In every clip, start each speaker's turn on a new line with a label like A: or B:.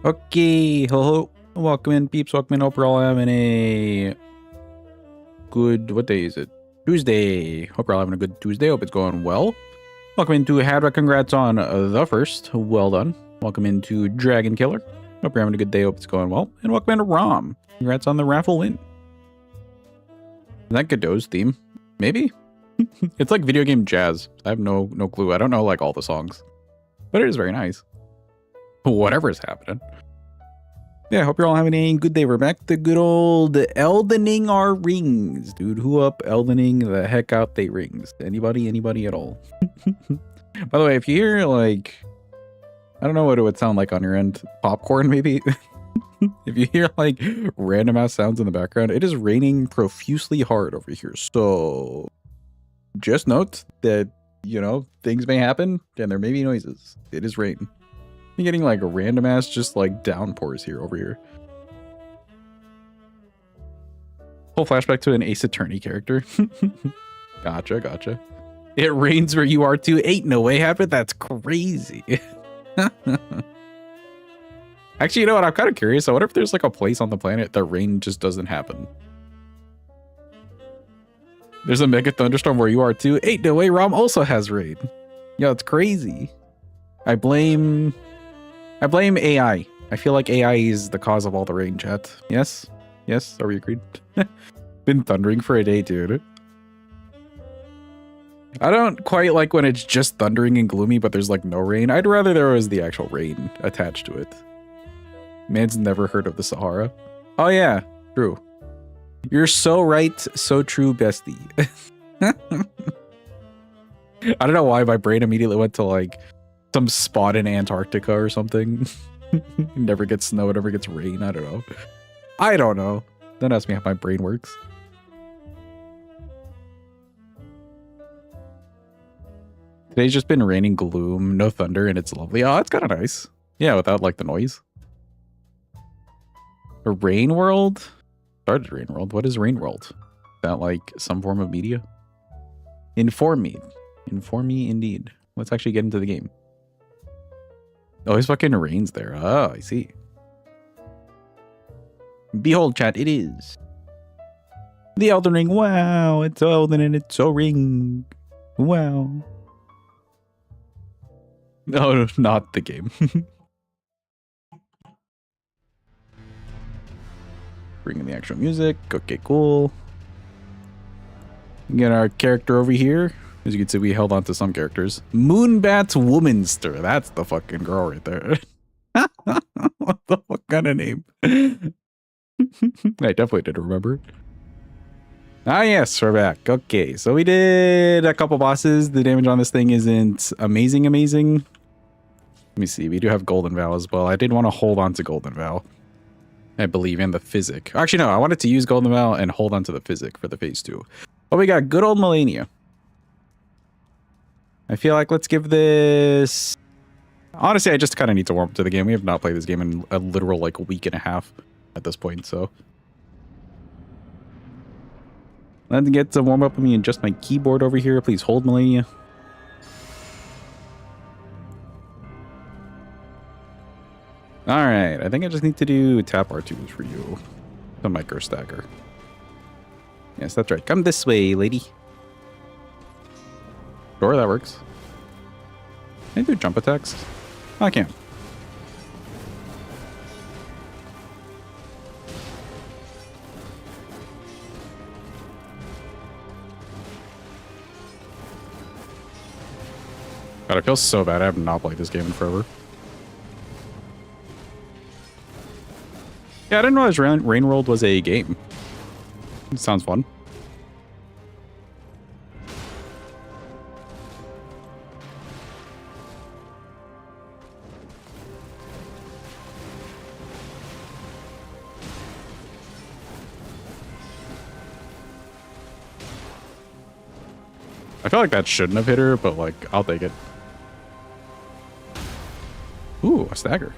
A: Okay, ho. Welcome in, peeps. Welcome in. Hope you're all having a good, what day is it? Tuesday. Hope you're all having a good Tuesday. Hope it's going well. Welcome into Hadra. Congrats on the first. Well done. Welcome into Dragon Killer. Hope you're having a good day. Hope it's going well. And welcome into Rom. Congrats on the raffle win. Is that Godot's theme? Maybe? It's like video game jazz. I have no clue. I don't know like all the songs. But it is very nice. Whatever's happening. Yeah, I hope you're all having a good day. We're back to good old Eldening our rings. Dude, who up Eldening the heck out they rings? Anybody at all? By the way, if you hear like, I don't know what it would sound like on your end. Popcorn, maybe? If you hear like random ass sounds in the background, it is raining profusely hard over here. So just note that, you know, things may happen and there may be noises. It is rain. I'm getting like a random ass just like downpours here over here. Whole flashback to an Ace Attorney character. Gotcha. It rains where you are too. Ain't no way happened. That's crazy. Actually, you know what? I'm kind of curious. I wonder if there's like a place on the planet that rain just doesn't happen. There's a mega thunderstorm where you are too. Ain't no way. Rom also has rain. Yo, it's crazy. I blame AI. I feel like AI is the cause of all the rain, chat. Yes? Yes? Are we agreed? Been thundering for a day, dude. I don't quite like when it's just thundering and gloomy, but there's like no rain. I'd rather there was the actual rain attached to it. Man's never heard of the Sahara. Oh yeah, true. You're so right, so true, bestie. I don't know why my brain immediately went to like some spot in Antarctica or something. Never gets snow, never gets rain. I don't know. Don't ask me how my brain works. Today's just been raining gloom, no thunder, and it's lovely. Oh, it's kind of nice. Yeah, without like the noise. A rain world? Started rain world. What is rain world? Is that like some form of media? Inform me. Inform me indeed. Let's actually get into the game. Oh, his fucking rain's there. Oh, I see. Behold, chat, it is the Elden Ring. Wow, it's Elden and it's a ring. Wow. No, not the game. Bringing the actual music. Okay, cool. Get our character over here. As you can see, we held on to some characters. Moonbat's Womanster. That's the fucking girl right there. What the fuck kind of name? I definitely did remember. Ah, yes, we're back. Okay, so we did a couple bosses. The damage on this thing isn't amazing. Let me see. We do have Golden Vow as well. I did want to hold on to Golden Vow, I believe, and the Physic. Actually, no, I wanted to use Golden Vow and hold on to the Physic for the phase 2. But we got good old Melania. I feel like let's give this... Honestly, I just kind of need to warm up to the game. We have not played this game in a literal like week and a half at this point, so... Let's get to warm up. Let me adjust my keyboard over here. Please hold, Melania. Alright, I think I just need to do tap R2s for you. The micro stagger. Yes, that's right. Come this way, lady. Sure, that works. Can I do jump attacks? Oh, I can. God, it feels so bad. I have not played this game in forever. Yeah, I didn't realize Rain World was a game. It sounds fun. I feel like that shouldn't have hit her, but like, I'll take it. Ooh, a stagger.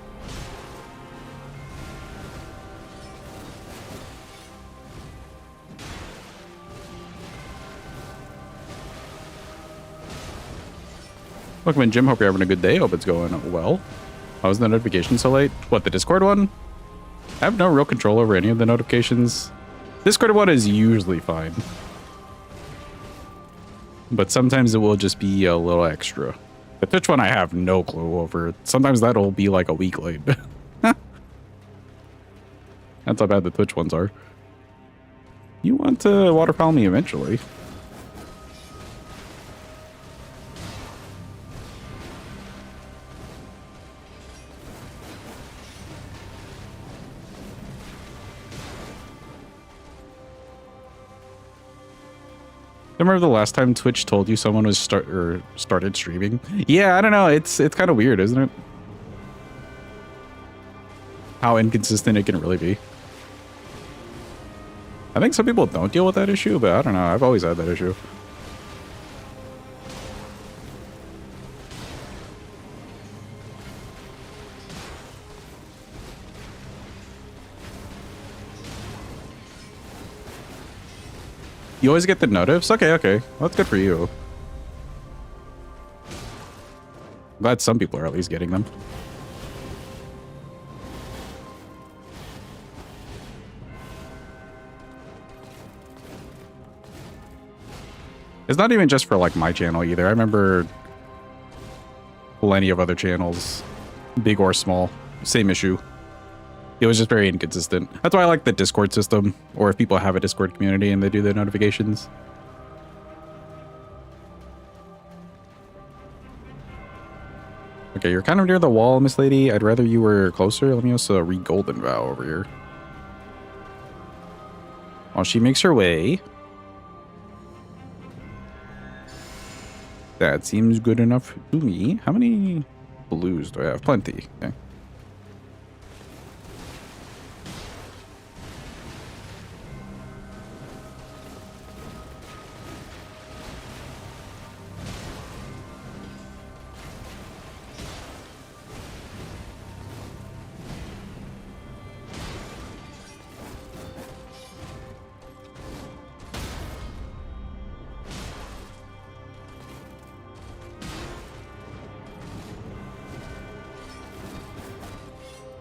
A: Welcome in, Jim. Hope you're having a good day. Hope it's going well. Why was the notification so late? What, the Discord one? I have no real control over any of the notifications. Discord one is usually fine. But sometimes it will just be a little extra. The Twitch one I have no clue over. Sometimes that'll be like a week late. That's how bad the Twitch ones are. You want to waterfowl me eventually. Remember the last time Twitch told you someone was started streaming? Yeah, I don't know. It's kind of weird, isn't it? How inconsistent it can really be. I think some people don't deal with that issue, but I don't know. I've always had that issue. You always get the notifs? Okay, okay. Well, that's good for you. I'm glad some people are at least getting them. It's not even just for like my channel either. I remember plenty of other channels, big or small, same issue. It was just very inconsistent. That's why I like the Discord system, or if people have a Discord community and they do their notifications. Okay, you're kind of near the wall, Miss Lady. I'd rather you were closer. Let me also read Golden Vow over here. While she makes her way. That seems good enough to me. How many blues do I have? Plenty. Okay.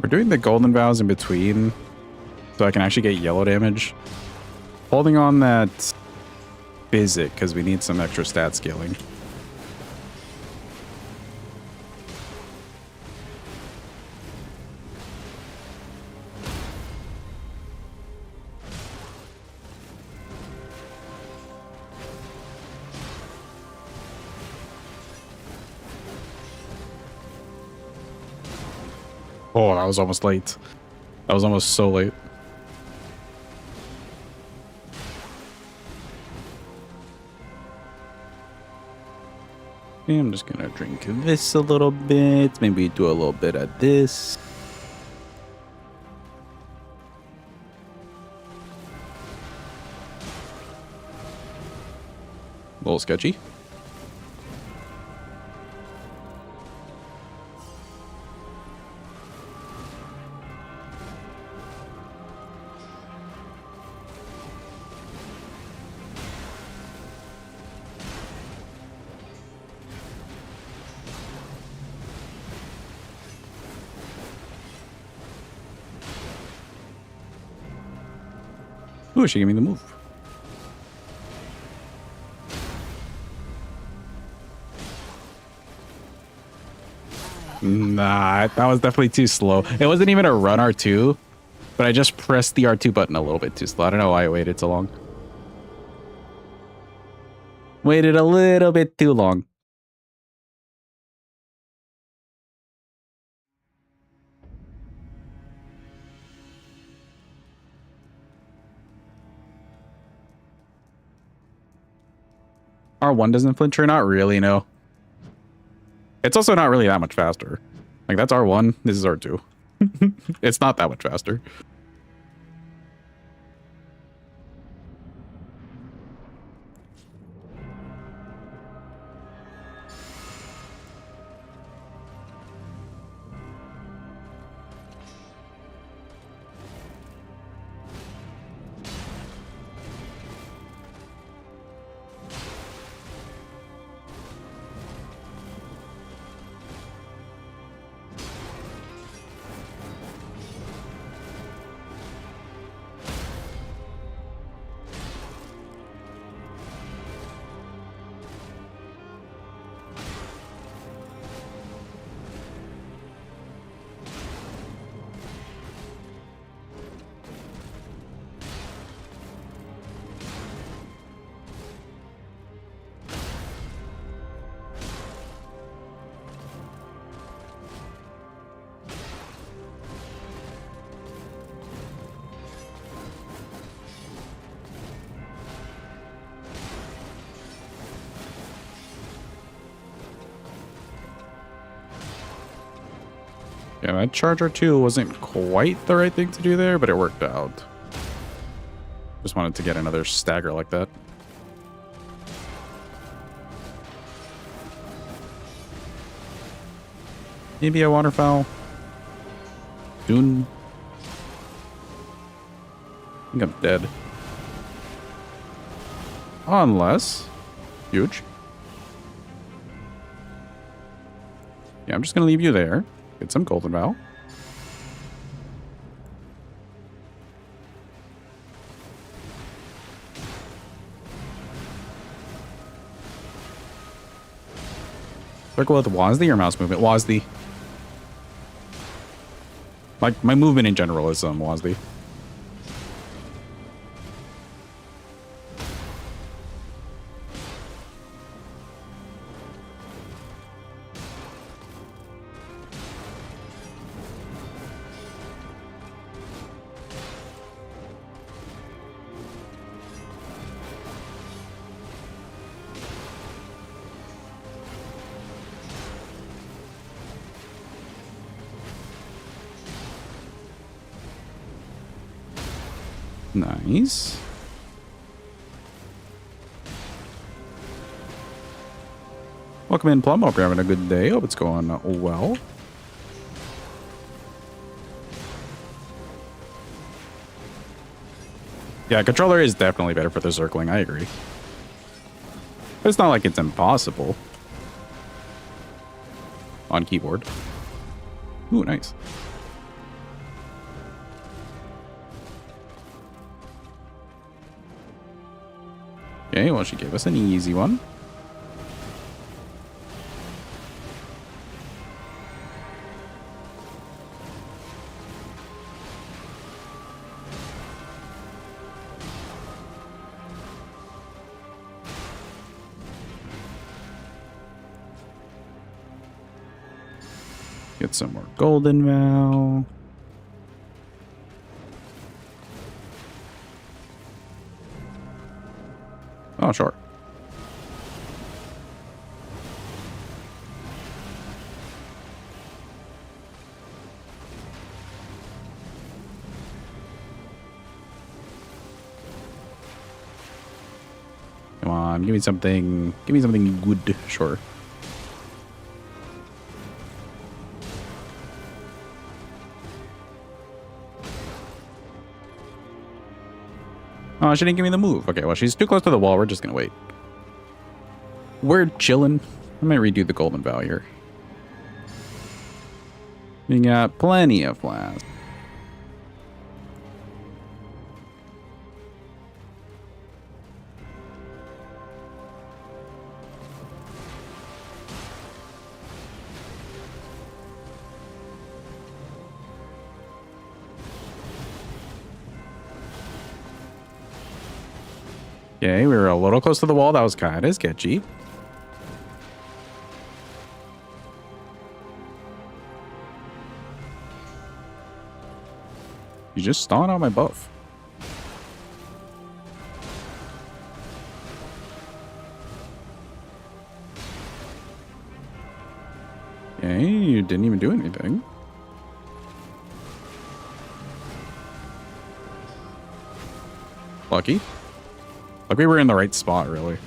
A: We're doing the golden vows in between so I can actually get yellow damage. Holding on that physic because we need some extra stat scaling. Oh, that was almost late. That was almost so late. Okay, I'm just gonna drink this a little bit. Maybe do a little bit of this. A little sketchy. Ooh, she gave me the move. Nah, that was definitely too slow. It wasn't even a run R2, but I just pressed the R2 button a little bit too slow. I don't know why I waited so long. Waited a little bit too long. R1 doesn't flinch or not really, no. It's also not really that much faster. Like, that's R1, this is R2. It's not that much faster. Yeah, that charger too wasn't quite the right thing to do there, but it worked out. Just wanted to get another stagger like that. Maybe a waterfowl. Soon. I think I'm dead. Unless... Huge. Yeah, I'm just gonna leave you there. Get some golden vow. Circle with WASD or mouse movement? WASD. Like, my movement in general is WASD. Nice. Welcome in, Plum. Hope you're having a good day. Hope it's going well. Yeah, controller is definitely better for the circling. I agree. But it's not like it's impossible. On keyboard. Ooh, nice. Okay, well, she gave us an easy one. Get some more golden vow. Oh, sure. Come on, give me something. Give me something good. Sure. Oh, she didn't give me the move. Okay, well, she's too close to the wall. We're just gonna wait. We're chilling. I might redo the golden vow here. We got plenty of flasks. Okay, we were a little close to the wall. That was kind of sketchy. You just stalling out my buff. Okay, you didn't even do anything. Lucky. Like we were in the right spot, really.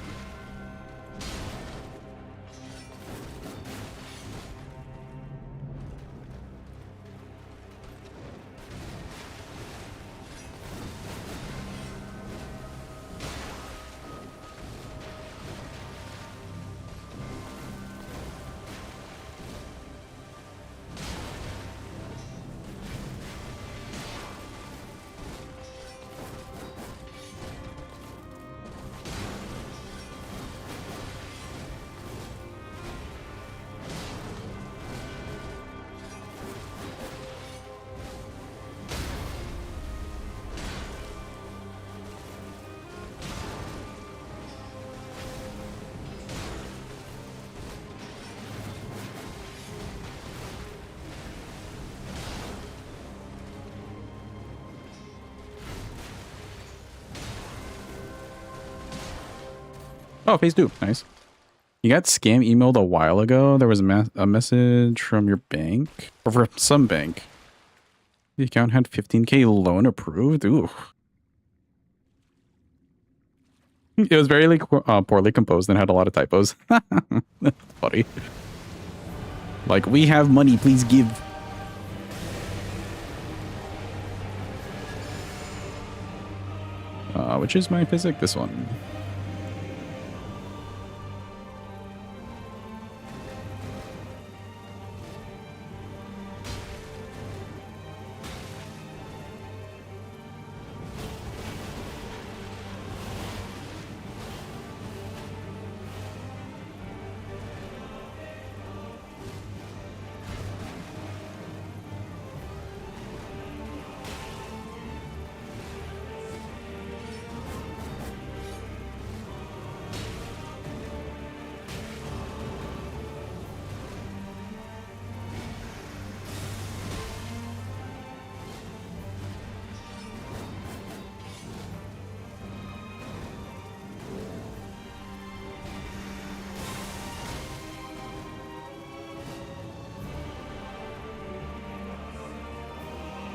A: Oh, phase 2. Nice. You got scam emailed a while ago. There was a message from your bank or from some bank. The account had 15K loan approved. Ooh. It was very like, poorly composed and had a lot of typos. That's funny. Like, we have money, please give. Which is my physic? This one.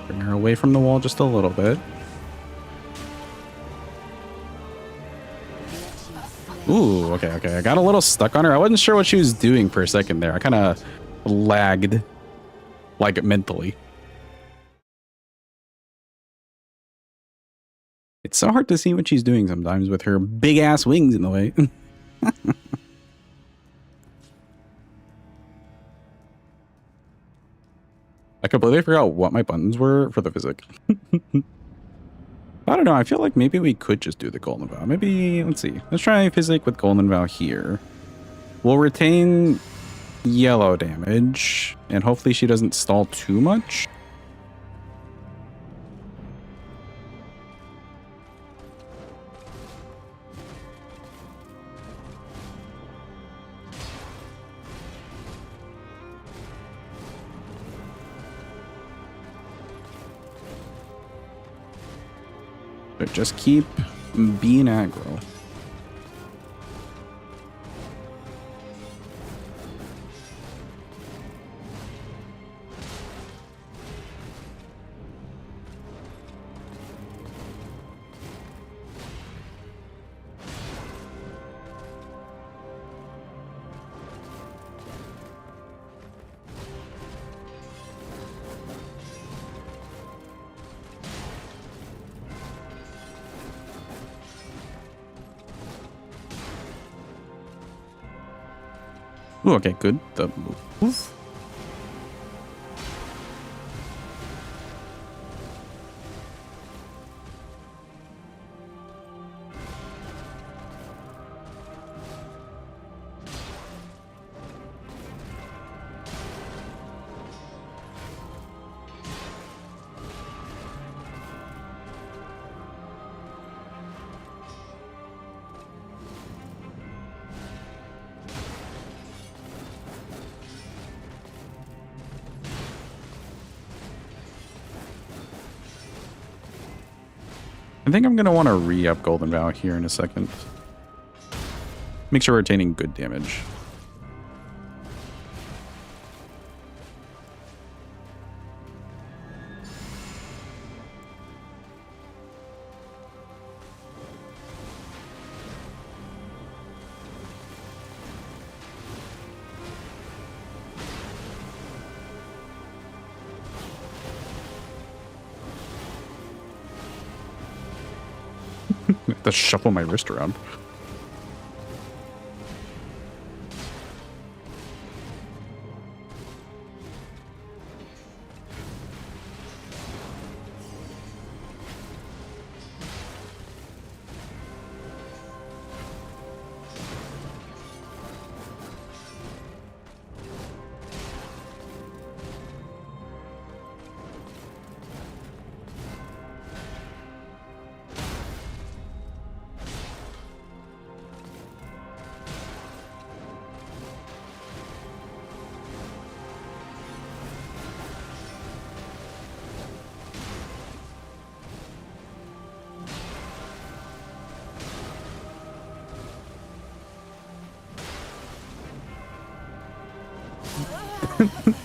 A: Bring her away from the wall just a little bit. Ooh, okay. I got a little stuck on her. I wasn't sure what she was doing for a second there. I kind of lagged, like, mentally. It's so hard to see what she's doing sometimes with her big-ass wings in the way. I completely forgot what my buttons were for the physic. I don't know. I feel like maybe we could just do the Golden Vow. Maybe, let's see. Let's try physic with Golden Vow here. We'll retain yellow damage, and hopefully she doesn't stall too much. But just keep being aggro. Ooh, okay, good. The move. I think I'm going to want to re-up Golden Vow here in a second. Make sure we're retaining good damage. I have to shuffle my wrist around.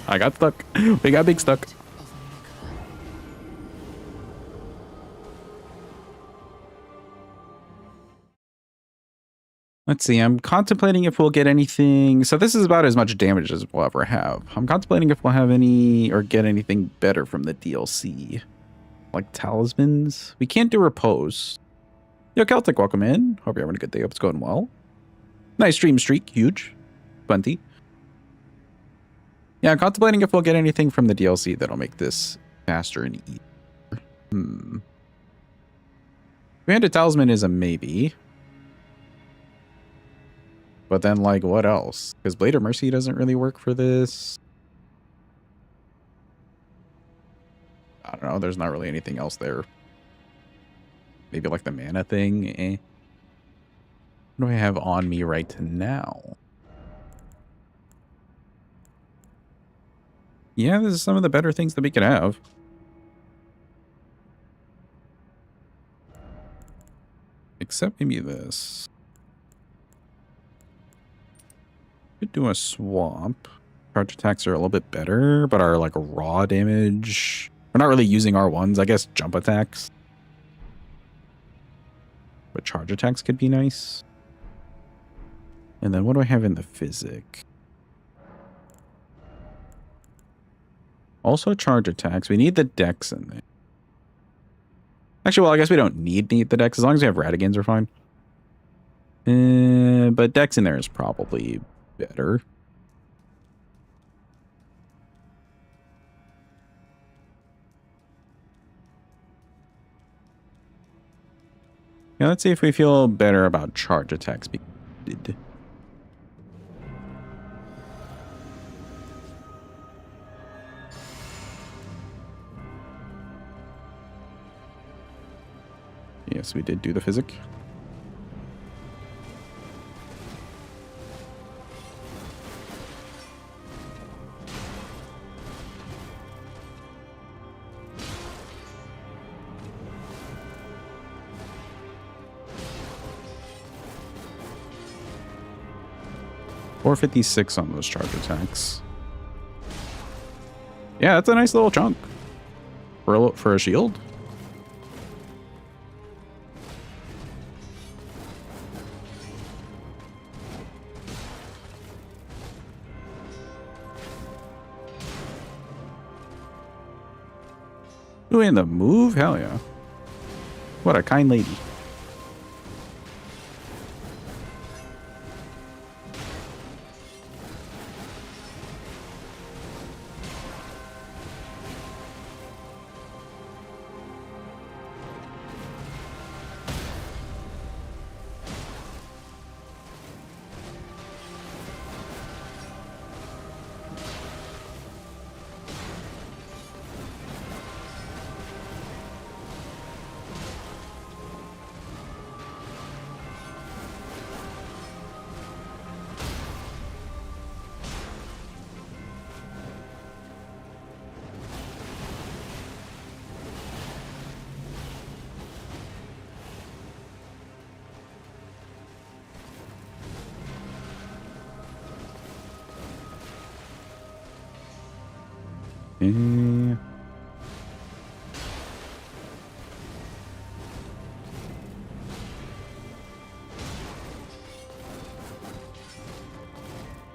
A: I got stuck. We got big stuck. Let's see. I'm contemplating if we'll get anything. So this is about as much damage as we'll ever have. I'm contemplating if we'll have any or get anything better from the DLC. Like talismans. We can't do repose. Yo, Celtic, welcome in. Hope you're having a good day. Hope it's going well. Nice stream streak. Huge. Plenty. Yeah, I'm contemplating if we'll get anything from the DLC that'll make this faster and easier. 300 talisman is a maybe. But then, like, what else? Because Blade of Mercy doesn't really work for this. I don't know. There's not really anything else there. Maybe like the mana thing. Eh. What do I have on me right now? Yeah, this is some of the better things that we could have. Except maybe this. Could do a swap. Charge attacks are a little bit better, but our like raw damage. We're not really using R1s. I guess jump attacks. But charge attacks could be nice. And then what do I have in the physic? Also charge attacks. We need the dex in there. Actually, well, I guess we don't need the dex. As long as we have Radigans, we're fine. But dex in there is probably better. Yeah, let's see if we feel better about charge attacks being needed. Yes, we did do the physic. $456 on those charge attacks. Yeah, that's a nice little chunk for a shield. Ooh, in the move? Hell yeah. What a kind lady.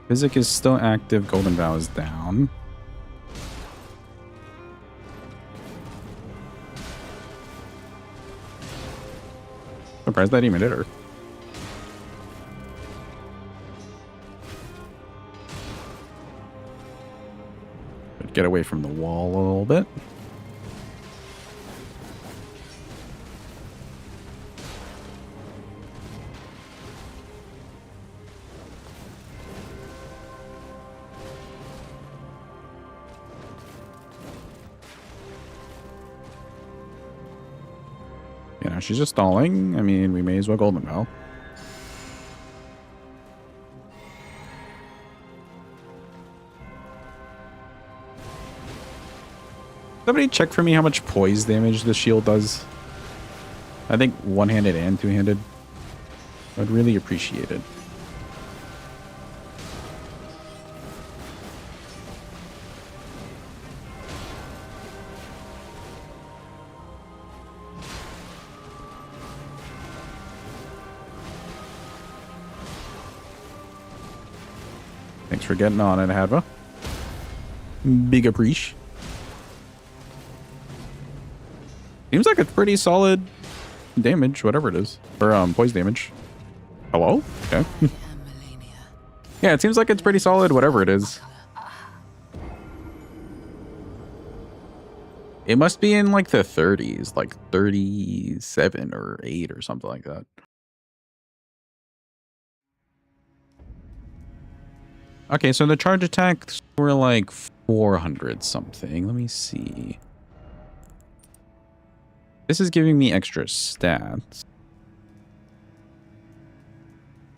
A: Physic is still active. Golden Vow is down. Surprised that even hit her. Get away from the wall a little bit. You know, she's just stalling. I mean, we may as well Golden Vow. Somebody check for me how much poise damage the shield does. I think one-handed and two-handed. I'd really appreciate it. Thanks for getting on it, Hadva. Big appreciate. Seems like it's pretty solid damage, whatever it is. Or poise damage. Hello? Okay. Yeah, it seems like it's pretty solid, whatever it is. It must be in like the 30s, like 37 or 8 or something like that. Okay, so the charge attacks were like 400 something. Let me see. This is giving me extra stats.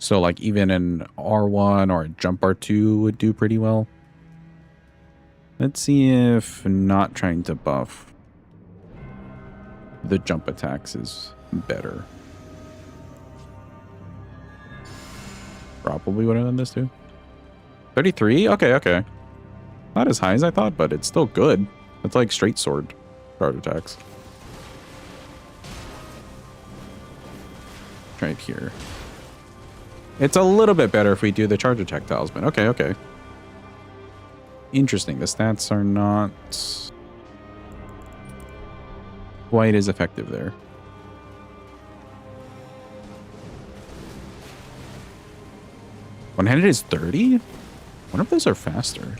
A: So like even an R1 or a jump R2 would do pretty well. Let's see if not trying to buff the jump attacks is better. Probably would have done this too. 33? Okay. Not as high as I thought, but it's still good. It's like straight sword charge attacks. Right here. It's a little bit better if we do the charge attack talisman. Okay. Interesting. The stats are not quite as effective there. One-handed is 30? I wonder if those are faster.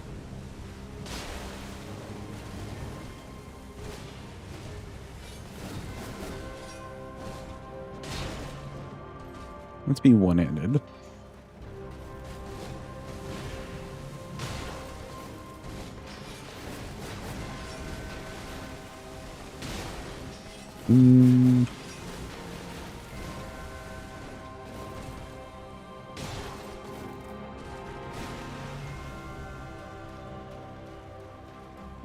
A: Let's be one-handed.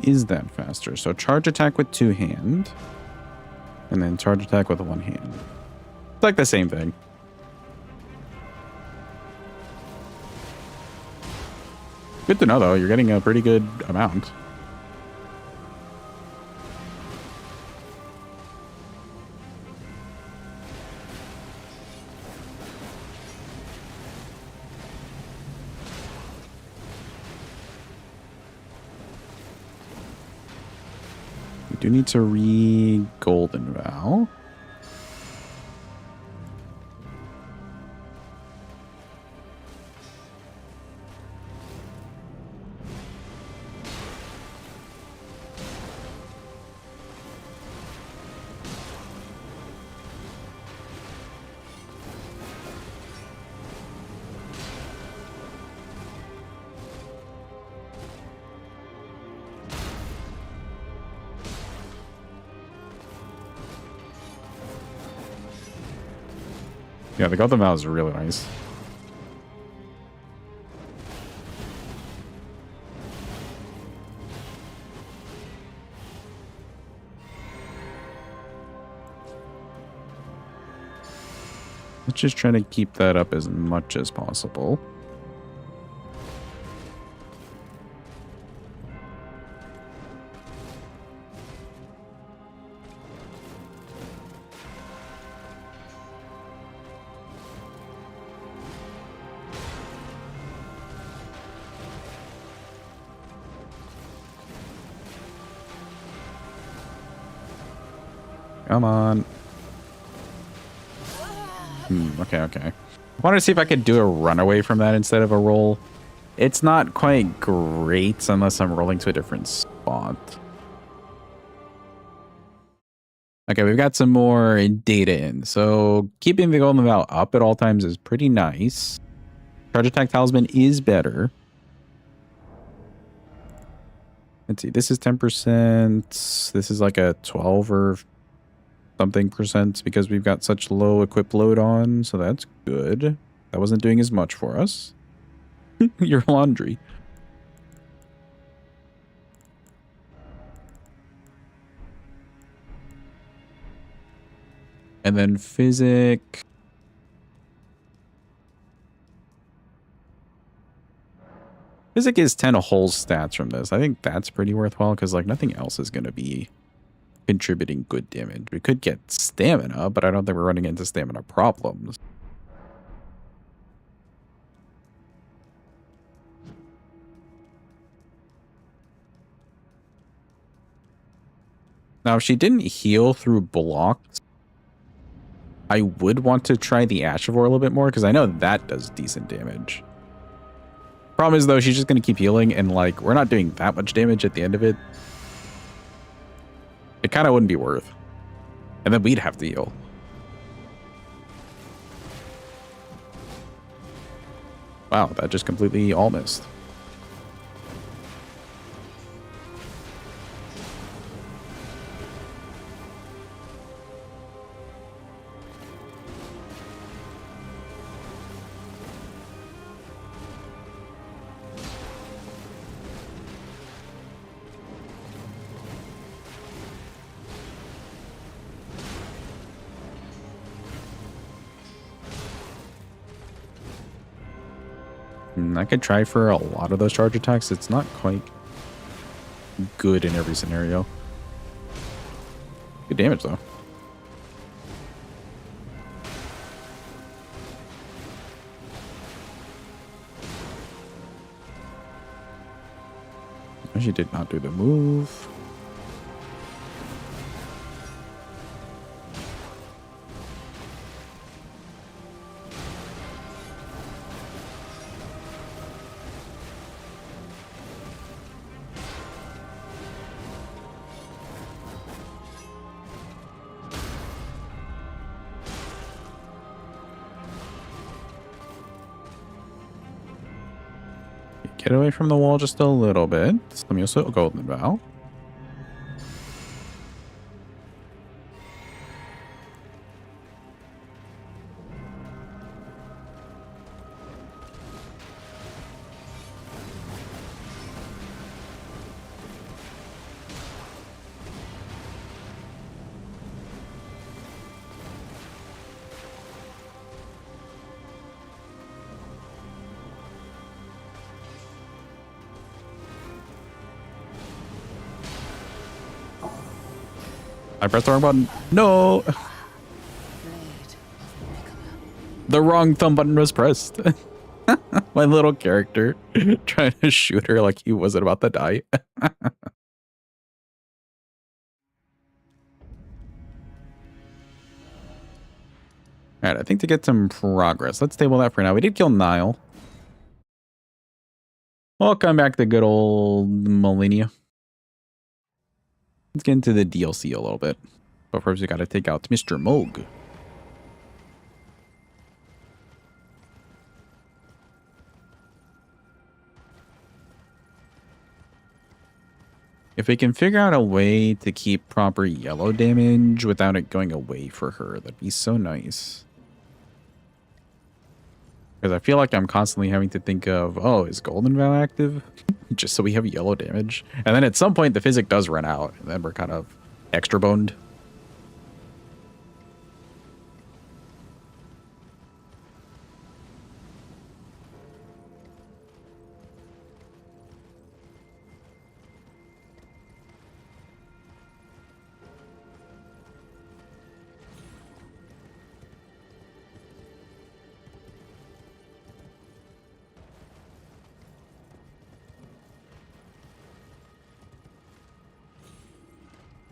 A: Is that faster? So charge attack with 2 hand, and then charge attack with 1 hand. It's like the same thing. Good to know, though. You're getting a pretty good amount. We do need to re-Golden Vow. Yeah, the Golden Vow is really nice. Let's just try to keep that up as much as possible. Come on. Okay. I wanted to see if I could do a runaway from that instead of a roll. It's not quite great unless I'm rolling to a different spot. Okay, we've got some more data in. So keeping the Golden Vow up at all times is pretty nice. Charge attack talisman is better. Let's see, this is 10%. This is like a 12 or something percent because we've got such low equip load on, so that's good. That wasn't doing as much for us. Your laundry. And then physic. Physic is 10 whole stats from this. I think that's pretty worthwhile because like nothing else is going to be contributing good damage. We could get stamina, but I don't think we're running into stamina problems. Now, if she didn't heal through blocks, I would want to try the Ash of War a little bit more, because I know that does decent damage. Problem is, though, she's just going to keep healing, and, like, we're not doing that much damage at the end of it. It kind of wouldn't be worth. And then we'd have to heal. Wow, that just completely all missed. I could try for a lot of those charge attacks. It's not quite good in every scenario. Good damage, though. She did not do the move. Get away from the wall just a little bit. Let me also Golden Vow. I pressed the wrong button. No! The wrong thumb button was pressed. My little character trying to shoot her like he wasn't about to die. Alright, I think to get some progress, let's table that for now. We did kill Nile. Welcome back to good old Millennia. Let's get into the DLC a little bit. But first we gotta take out Mr. Moog. If we can figure out a way to keep proper yellow damage without it going away for her, that'd be so nice. Because I feel like I'm constantly having to think of, oh, is Golden Vow active? Just so we have yellow damage. And then at some point the physic does run out, and then we're kind of extra boned.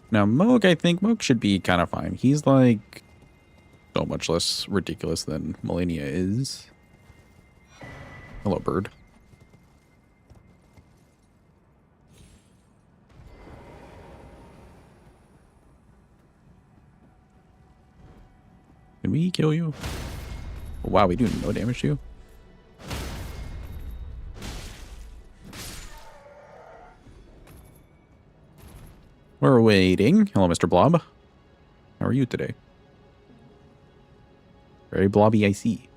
A: Now, Moog, I think Moog should be kind of fine. He's like so much less ridiculous than Millennia is. Hello, bird. Can we kill you? Wow, we do no damage to you. We're waiting. Hello, Mr. Blob. How are you today? Very blobby, I see.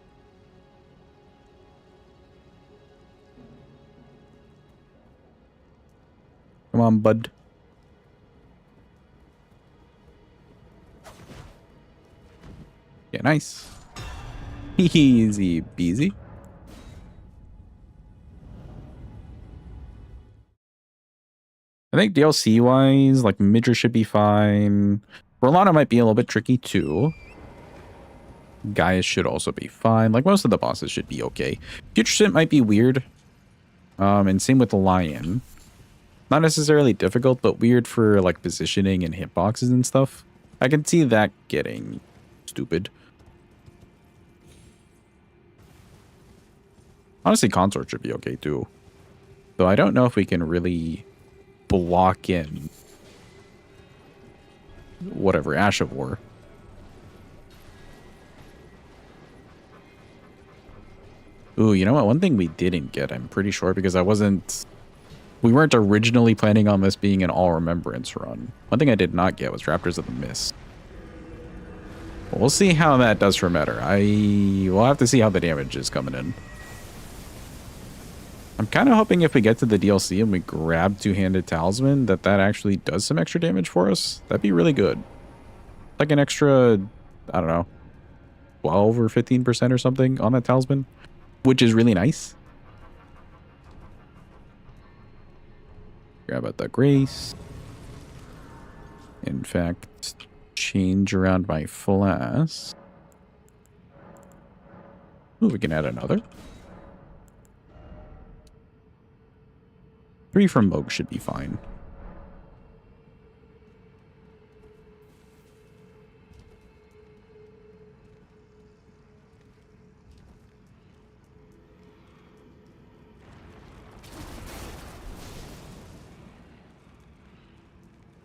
A: Come on, bud. Yeah, nice. Easy peasy. I think DLC-wise, like, Midra should be fine. Rolana might be a little bit tricky, too. Gaius should also be fine. Like, most of the bosses should be okay. Future Scent might be weird. And same with the Lion. Not necessarily difficult, but weird for like positioning and hitboxes and stuff. I can see that getting stupid. Honestly, consort should be okay too. So I don't know if we can really block in whatever Ash of War. Ooh, you know what? One thing we didn't get, I'm pretty sure, because we weren't originally planning on this being an all Remembrance run. One thing I did not get was Raptors of the Mist. But we'll see how that does for meta. We'll have to see how the damage is coming in. I'm kind of hoping if we get to the DLC and we grab Two-Handed Talisman, that actually does some extra damage for us. That'd be really good. Like an extra, I don't know, 12 or 15% or something on that Talisman, which is really nice. Grab out the Grace. In fact, change around my flask. Ooh, we can add another. 3 from Moog should be fine.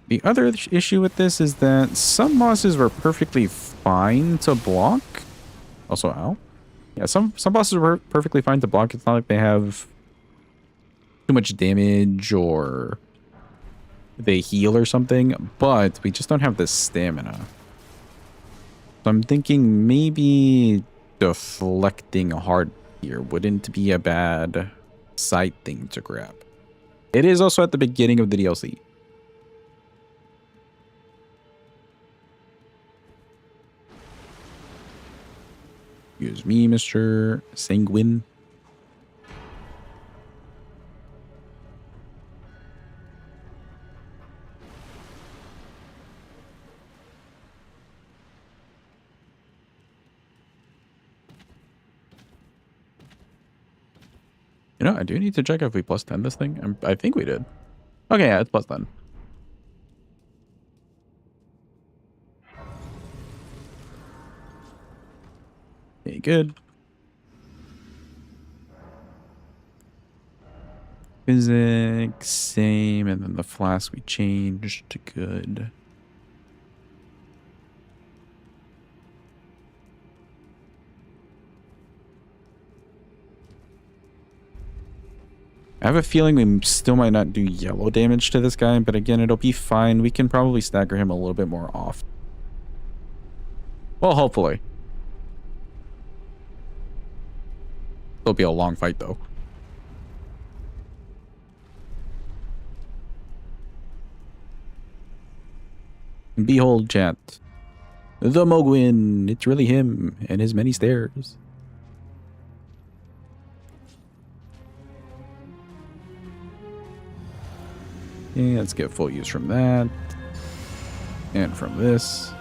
A: The other issue with this is that some bosses were perfectly fine to block. Also, ow. Yeah, some bosses were perfectly fine to block. It's not like they have too much damage or they heal or something, but we just don't have the stamina. So I'm thinking maybe deflecting hard here wouldn't be a bad side thing to grab. It is also at the beginning of the DLC. Excuse me, Mr. Sanguine. You know, I do need to check if we plus 10 this thing. I think we did. Okay, yeah, it's plus 10. Okay, good. Physics, same, and then the flask we changed to good. I have a feeling we still might not do yellow damage to this guy, but again, it'll be fine. We can probably stagger him a little bit more off. Well, hopefully. It'll be a long fight, though. Behold, chat. The Mogwin. It's really him and his many stairs. Okay, let's get full use from that. And from this.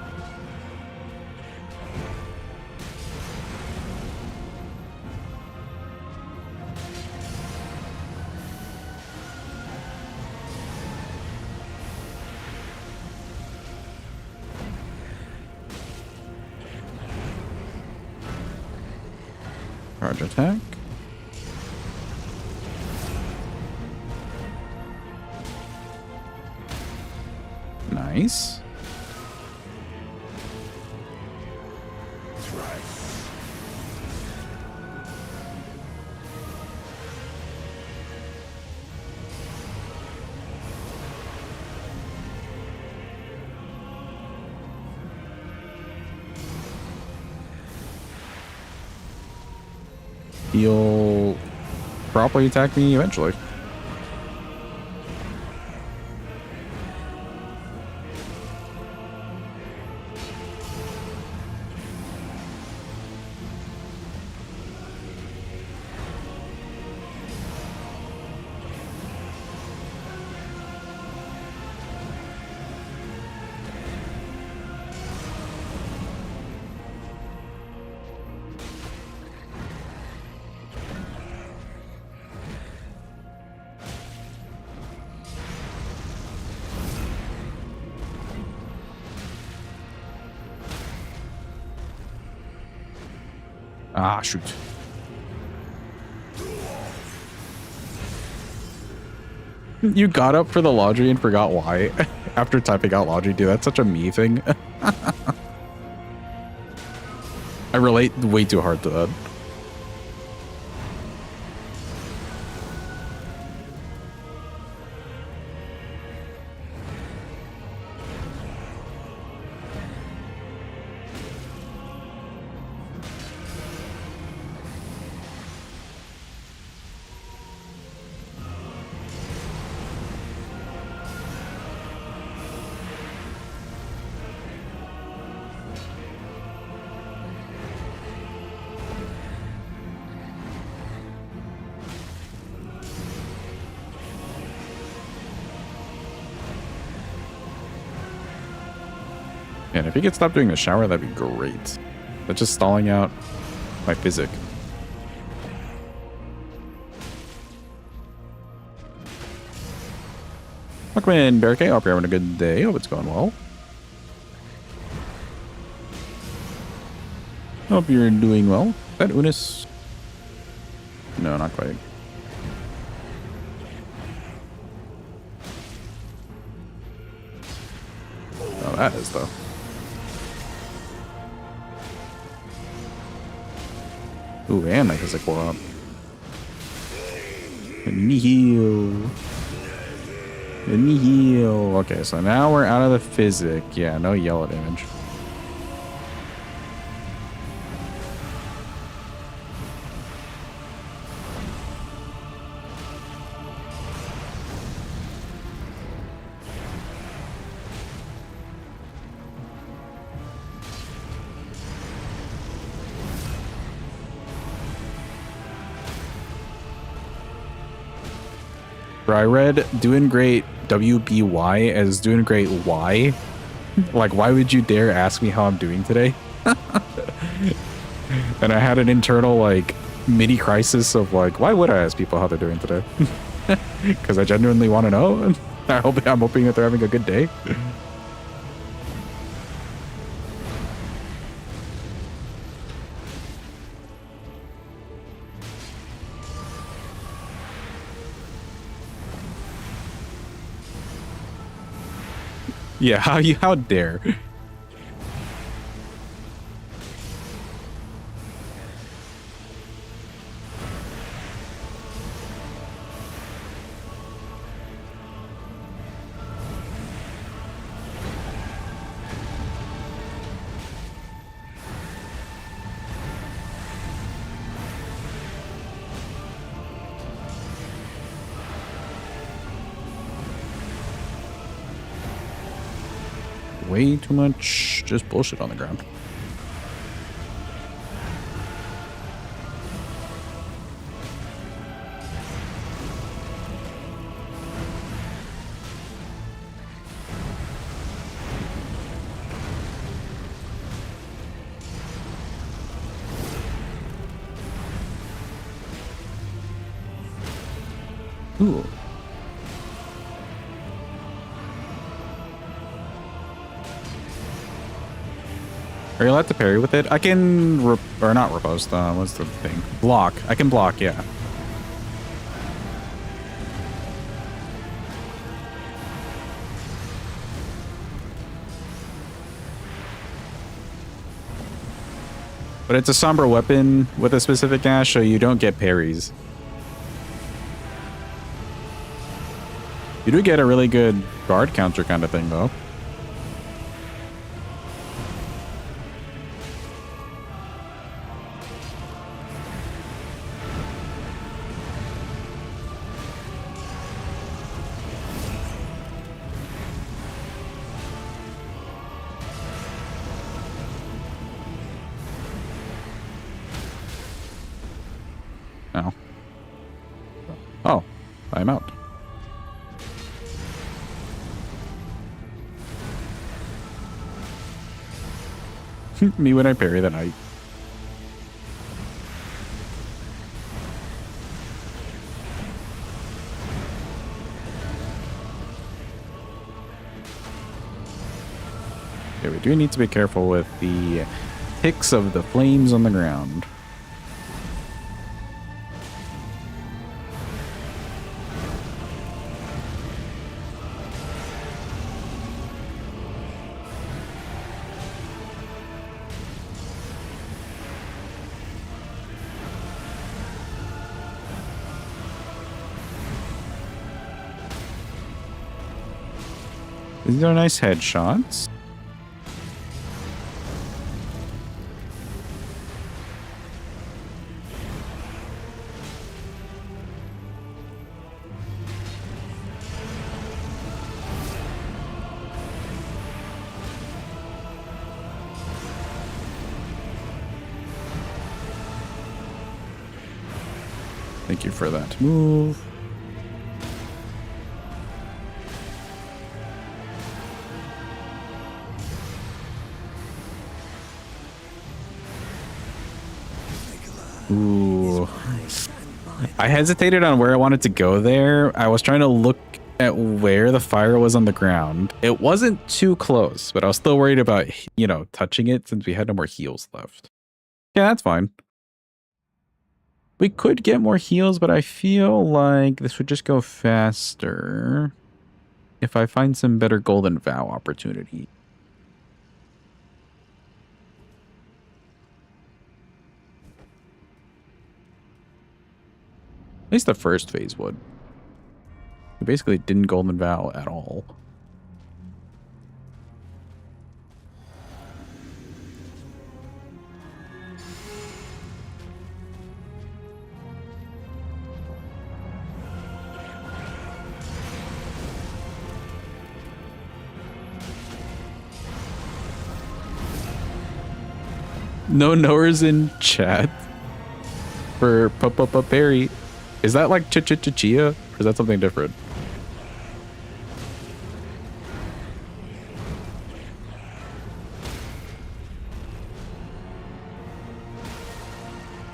A: Charge attack. Nice. He'll probably attack me eventually. Ah, shoot. You got up for the laundry and forgot why after typing out laundry. Dude, that's such a me thing. I relate way too hard to that. And if he could stop doing the shower, that'd be great. But just stalling out my physic. Welcome in, Barricade. Hope you're having a good day. Hope it's going well. Hope you're doing well. Is that Unis? No, not quite. Oh, that is, though. Ooh, and I guess I pour up. Nihil. Nihil. Okay, so now we're out of the physic. Yeah, no yellow damage. I read doing great WBY as doing great Y. Like, why would you dare ask me how I'm doing today? And I had an internal, like, mini crisis of, like, why would I ask people how they're doing today? Because I genuinely want to know. I'm hoping that they're having a good day. Yeah, how dare. Way too much just bullshit on the ground. Ooh. Are you allowed to parry with it? I can, or not riposte, what's the thing? Block. I can block, yeah. But it's a somber weapon with a specific dash, so you don't get parries. You do get a really good guard counter kind of thing, though. Oh, I'm out. Me when I parry the knight. Okay, we do need to be careful with the ticks of the flames on the ground. These are nice headshots. Thank you for that move. Ooh. I hesitated on where I wanted to go there. I was trying to look at where the fire was on the ground. It wasn't too close, but I was still worried about, you know, touching it since we had no more heals left. Yeah, that's fine. We could get more heals, but I feel like this would just go faster if I find some better Golden Vow opportunity. At least the first phase would. We basically didn't Golden Vow at all. No knowers in chat for Perry. Is that like Chia? Or is that something different?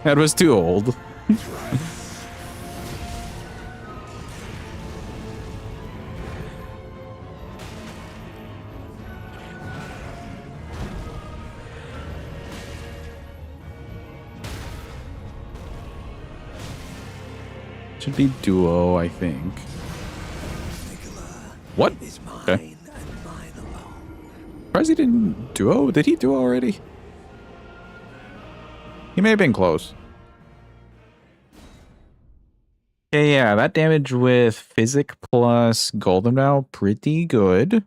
A: That was too old. Should be duo, I think. What? Okay. Surprised he didn't duo? Did he duo already? He may have been close. Okay, yeah, that damage with Physic plus Golden Vow, pretty good.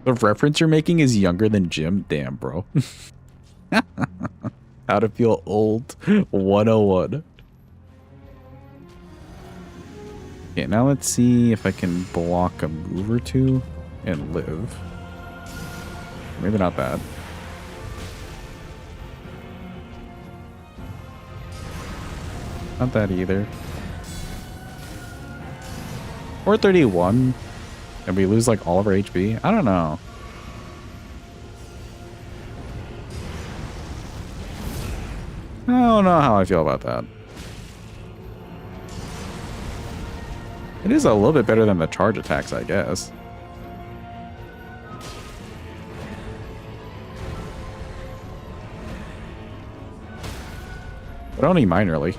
A: The reference you're making is younger than Jim. Damn, bro. How to feel old 101. Okay, now let's see if I can block a move or two and live. Maybe not that. Not that either. 431 and we lose like all of our HP? I don't know. I don't know how I feel about that. It is a little bit better than the charge attacks, I guess. But only minorly.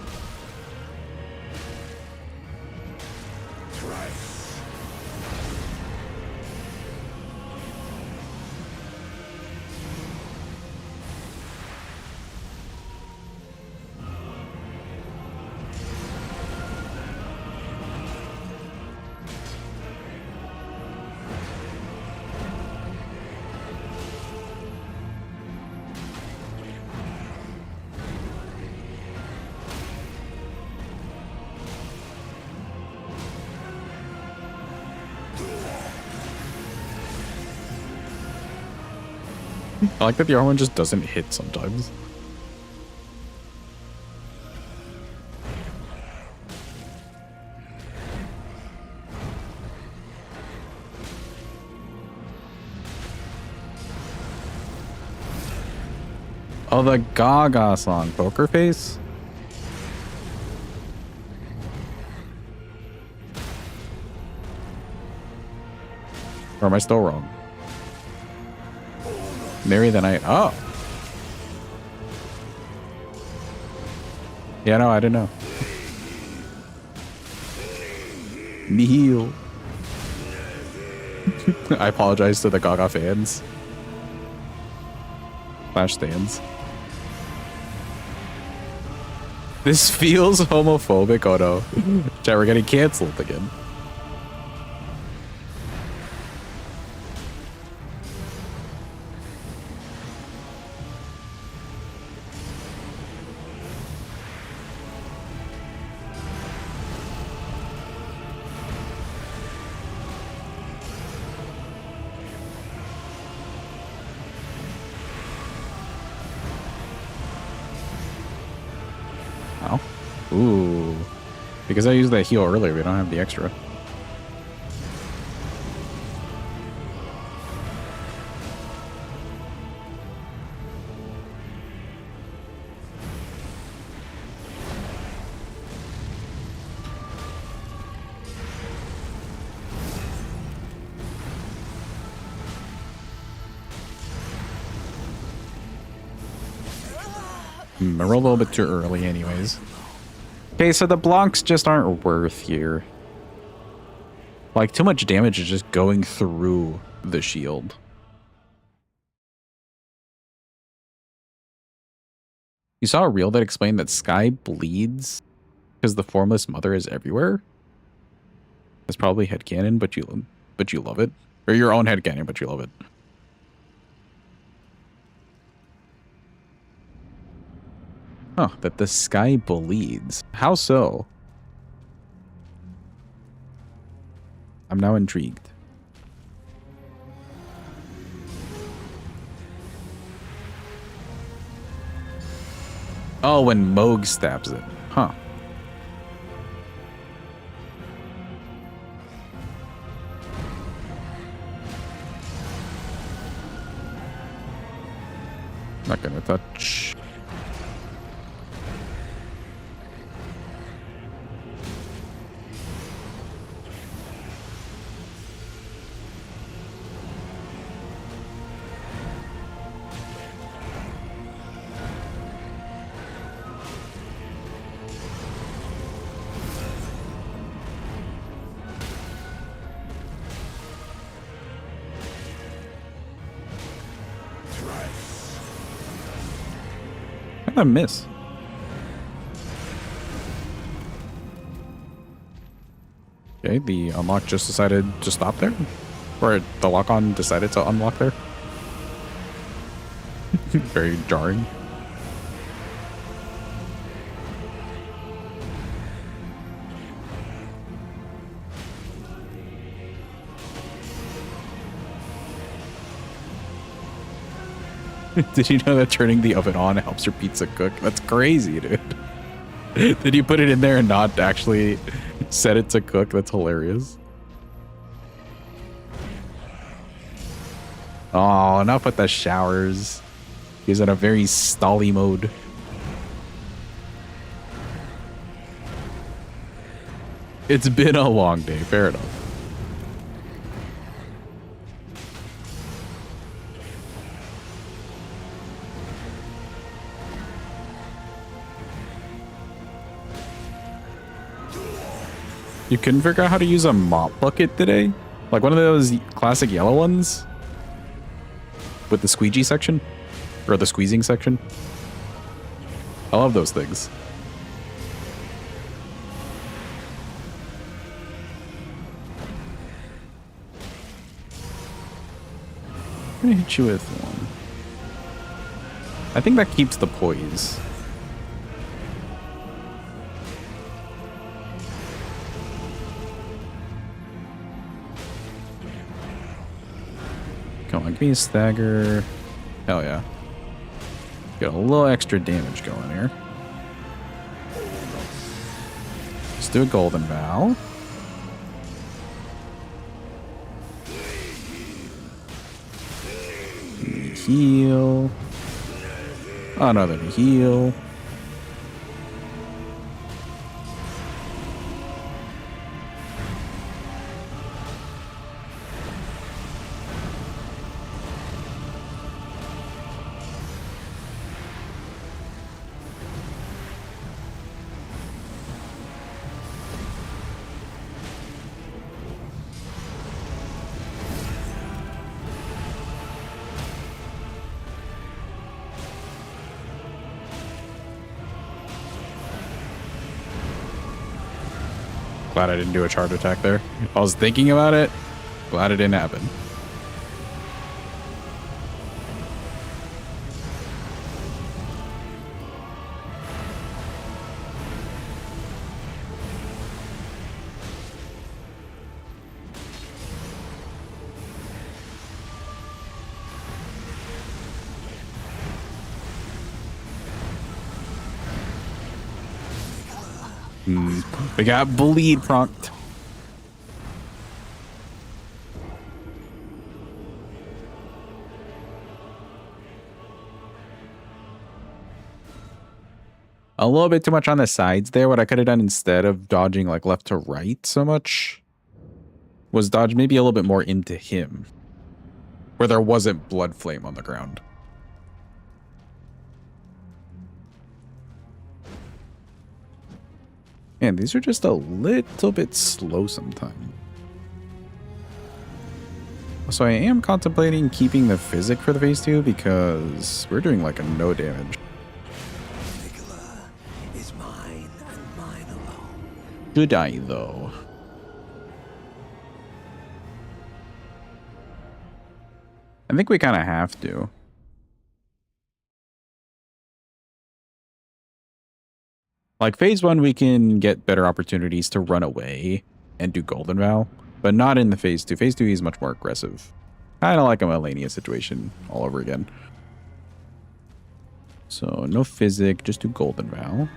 A: I like that the R1 just doesn't hit sometimes. Oh, the Gaga song, Poker Face? Or am I still wrong? Marry the Night. Oh. Yeah, no, I didn't know. Nihil. I apologize to the Gaga fans. Slash stands. This feels homophobic. Oh no. Chat, we're getting canceled again. Oh. Ooh. Because I used that heal earlier, we don't have the extra. I rolled a little bit too early anyways. Okay, so the blocks just aren't worth here. Like, too much damage is just going through the shield. You saw a reel that explained that Sky bleeds because the Formless Mother is everywhere? That's probably headcanon, but you love it. Or your own headcanon, but you love it. Oh, that the Sky bleeds. How so? I'm now intrigued. Oh, when Moog stabs it. Huh. Not gonna touch. How did I miss? Okay, the unlock just decided to stop there? Or the lock-on decided to unlock there? Very jarring. Did you know that turning the oven on helps your pizza cook? That's crazy, dude. Did you put it in there and not actually set it to cook? That's hilarious. Oh, enough with the showers. He's in a very stally mode. It's been a long day, fair enough. You couldn't figure out how to use a mop bucket today? Like one of those classic yellow ones? With the squeegee section? Or the squeezing section? I love those things. I'm gonna hit you with one. I think that keeps the poise. Come on, give me a stagger. Hell yeah. Got a little extra damage going here. Let's do a golden vow. Heal. Another heal. Glad I didn't do a charge attack there. I was thinking about it. Glad it didn't happen. We got bleed prompt. A little bit too much on the sides there. What I could have done instead of dodging like left to right so much was dodge maybe a little bit more into him where there wasn't blood flame on the ground. Man, these are just a little bit slow sometimes. So I am contemplating keeping the physic for the phase 2 because we're doing like a no damage.
B: Is mine and mine alone.
A: Should I though? I think we kind of have to. Like phase 1, we can get better opportunities to run away and do Golden Vow, but not in the phase 2. Phase 2 is much more aggressive. Kind of like a Melania situation all over again. So no physic, just do Golden Vow.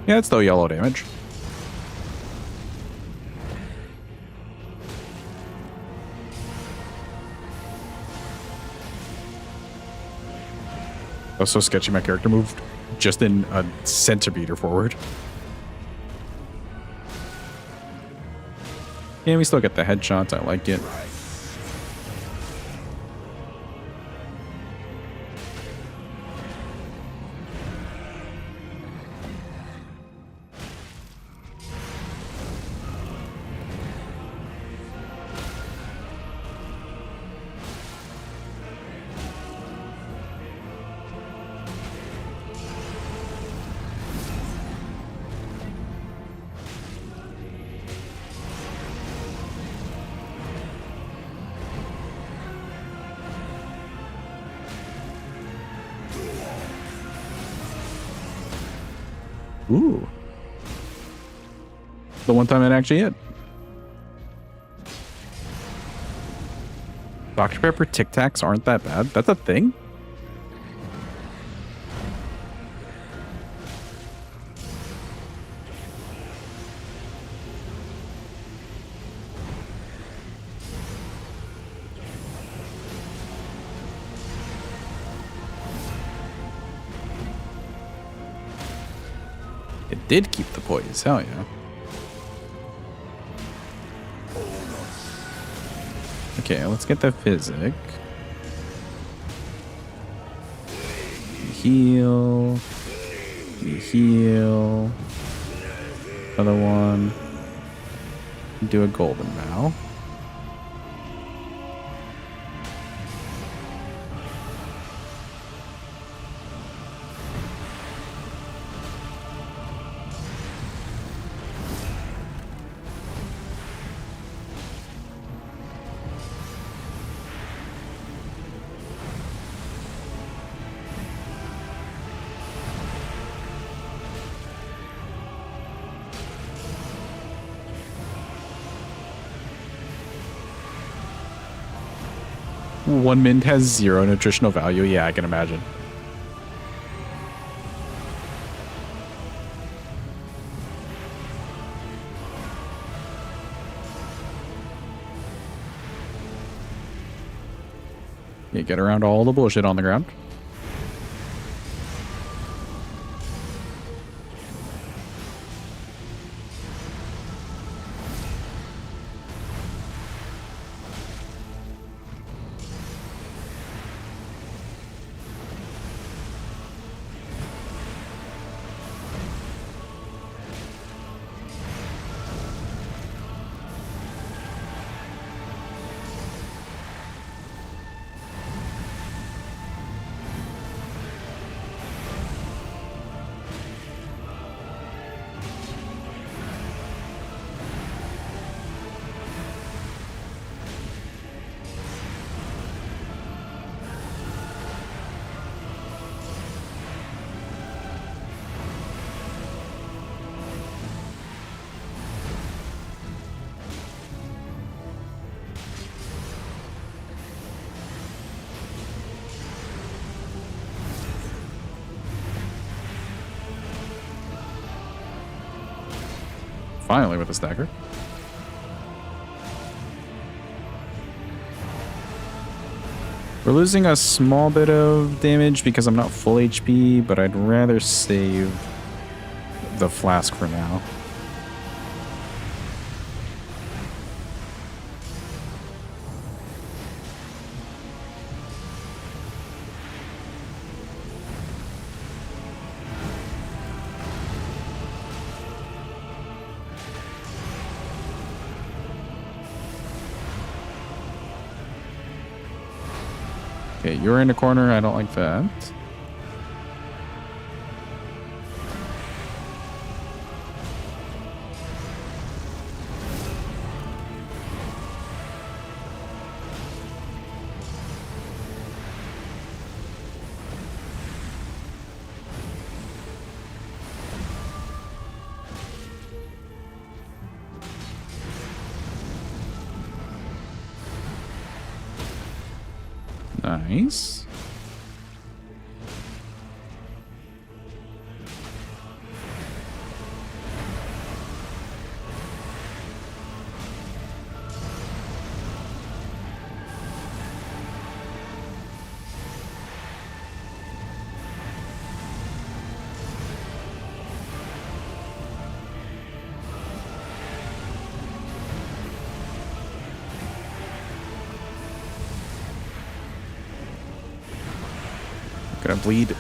A: Yeah, it's still yellow damage. That was so sketchy. My character moved just in a centimeter forward. Yeah, we still get the headshots. I like it. Ooh. The one time it actually hit. Dr. Pepper Tic Tacs aren't that bad. That's a thing? It did keep the poise. Hell yeah. Okay, let's get the physic. Heal. Heal. Another one. Do a golden vow. One mint has 0 nutritional value. Yeah, I can imagine. You get around all the bullshit on the ground. Finally with a stagger. We're losing a small bit of damage because I'm not full HP, but I'd rather save the flask for now. Okay, you're in a corner. I don't like that. Nice. Gonna bleed.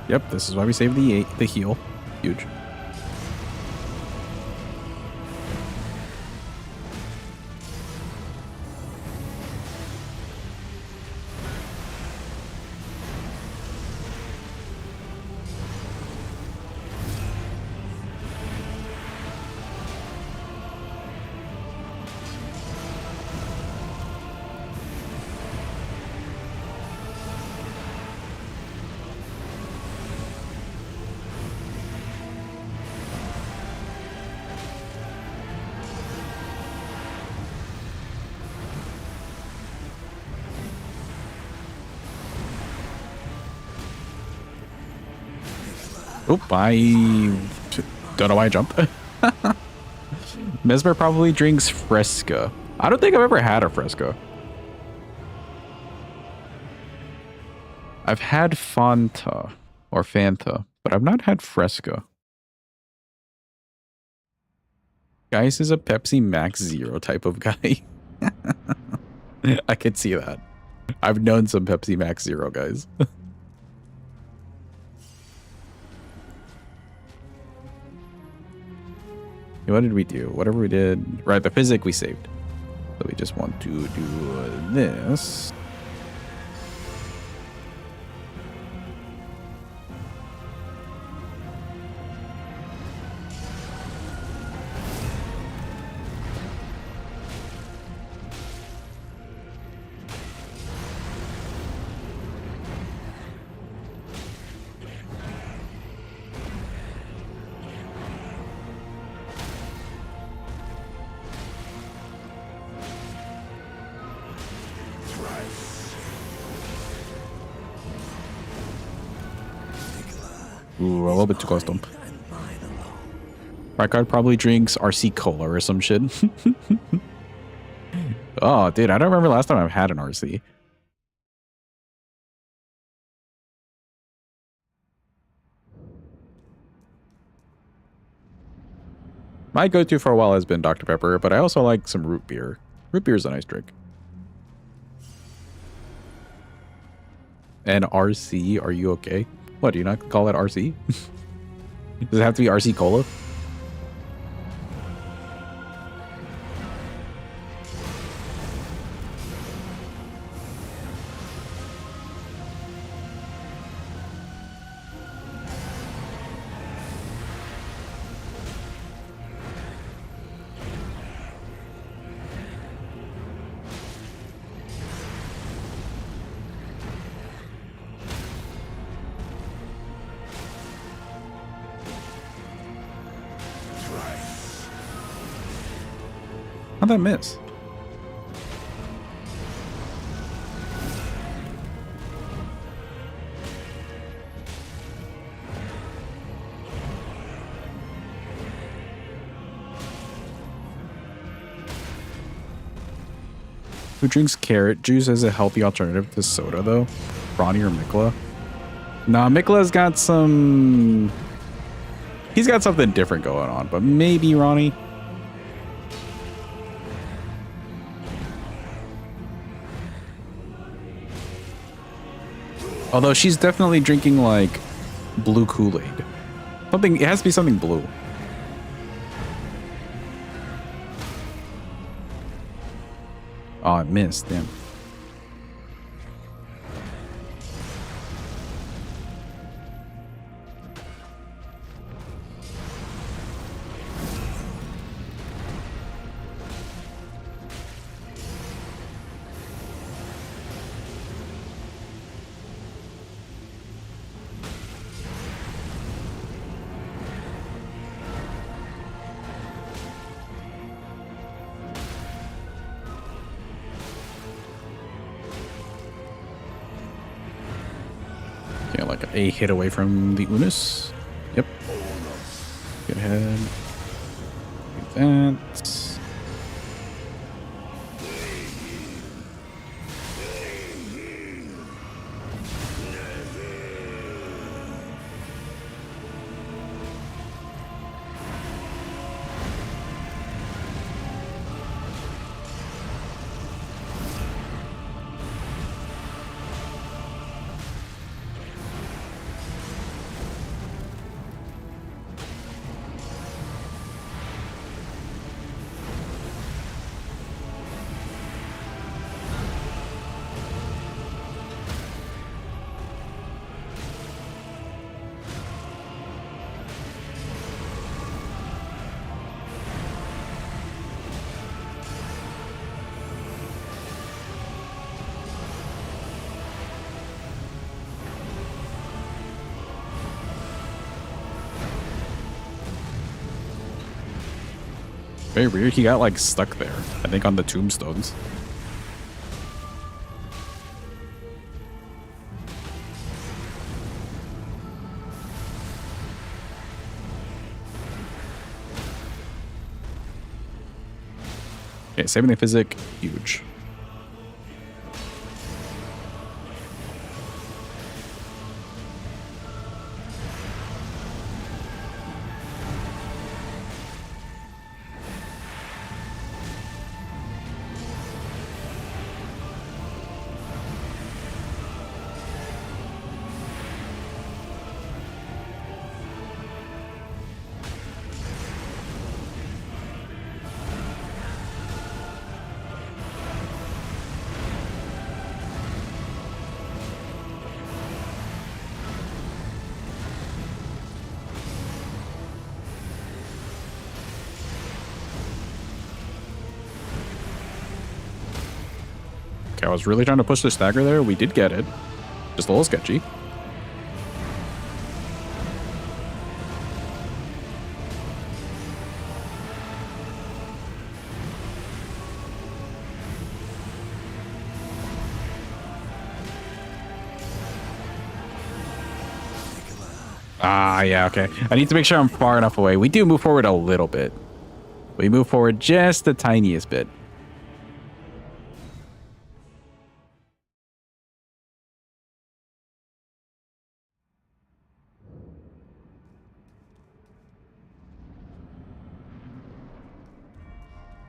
A: Yep, this is why we saved the heal. Huge. Oop, I don't know why I jumped. Mesmer probably drinks Fresca. I don't think I've ever had a Fresca. I've had Fanta or Fanta, but I've not had Fresca. Guys is a Pepsi Max Zero type of guy. I could see that. I've known some Pepsi Max Zero guys. What did we do? Whatever we did. Right, the physic we saved. So we just want to do this. Ooh, a little bit too close to him. Right guard probably drinks RC Cola or some shit. Oh, dude, I don't remember last time I've had an RC. My go-to for a while has been Dr. Pepper, but I also like some root beer. Root beer is a nice drink. And RC, are you okay? What, do you not call it RC? Does it have to be RC Cola? How'd that miss? Who drinks carrot juice as a healthy alternative to soda, though? Ronnie or Mikla? Nah, Mikla's got some... He's got something different going on, but maybe Ronnie. Although she's definitely drinking, like, blue Kool-Aid. Something, it has to be something blue. Oh, I missed, damn. Yeah, like a hit away from the Unis. Yep. Go ahead. Do that. Very weird. He got like stuck there, I think, on the tombstones. Okay, saving the physic, huge. Okay, I was really trying to push the stagger there. We did get it. Just a little sketchy. Ah, yeah, okay. I need to make sure I'm far enough away. We do move forward a little bit. We move forward just the tiniest bit.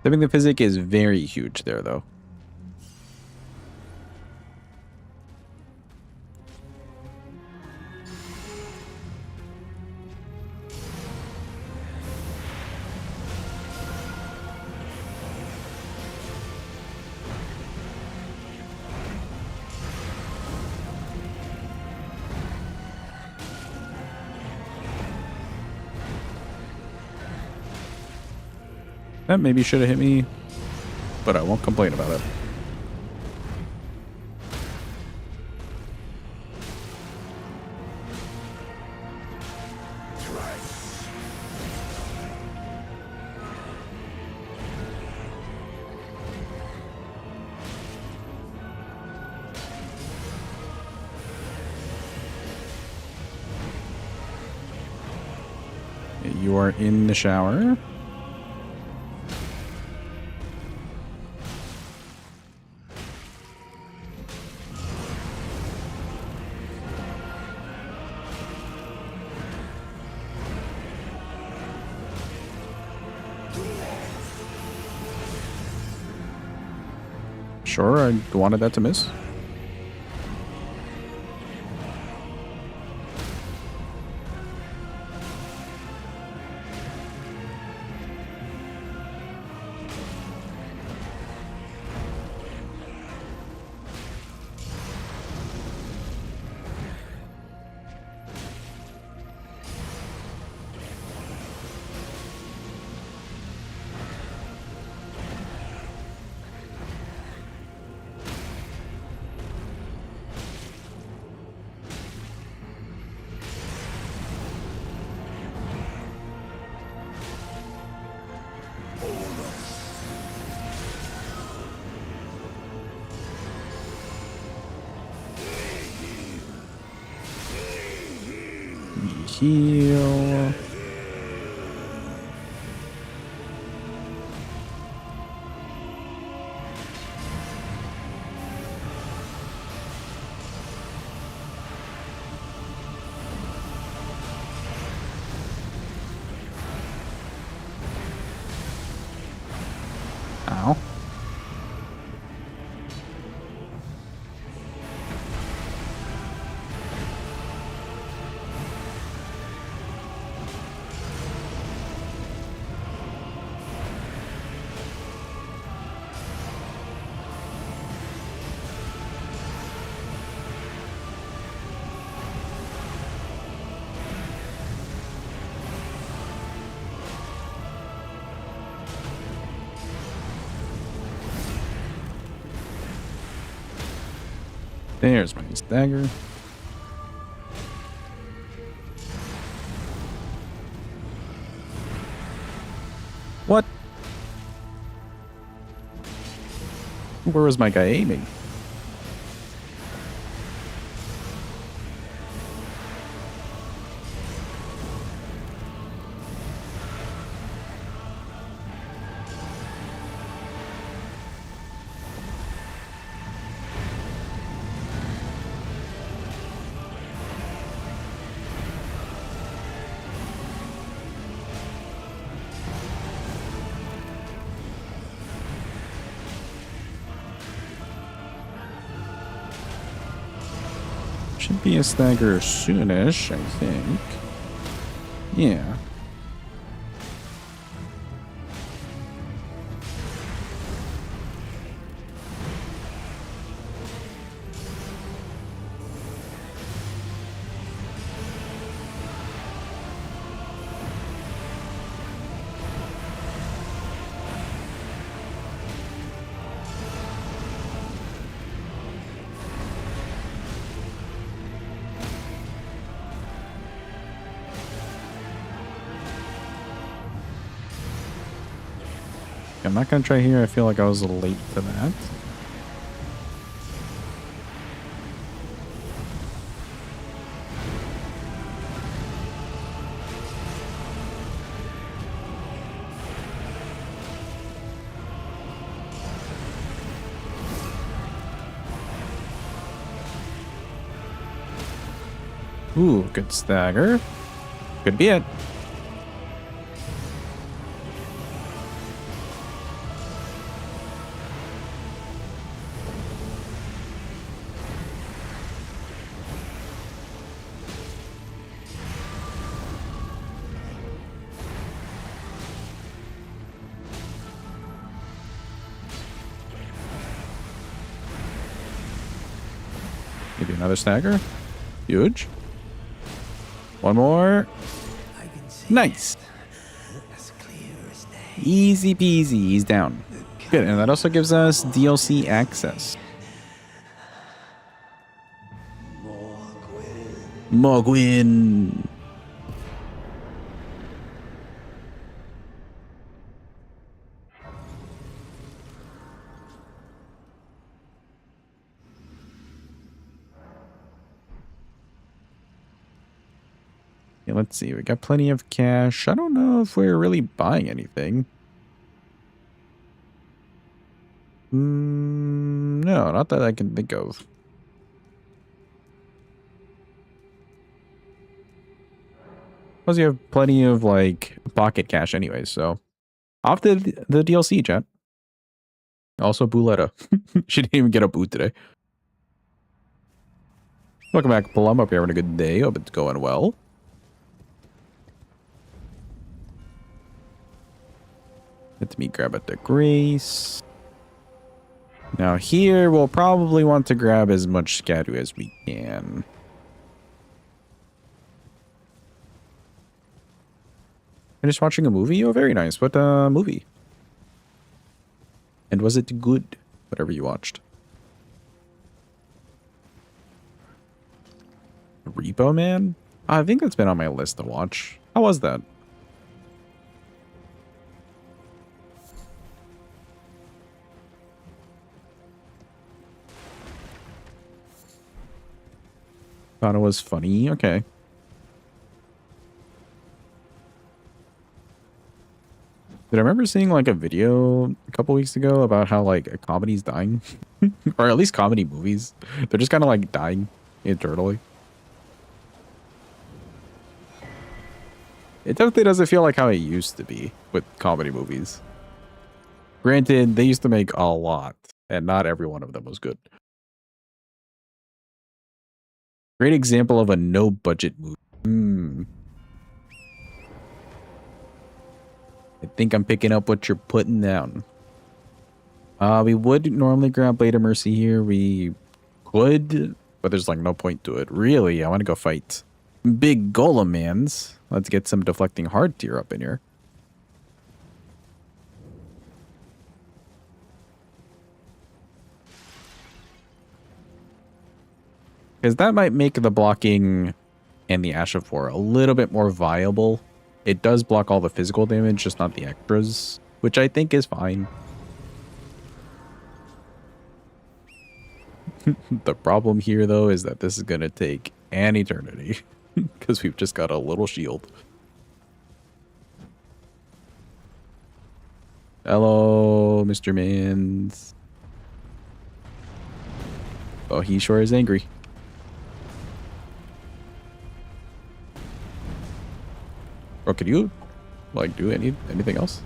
A: I think the physic is very huge there, though. That maybe should have hit me, but I won't complain about it. You are in the shower. sure I wanted that to miss. Heal. Ow. There's my stagger. What? Where was my guy aiming? Should be a stagger soonish, I think. Yeah. I'm not going to try here. I feel like I was late to that. Ooh, good stagger. Could be it. Maybe another stagger. Huge. One more. Nice. Easy peasy. He's down. Good. And that also gives us DLC access. Mogwin. Yeah, let's see. We got plenty of cash. I don't know if we're really buying anything. No, not that I can think of. Plus, you have plenty of like pocket cash, anyways. So, off to the DLC, chat. Also, Buletta. She didn't even get a boot today. Welcome back, Plum. Hope you're having a good day. Hope it's going well. Let me grab at the Grace. Now here, we'll probably want to grab as much Scadu as we can. Finished watching a movie? Oh, very nice. What movie? And was it good? Whatever you watched. Repo Man? I think that's been on my list to watch. How was that? Thought it was funny. Okay. Did I remember seeing like a video a couple weeks ago about how like a comedy's dying? Or at least comedy movies. They're just kind of like dying internally. It definitely doesn't feel like how it used to be with comedy movies. Granted, they used to make a lot, and not every one of them was good. Great example of a no-budget movie. I think I'm picking up what you're putting down. We would normally grab Blade of Mercy here. We could, but there's like no point to it. Really, I want to go fight big golem mans. Let's get some deflecting hard tier up in here. Because that might make the blocking and the Ash of War a little bit more viable. It does block all the physical damage, just not the extras, which I think is fine. The problem here, though, is that this is going to take an eternity because we've just got a little shield. Hello, Mr. Mans. Oh, he sure is angry. Or could you, like, do anything else?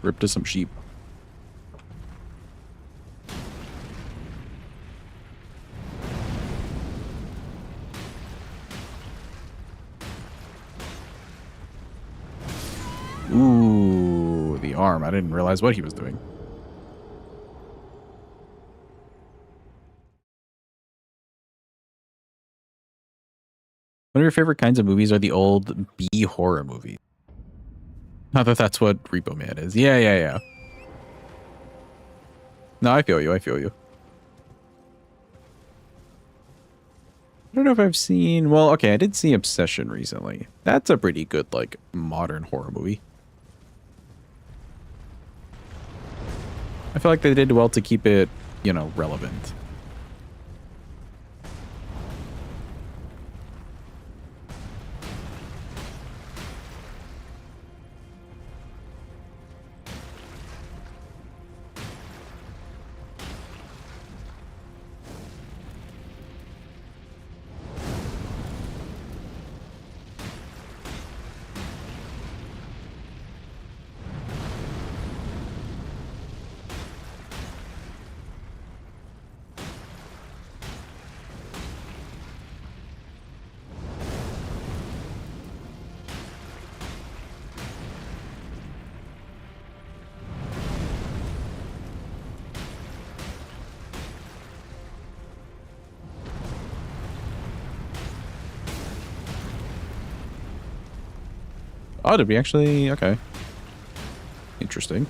A: Rip to some sheep. Ooh, the arm. I didn't realize what he was doing. One of your favorite kinds of movies are the old B horror movies. Not that that's what Repo Man is. Yeah. No, I feel you. I don't know if I've seen... Well, okay, I did see Obsession recently. That's a pretty good, like, modern horror movie. I feel like they did well to keep it, you know, relevant. Oh, did we actually? Okay. Interesting.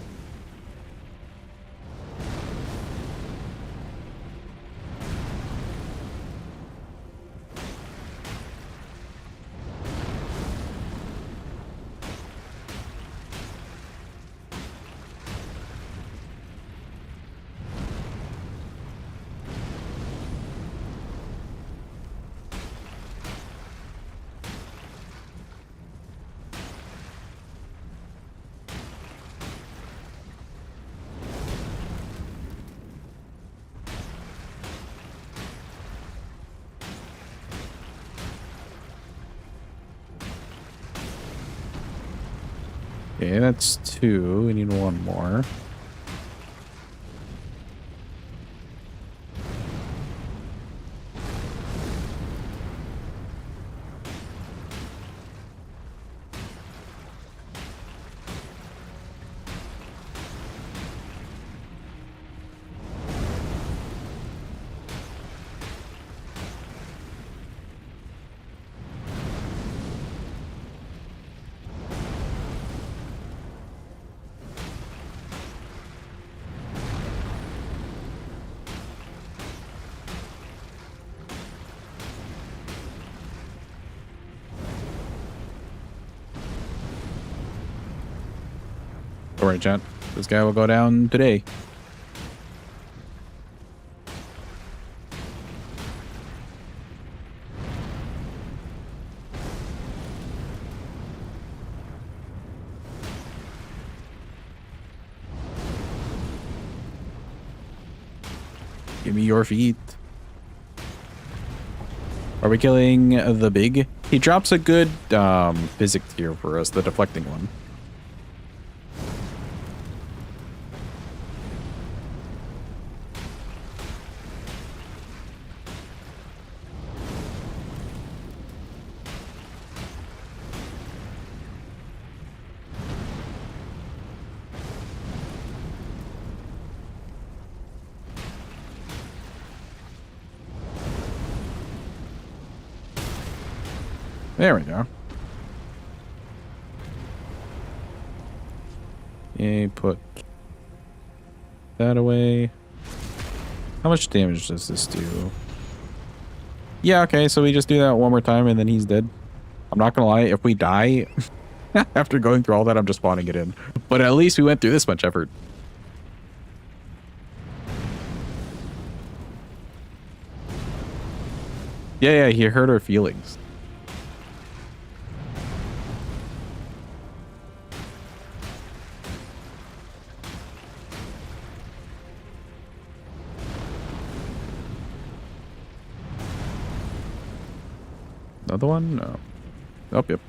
A: Okay, that's 2. We need 1 more. All right, chat. This guy will go down today. Give me your feet. Are we killing the big? He drops a good physics here for us, the deflecting one. There we go. Okay, put that away. How much damage does this do? Yeah, okay, so we just do that one more time and then he's dead. I'm not gonna lie, if we die after going through all that, I'm just spawning it in. But at least we went through this much effort. Yeah, he hurt our feelings. Another one? No. Oh, yep.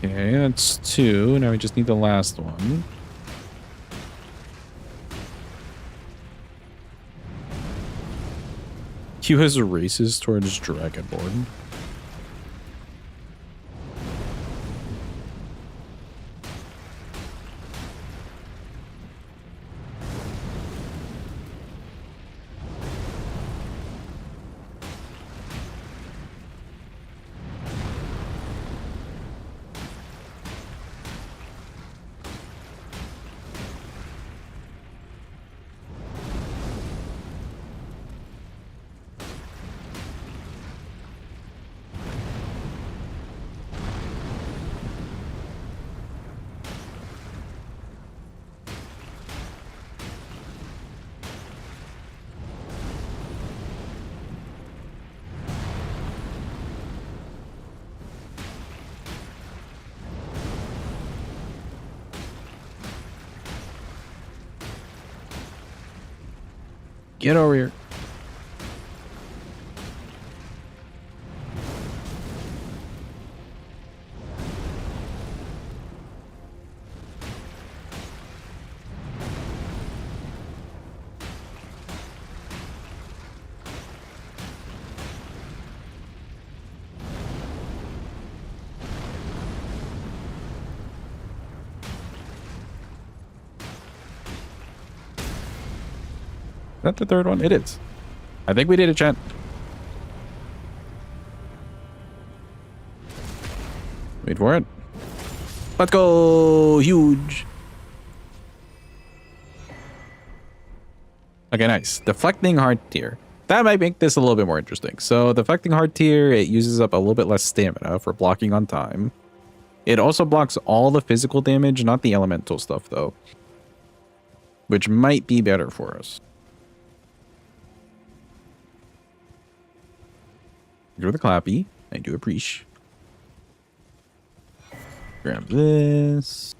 A: Okay, that's 2. Now we just need the last one. Q has races towards Dragonborn. Get over here. that the third one? It is. I think we did it, chat. Wait for it. Let's go! Huge! Okay, nice. Deflecting hard tier. That might make this a little bit more interesting. So, deflecting hard tier, it uses up a little bit less stamina for blocking on time. It also blocks all the physical damage, not the elemental stuff, though. Which might be better for us. Do the clappy. I do appreciate. Grab this.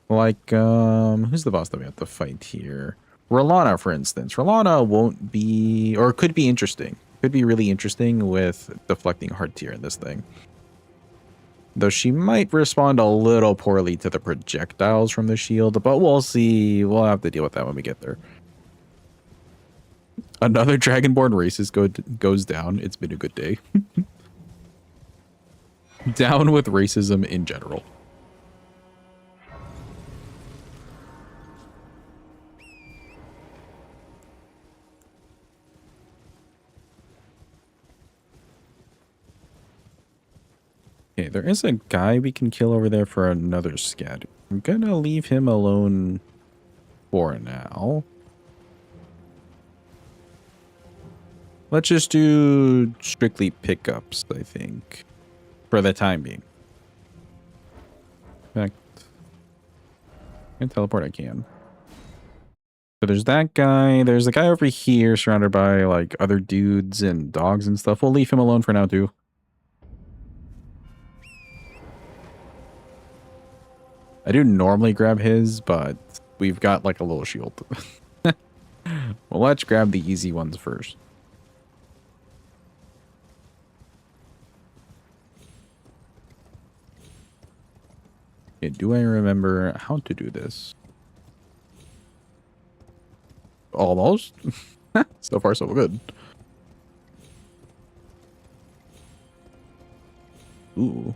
A: Like, who's the boss that we have to fight here? Rolana, for instance. Rolana won't be, or could be interesting. Could be really interesting with deflecting hard tier in this thing. Though she might respond a little poorly to the projectiles from the shield, but we'll see. We'll have to deal with that when we get there. Another Dragonborn races goes down. It's been a good day. Down with racism in general. Okay, there is a guy we can kill over there for another scat. I'm gonna leave him alone for now. Let's just do strictly pickups, I think, for the time being. In fact, I can teleport, I can. So there's that guy. There's a guy over here surrounded by like other dudes and dogs and stuff. We'll leave him alone for now too. I do normally grab his, but we've got like a little shield. Well, let's grab the easy ones first. Okay, do I remember how to do this? Almost. So far, so good. Ooh.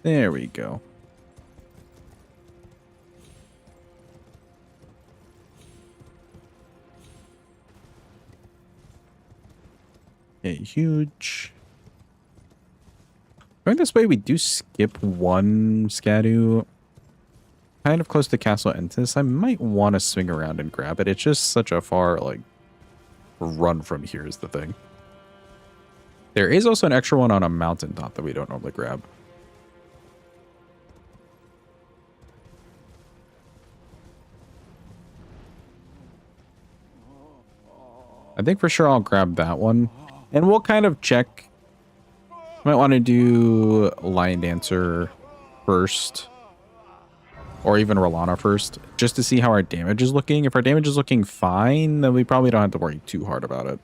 A: There we go. Okay, huge. Going this way, we do skip one Scadu. Kind of close to Castle Entis. I might want to swing around and grab it. It's just such a far, like, run from here is the thing. There is also an extra one on a mountaintop that we don't normally grab. I think for sure I'll grab that one. And we'll kind of check. Might want to do Lion Dancer first. Or even Rolana first. Just to see how our damage is looking. If our damage is looking fine, then we probably don't have to worry too hard about it.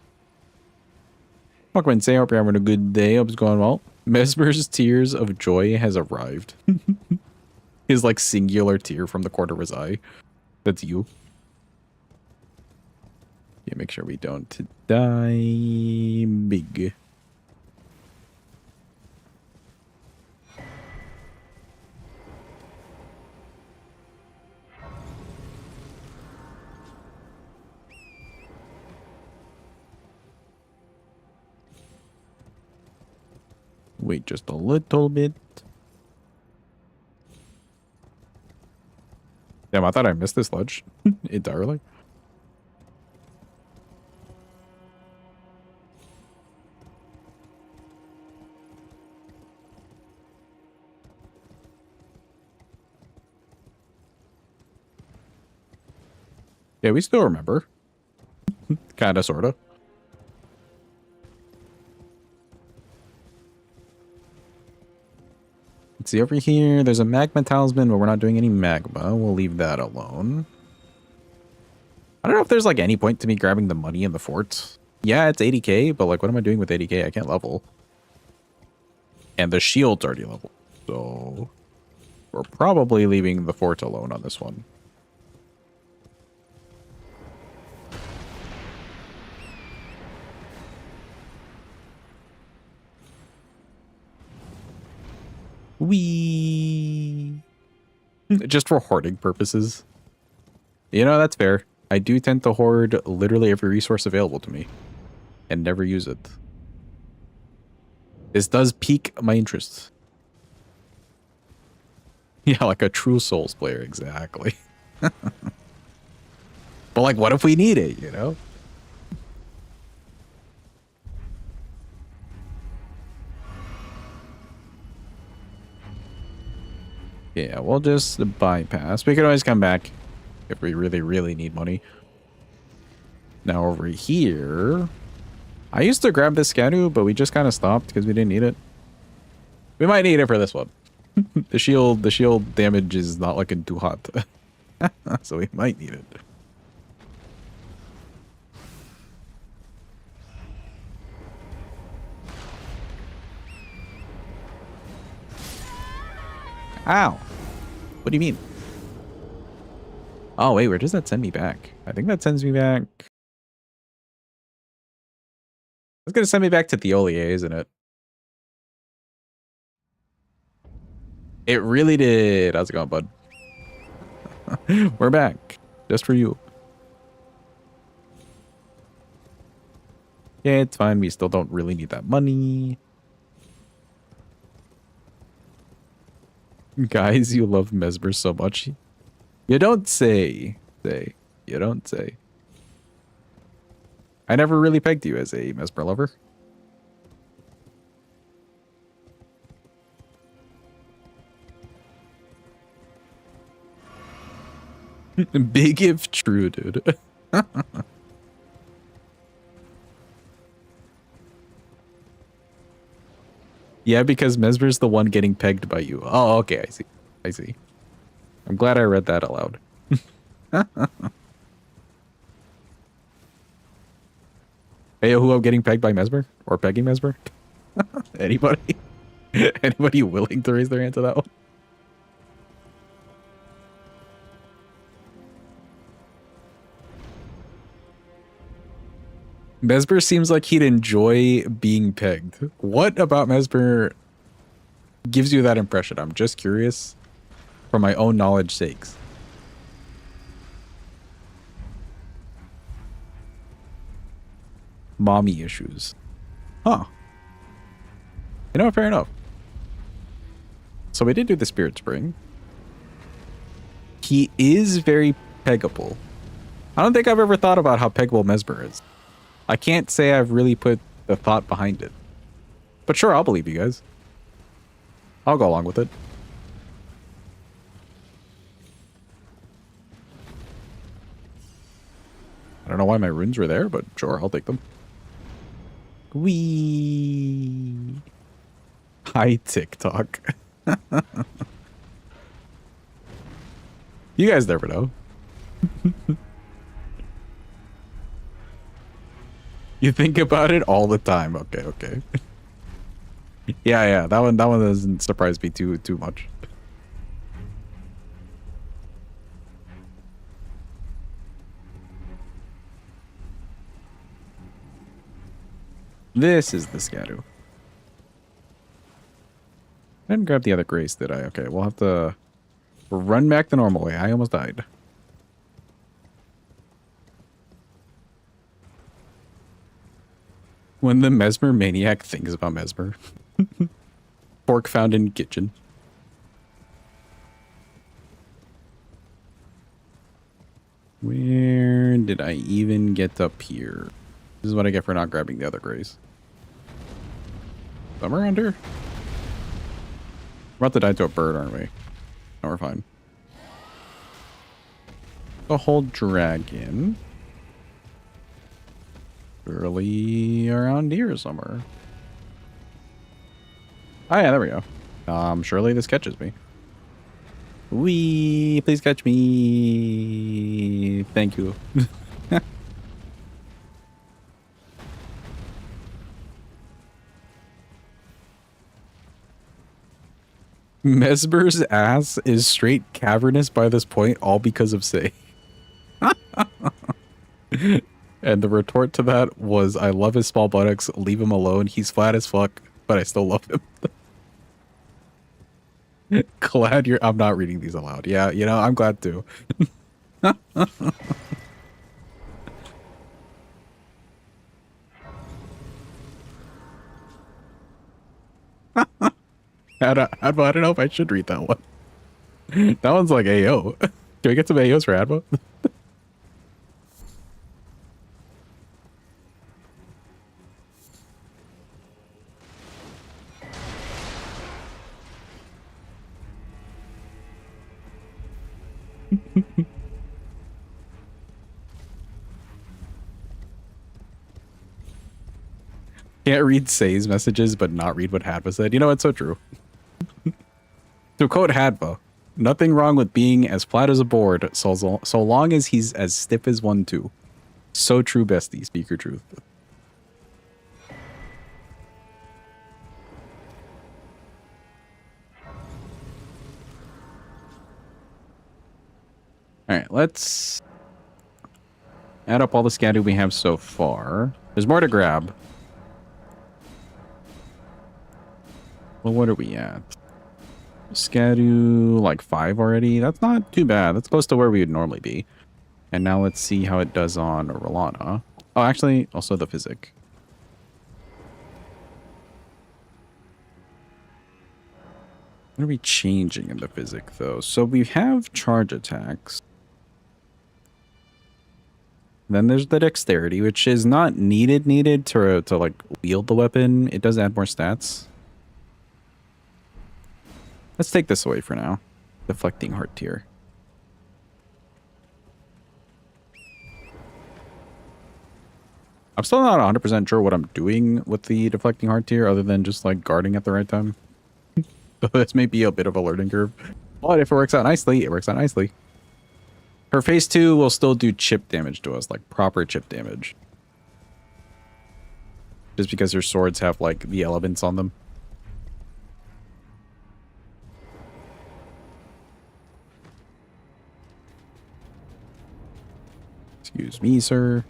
A: Welcome and say, hope you're having a good day. Hope it's going well. Mesmer's Tears of Joy has arrived. His like singular tear from the corner of his eye. That's you. Yeah, make sure we don't die big. Wait just a little bit. Damn, I thought I missed this ledge entirely. Yeah, we still remember. Kinda, sorta. Let's see, over here, there's a magma talisman, but we're not doing any magma. We'll leave that alone. I don't know if there's, like, any point to me grabbing the money in the fort. Yeah, it's 80k, but, like, what am I doing with 80k? I can't level. And the shield's already leveled. So, we're probably leaving the fort alone on this one. Wee. Just for hoarding purposes. You know, that's fair. I do tend to hoard literally every resource available to me and never use it. This does pique my interest. Yeah, like a true Souls player, exactly. But like, what if we need it, you know? Yeah, we'll just bypass. We can always come back if we really, really need money. Now over here, I used to grab this Scadu, but we just kind of stopped because we didn't need it. We might need it for this one. The shield damage is not looking too hot. So we might need it. Ow. What do you mean? Oh, wait, where does that send me back? I think that sends me back. It's going to send me back to Theolier, isn't it? It really did. How's it going, bud? We're back. Just for you. Yeah, it's fine. We still don't really need that money. Guys, you love Mesmer so much. You don't say. You don't say. I never really pegged you as a Mesmer lover. Big if true, dude. Yeah, because Mesmer's the one getting pegged by you. Oh, okay, I see. I see. I'm glad I read that aloud. Hey, who I'm getting pegged by Mesmer? Or pegging Mesmer? Anybody? Anybody willing to raise their hand to that one? Mesmer seems like he'd enjoy being pegged. What about Mesmer gives you that impression? I'm just curious for my own knowledge sakes. Mommy issues. Huh. You know, fair enough. So we did do the Spirit Spring. He is very peggable. I don't think I've ever thought about how peggable Mesmer is. I can't say I've really put the thought behind it. But sure, I'll believe you guys. I'll go along with it. I don't know why my runes were there, but sure, I'll take them. Wee. Hi, TikTok. You guys never know. You think about it all the time. Okay, okay. Yeah, that one doesn't surprise me too much. This is the Scadu. I didn't grab the other grace, did I? Okay, we'll have to run back the normal way. I almost died. When the Mesmer maniac thinks about Mesmer. Pork found in kitchen. Where did I even get up here? This is what I get for not grabbing the other grace. Somewhere under? We're about to die to a bird, aren't we? No, we're fine. A whole dragon. Surely around here somewhere. Oh yeah, there we go. Surely this catches me. Wee, please catch me. Thank you. Mesmer's ass is straight cavernous by this point, all because of Say. And the retort to that was, I love his small buttocks, leave him alone. He's flat as fuck, but I still love him. Glad you're. I'm not reading these aloud. Yeah, you know, I'm glad too. I don't know if I should read that one. That one's like AO. Can we get some AOs for Advo? Can't read Say's messages, but not read what Hadva said. You know, it's so true. To quote Hadva, nothing wrong with being as flat as a board, so long as he's as stiff as one too. So true, bestie. Speak your truth. All right, let's add up all the scattered we have so far. There's more to grab. Well, what are we at? Scadu, like 5 already. That's not too bad. That's close to where we would normally be. And now let's see how it does on Rolana. Oh, actually, also the physic. What are we changing in the physic, though? So we have charge attacks. Then there's the dexterity, which is not needed to like wield the weapon. It does add more stats. Let's take this away for now. Deflecting heart tier. I'm still not 100% sure what I'm doing with the deflecting heart tier other than just like guarding at the right time. So this may be a bit of a learning curve. But if it works out nicely, it works out nicely. Her phase 2 will still do chip damage to us, like proper chip damage. Just because her swords have like the elements on them. Excuse me, sir.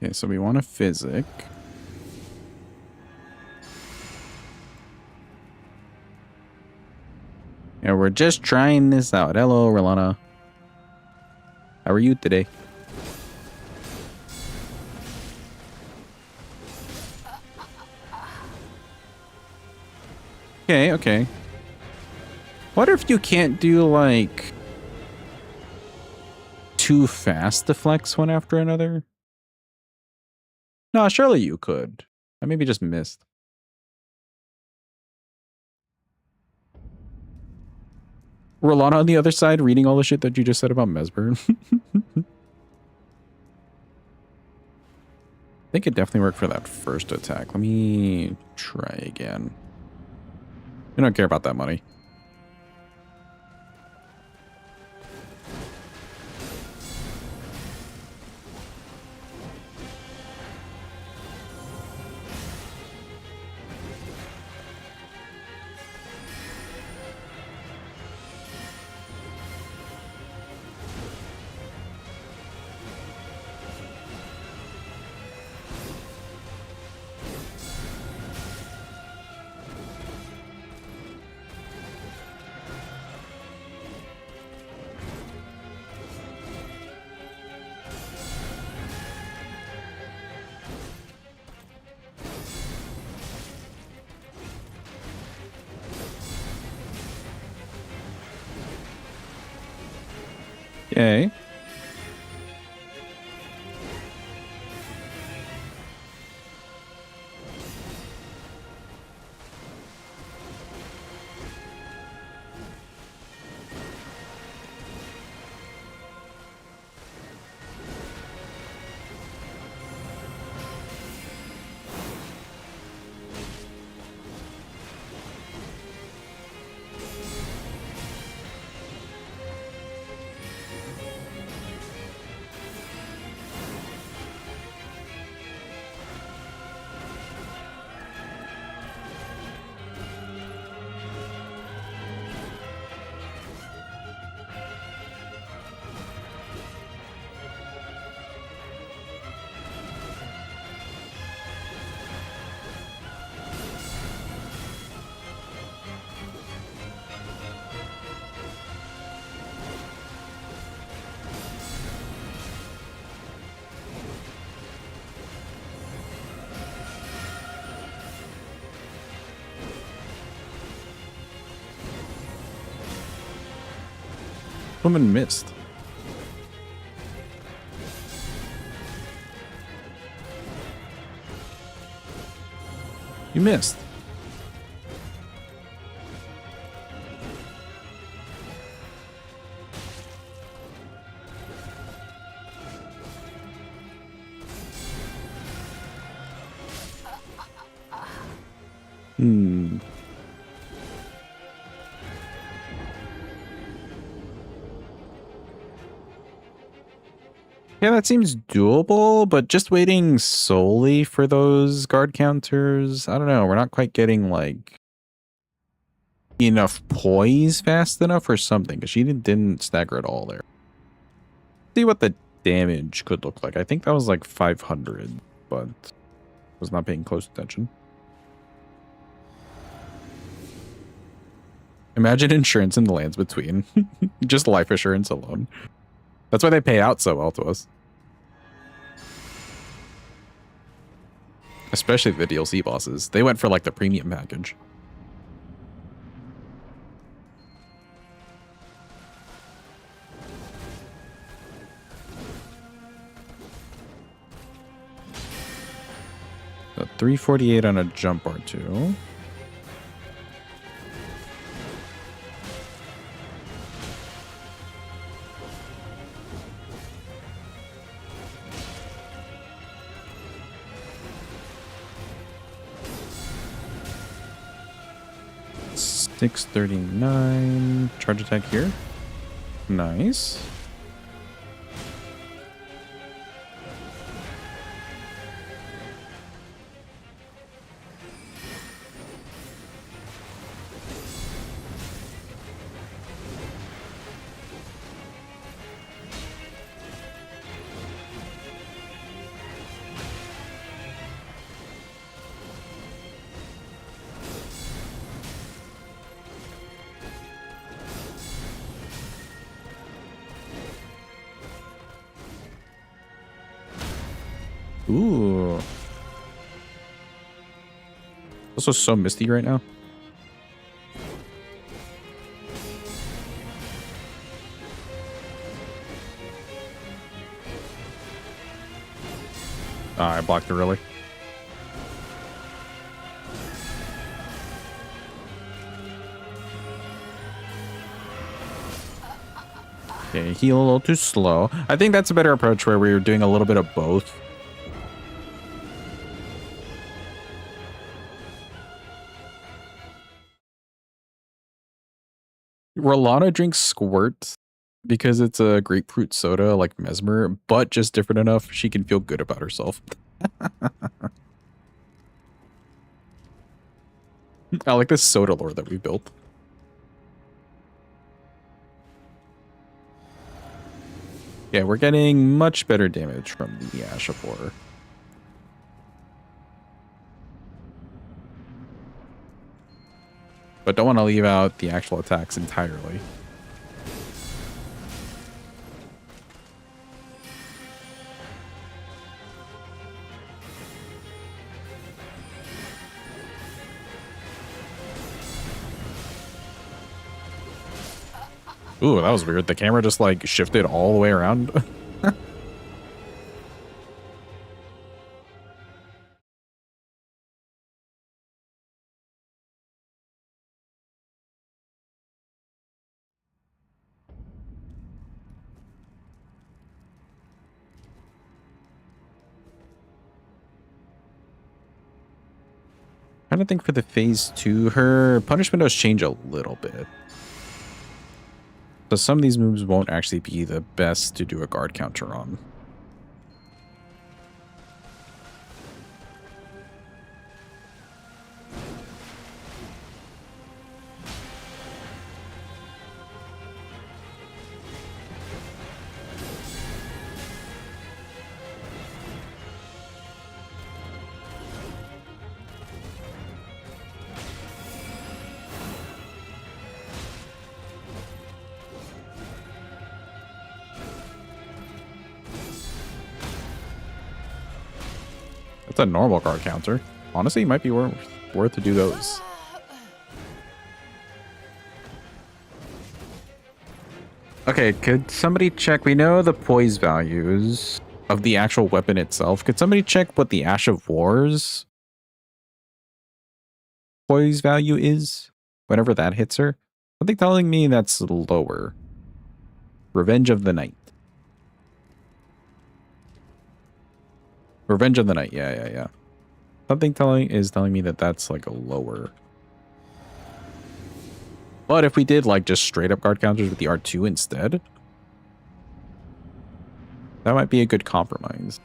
A: Okay, so we want a physic. Yeah, we're just trying this out. Hello, Rolana. How are you today? Okay, okay. What if you can't do, like, 2 fast deflects one after another? No, surely you could. I maybe just missed. Rolana on the other side reading all the shit that you just said about Mesmer. I think it definitely worked for that first attack. Let me try again. We don't care about that money. Okay. Woman missed. You missed. Hmm. Yeah, that seems doable, but just waiting solely for those guard counters, I don't know. We're not quite getting, like, enough poise fast enough or something, because she didn't stagger at all there. See what the damage could look like. I think that was like 500, but was not paying close attention. Imagine insurance in the lands between. Just life assurance alone. That's why they pay out so well to us. Especially the DLC bosses. They went for like the premium package. So 348 on a jump R2. $639. Charge attack here. Nice. Ooh. Also so misty right now. I blocked it really. Okay, heal a little too slow. I think that's a better approach where we were doing a little bit of both. Rolana drinks Squirt because it's a grapefruit soda like Mesmer, but just different enough she can feel good about herself. I like this soda lore that we built. Yeah, we're getting much better damage from the Ash of War. But don't want to leave out the actual attacks entirely. Ooh, that was weird. The camera just like shifted all the way around. I don't think for the phase 2, her punishment does change a little bit. So some of these moves won't actually be the best to do a guard counter on. That's a normal guard counter. Honestly, it might be worth to do those. Okay, could somebody check? We know the poise values of the actual weapon itself. Could somebody check what the Ash of War's poise value is whenever that hits her? Something telling me that's lower. Revenge of the Night. Revenge of the Night. Yeah. Something telling me that that's like a lower. But if we did like just straight up guard counters with the R2 instead, that might be a good compromise.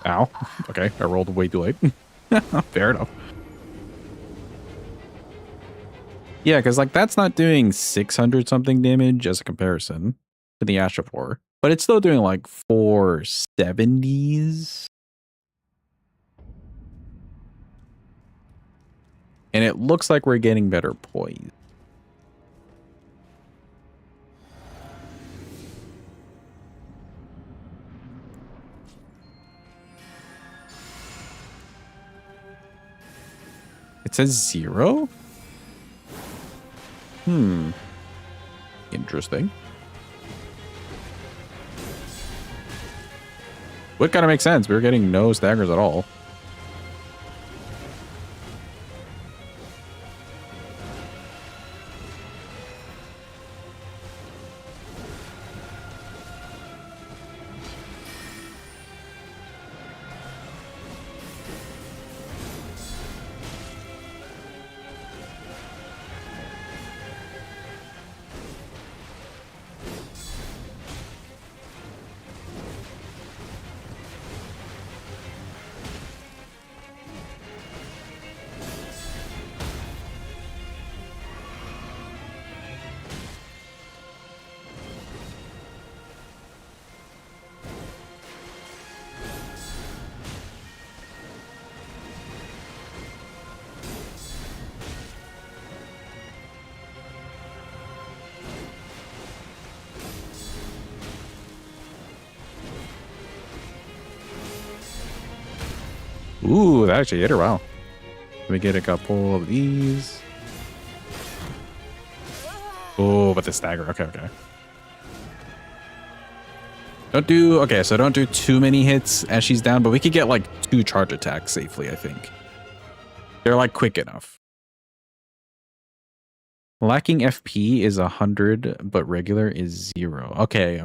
A: Ow. Okay, I rolled way too late. Fair enough. Yeah, because like that's not doing 600 something damage as a comparison to the Ash of War, but it's still doing like 470s. And it looks like we're getting better poise. It says 0? Interesting. Would kind of make sense. We were getting no staggers at all. Ooh, that actually hit her. Wow. Let me get a couple of these. Oh, but the stagger. Okay. Don't do too many hits as she's down, but we could get like 2 charge attacks safely, I think. They're like quick enough. Lacking FP is 100, but regular is 0. Okay.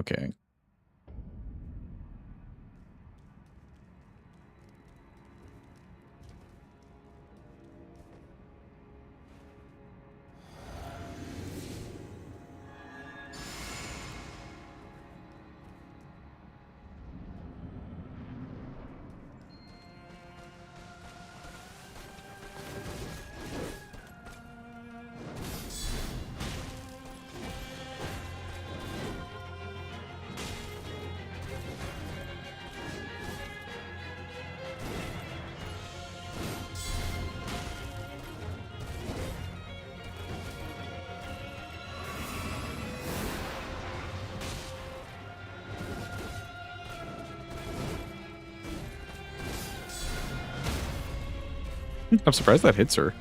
A: I'm surprised that hits her.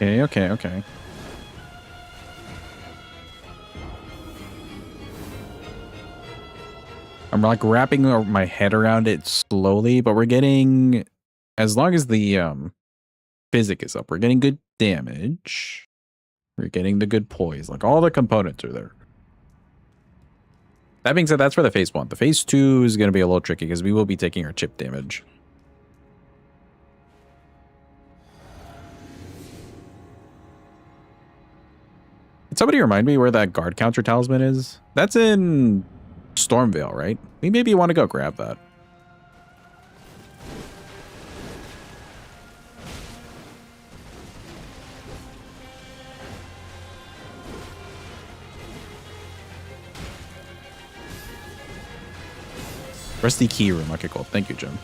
A: Okay. I'm like wrapping my head around it slowly, but we're getting, as long as the physic is up, we're getting good damage. We're getting the good poise. Like all the components are there. That being said, that's for the phase 1. The phase 2 is going to be a little tricky because we will be taking our chip damage. Can somebody remind me where that guard counter talisman is? That's in Stormvale, right? We maybe want to go grab that. Rusty key room. Okay, cool. Thank you, Jim.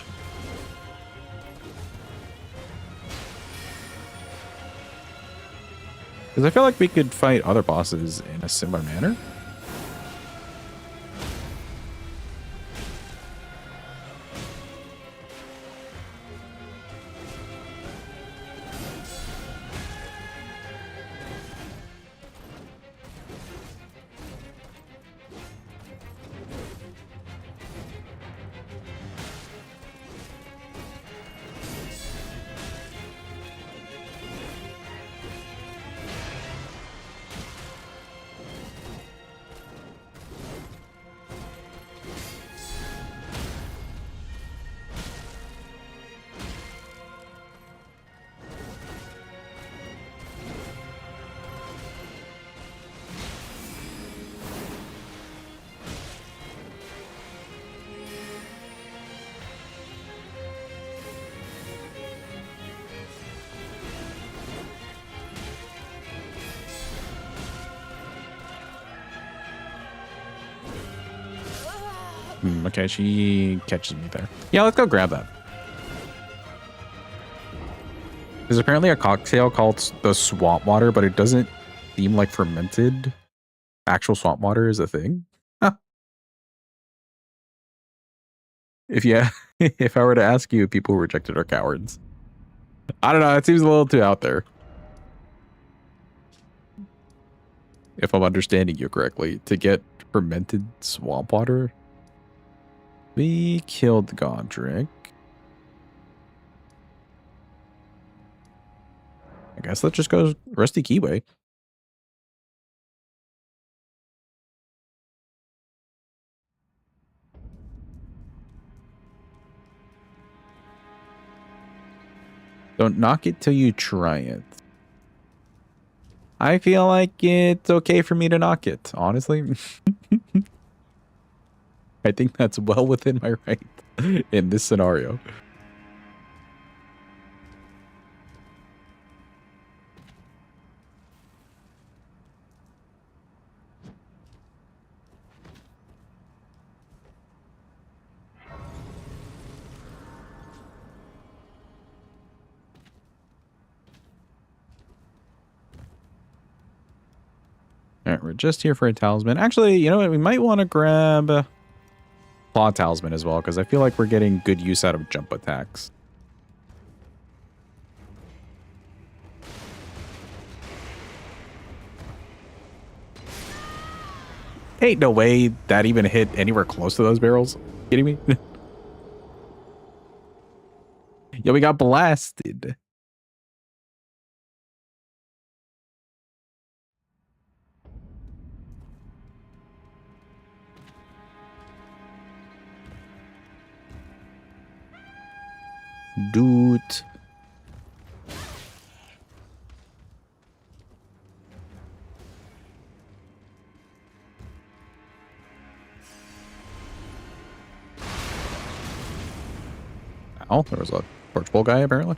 A: Because I feel like we could fight other bosses in a similar manner. Okay, she catches me there. Yeah, let's go grab that. There's apparently a cocktail called the swamp water, but it doesn't seem like fermented. Actual swamp water is a thing. Huh. If I were to ask you, people who rejected are cowards. I don't know. It seems a little too out there. If I'm understanding you correctly, to get fermented swamp water. We killed Godric. I guess let's just go Rusty Keyway. Don't knock it till you try it. I feel like it's okay for me to knock it, honestly. I think that's well within my right in this scenario. All right, we're just here for a talisman. Actually, you know what? We might want to grab Claw Talisman as well, because I feel like we're getting good use out of jump attacks. Ain't no way that even hit anywhere close to those barrels. Kidding me? Yeah, we got blasted. Dude. Oh, there was a torch bowl guy apparently.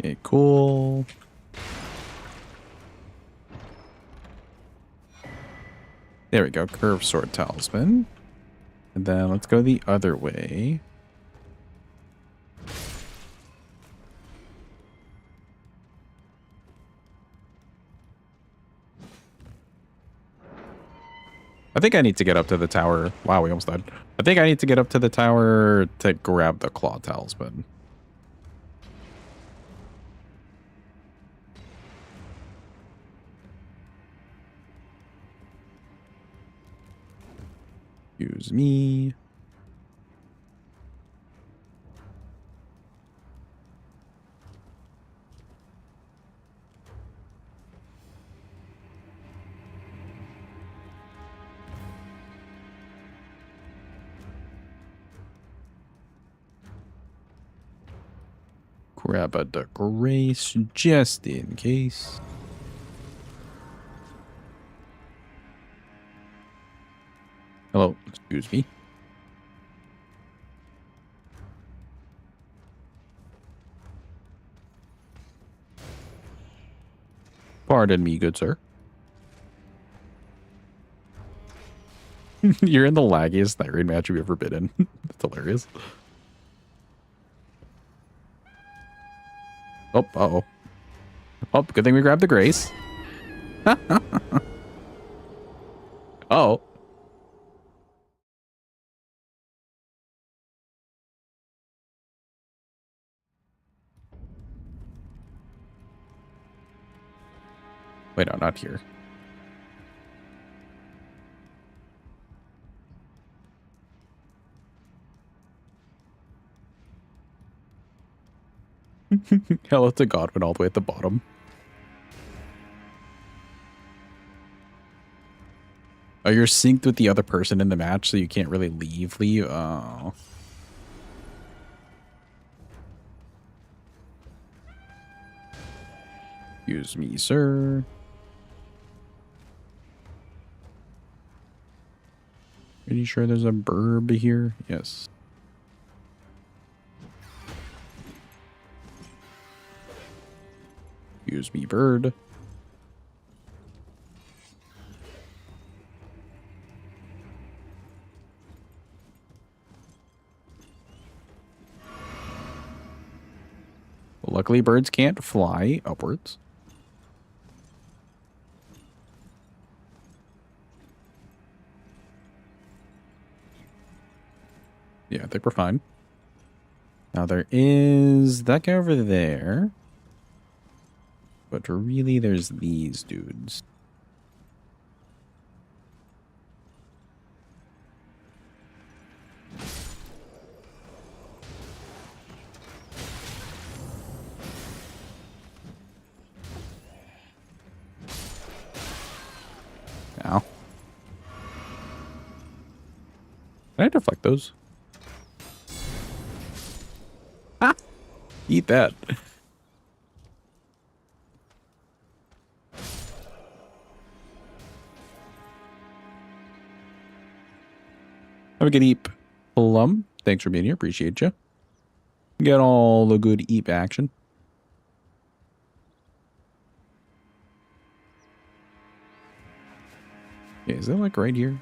A: Okay, cool. There we go. Curved sword talisman. And then let's go the other way. I think I need to get up to the tower. Wow, we almost died. I think I need to get up to the tower to grab the claw talisman. Excuse me. Grab a the grace just in case. Hello, excuse me. Pardon me, good sir. You're in the laggiest night raid match you've ever been in. That's hilarious. Oh, uh-oh. Oh, good thing we grabbed the grace. Oh. Wait, no, not here. Hello to Godwin all the way at the bottom. Oh, you're synced with the other person in the match, so you can't really leave. Oh. Excuse me, sir. Pretty sure there's a burb here. Yes. Excuse me, bird. Well, luckily, birds can't fly upwards. Yeah, I think we're fine. Now there is that guy over there. But really, there's these dudes. Ow. Can I deflect those? Ah! Eat that. Have a good eep, Plum. Thanks for being here. Appreciate you. Get all the good eep action. Yeah, is that like right here?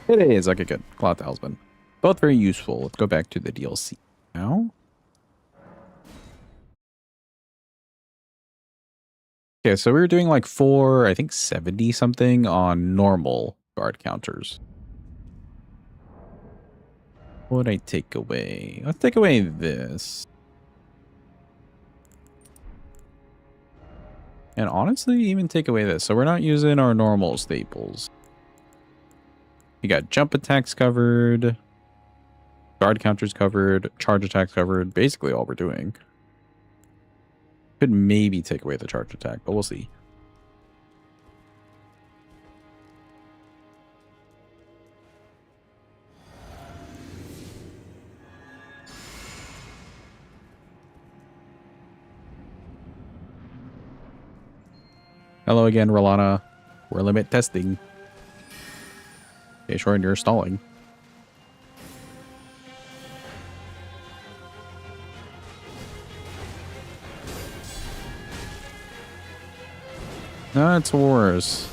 A: It is. Okay, good. Claw Talisman. Both very useful. Let's go back to the DLC now. Okay, so we were doing like 70 something on normal guard counters. What would I take away? Let's take away this. And honestly, even take away this. So we're not using our normal staples. We got jump attacks covered. Guard counters covered. Charge attacks covered. Basically all we're doing. Could maybe take away the charge attack, but we'll see. Hello again, Rolana. We're limit testing. Okay, sure, and you're stalling. That's worse.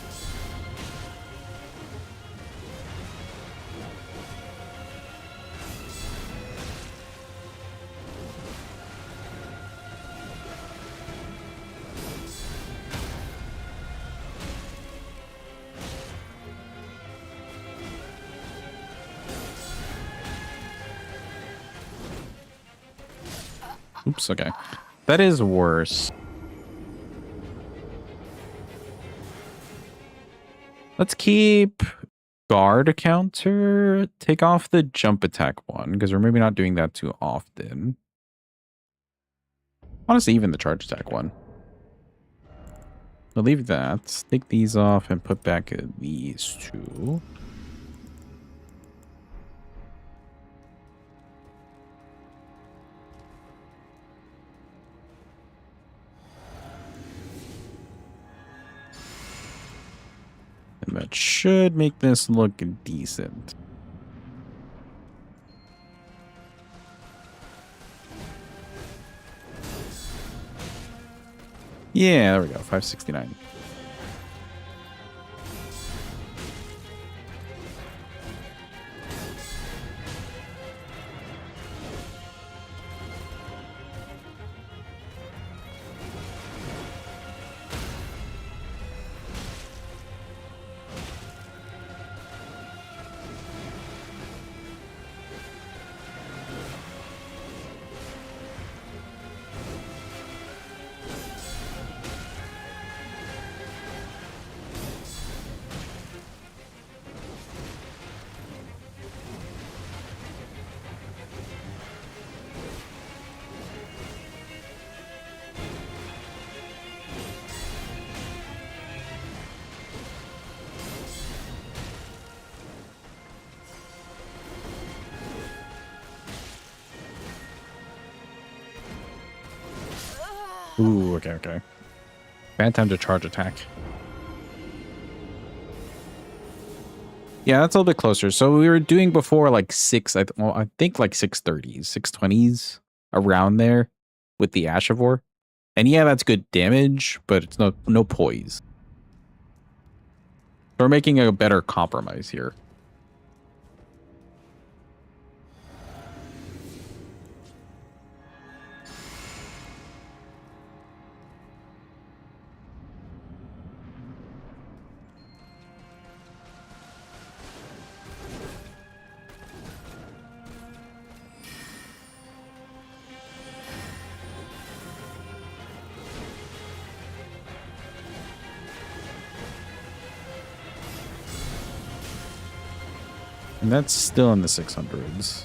A: Oops, okay. That is worse. Let's keep guard counter. Take off the jump attack one, because we're maybe not doing that too often. Honestly, even the charge attack one. We'll leave that. Take these off and put back these two. And that should make this look decent. Yeah, there we go. 569. Ooh, okay, okay. Bad time to charge attack. Yeah, that's a little bit closer. So we were doing before like I think like 630s, 620s, around there with the Ashavor. And yeah, that's good damage, but it's no poise. We're making a better compromise here. And that's still in the 600s.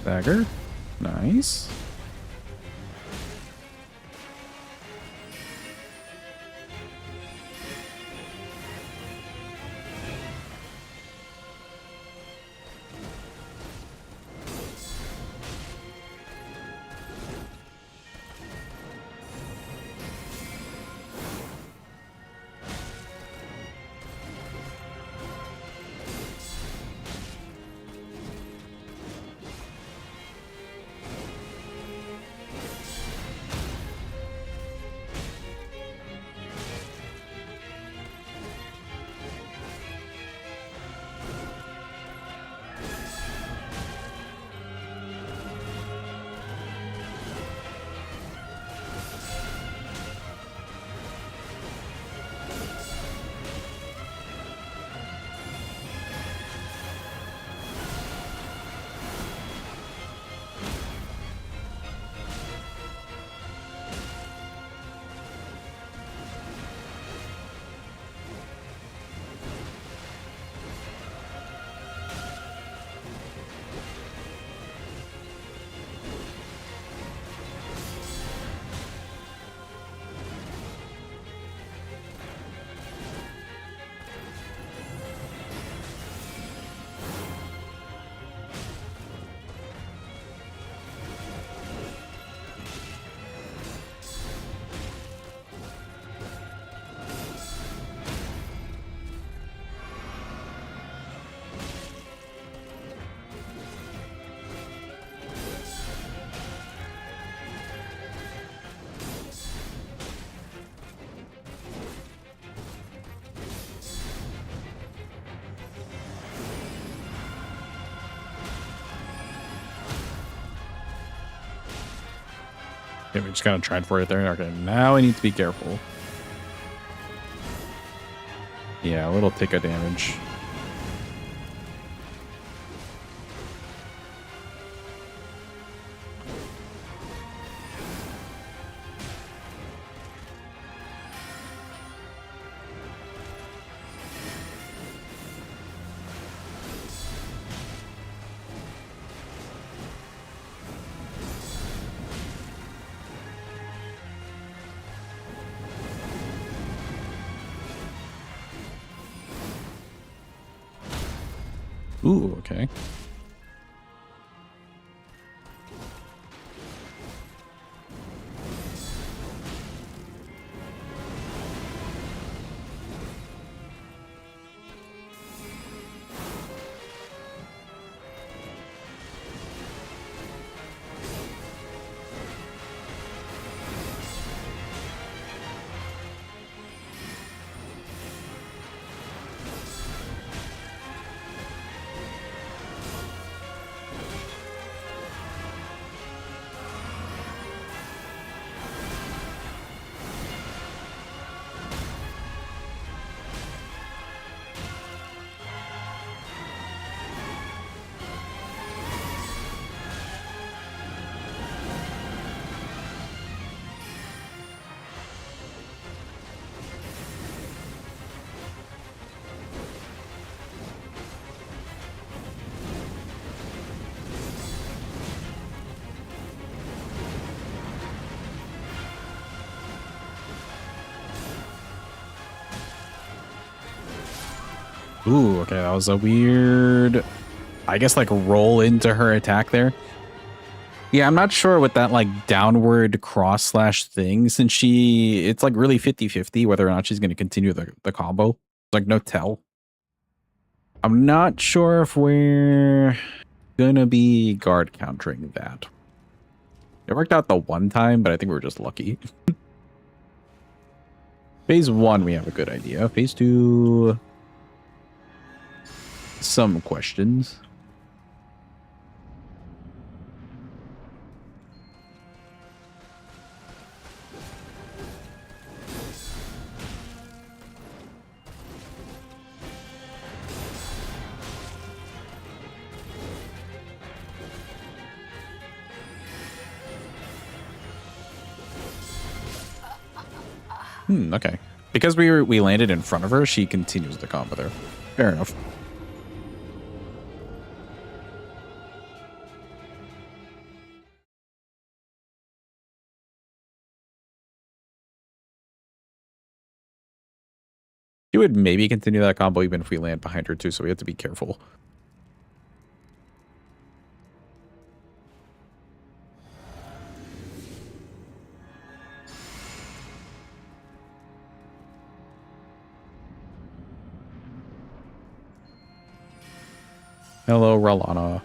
A: Dagger. Nice. Okay, we just kind of tried for it there. Okay, now I need to be careful. Yeah, a little tick of damage. Ooh, okay. Ooh, okay, that was a weird, I guess, like roll into her attack there. Yeah, I'm not sure with that like downward cross slash thing, since it's like really 50-50 whether or not she's going to continue the combo. Like no tell. I'm not sure if we're gonna be guard countering that. It worked out the one time, but I think we were just lucky. Phase 1, we have a good idea. Phase 2, some questions. Okay. Because we landed in front of her, she continues the combo there. Fair enough. She would maybe continue that combo even if we land behind her too, so we have to be careful. Hello, Ralana.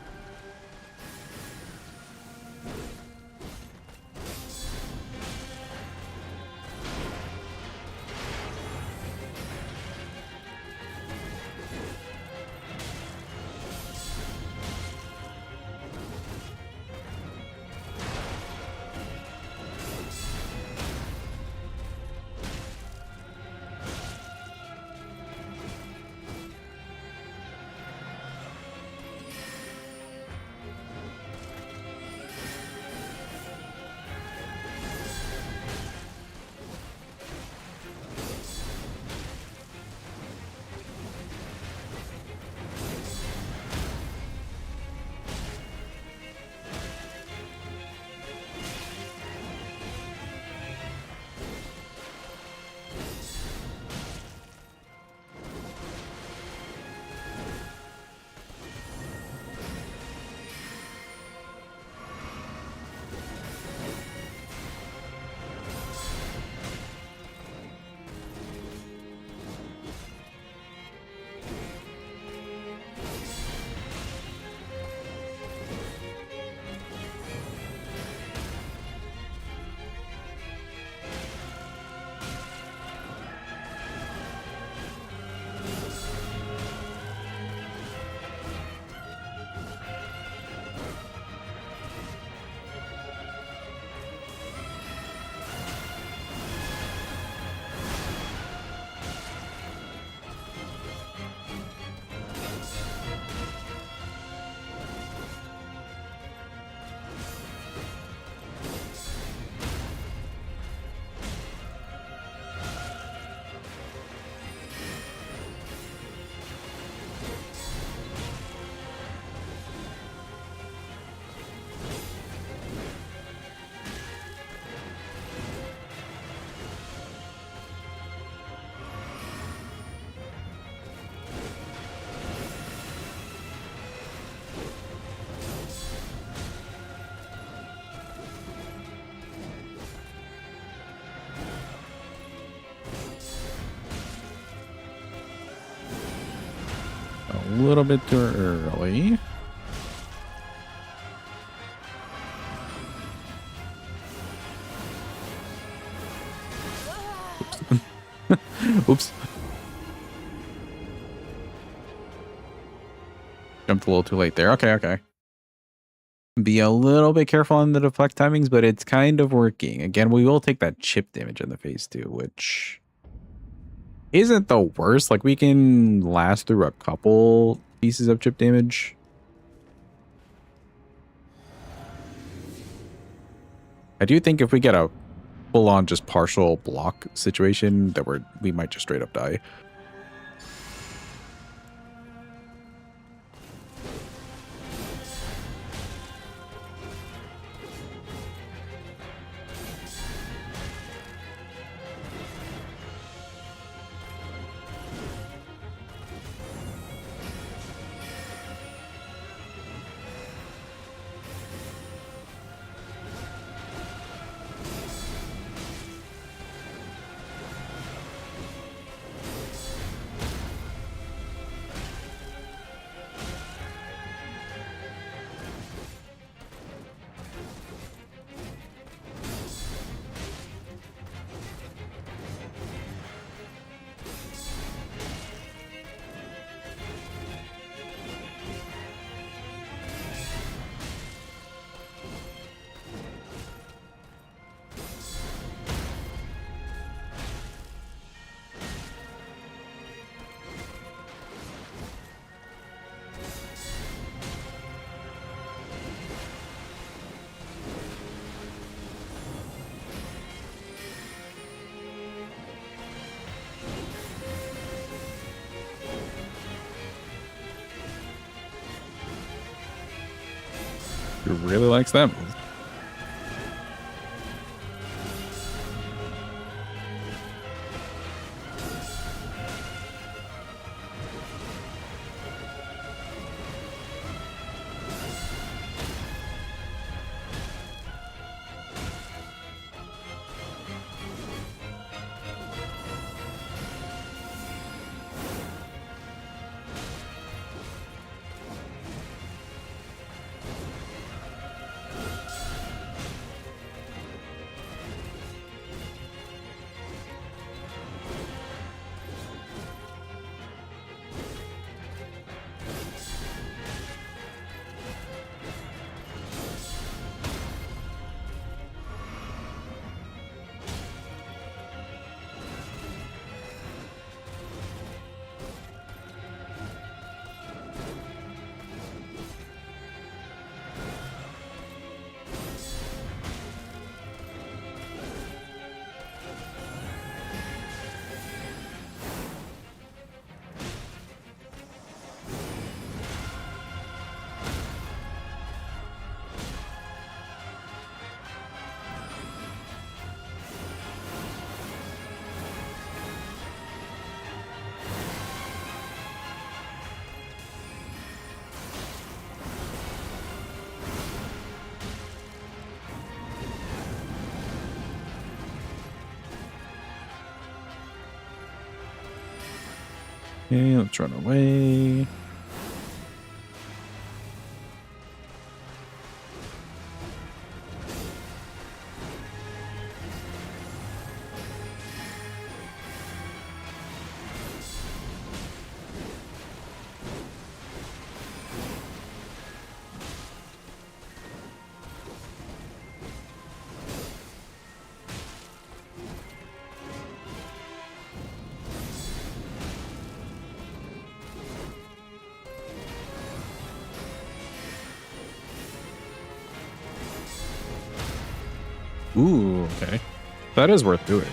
A: little bit too early. Oops. Jumped a little too late there. Okay, okay. Be a little bit careful on the deflect timings, but it's kind of working. Again, we will take that chip damage in the face too, which isn't the worst. Like, we can last through a couple pieces of chip damage. I do think if we get a full-on just partial block situation, that we might just straight up die. He really likes that move. Okay, let's run away. Ooh, okay. That is worth doing.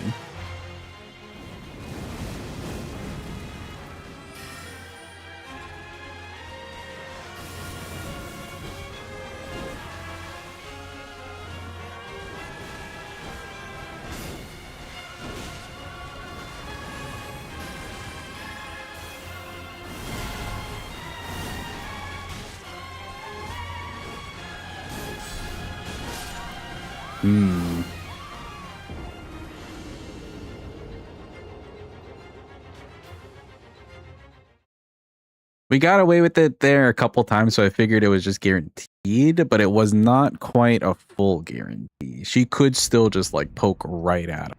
A: We got away with it there a couple times, so I figured it was just guaranteed, but it was not quite a full guarantee. She could still just like poke right at him.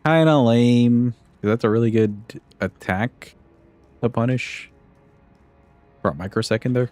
A: Kinda lame. That's a really good attack to punish for a microsecond there.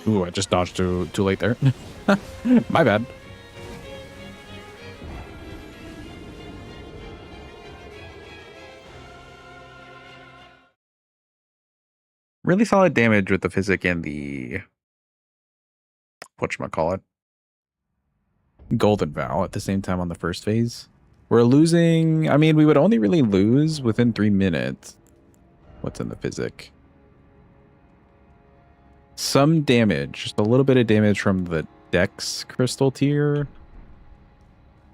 A: Ooh, I just dodged too late there. My bad. Really solid damage with the physic and the whatchamacallit, Golden Vow at the same time on the first phase. We're losing, I mean, we would only really lose within 3 minutes. What's in the physic? Some damage, just a little bit of damage from the Dex crystal tier.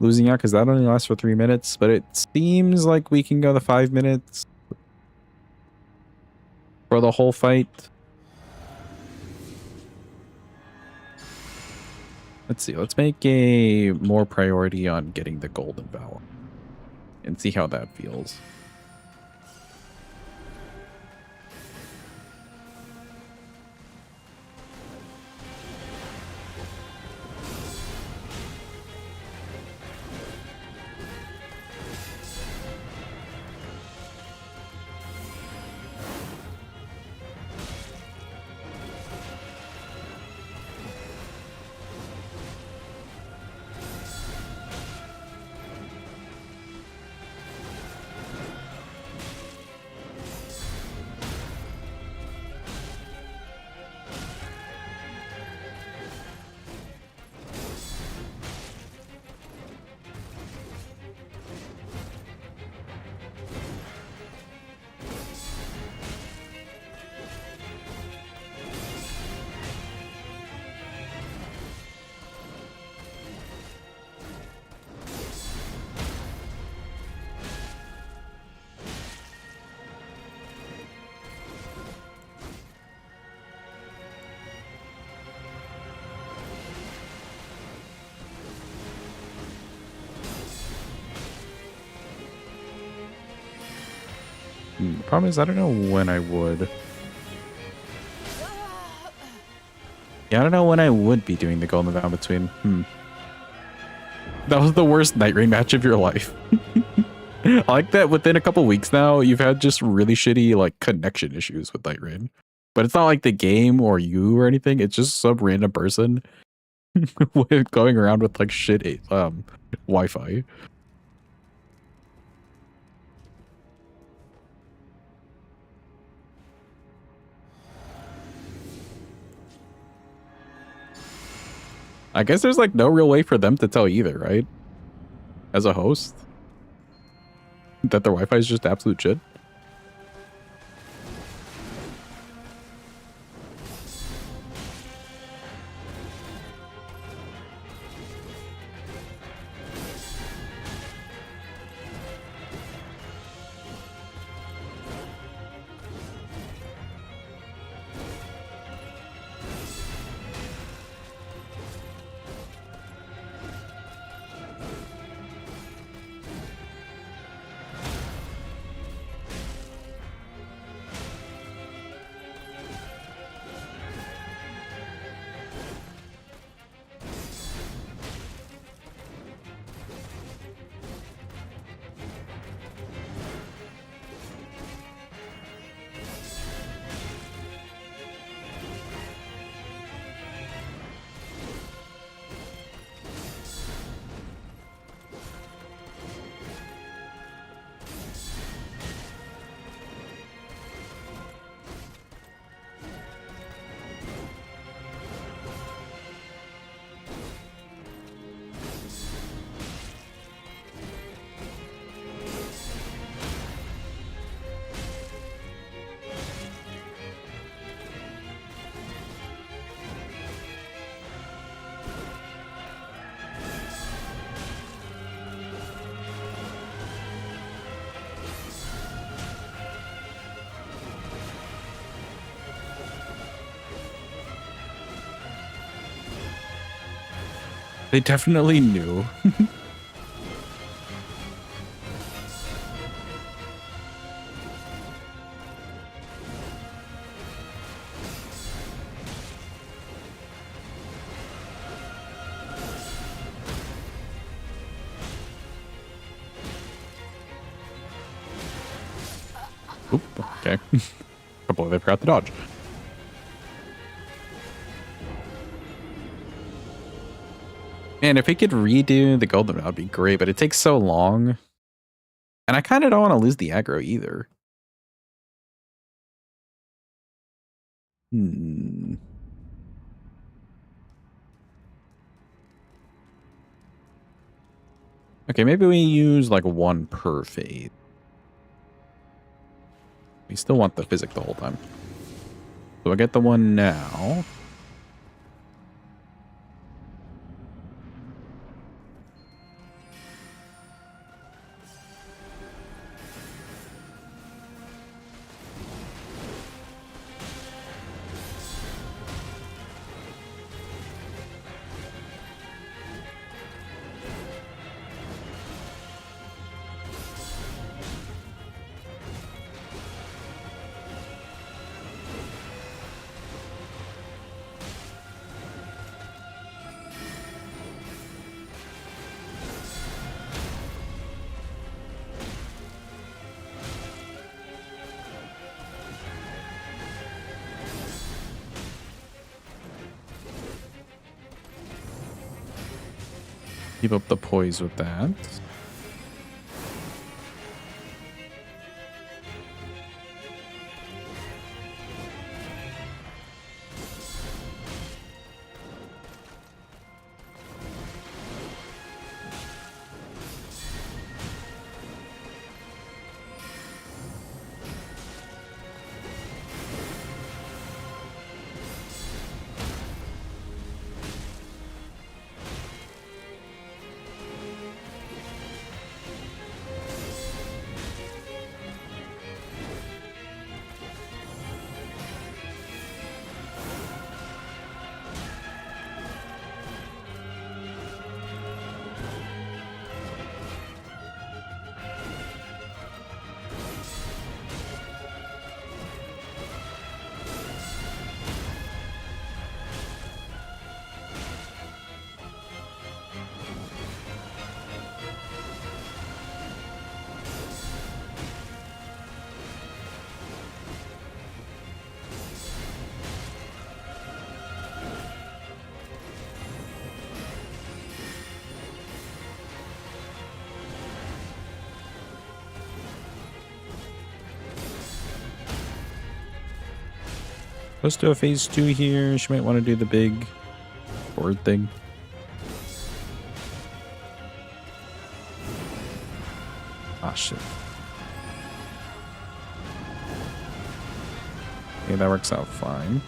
A: Losing out because that only lasts for 3 minutes, but it seems like we can go the 5 minutes for the whole fight. Let's see. Let's make a more priority on getting the Golden Vow and see how that feels. Problem is, I don't know when I would. Yeah, I don't know when I would be doing the Golden Vow between. That was the worst Night Rain match of your life. I like that within a couple weeks now, you've had just really shitty like connection issues with Night Rain. But it's not like the game or you or anything. It's just some random person going around with like shit Wi-Fi. I guess there's like no real way for them to tell either, right? As a host, that their Wi-Fi is just absolute shit. They definitely knew. Oop, okay. Completely forgot to dodge. Man, if we could redo the golden, that would be great, but it takes so long. And I kind of don't want to lose the aggro either. Hmm. Okay, maybe we use like one per phase. We still want the physic the whole time. So I get the one now. Keep up the poise with that. Let's do a phase 2 here. She might want to do the big board thing. Ah, shit. Okay, that works out fine.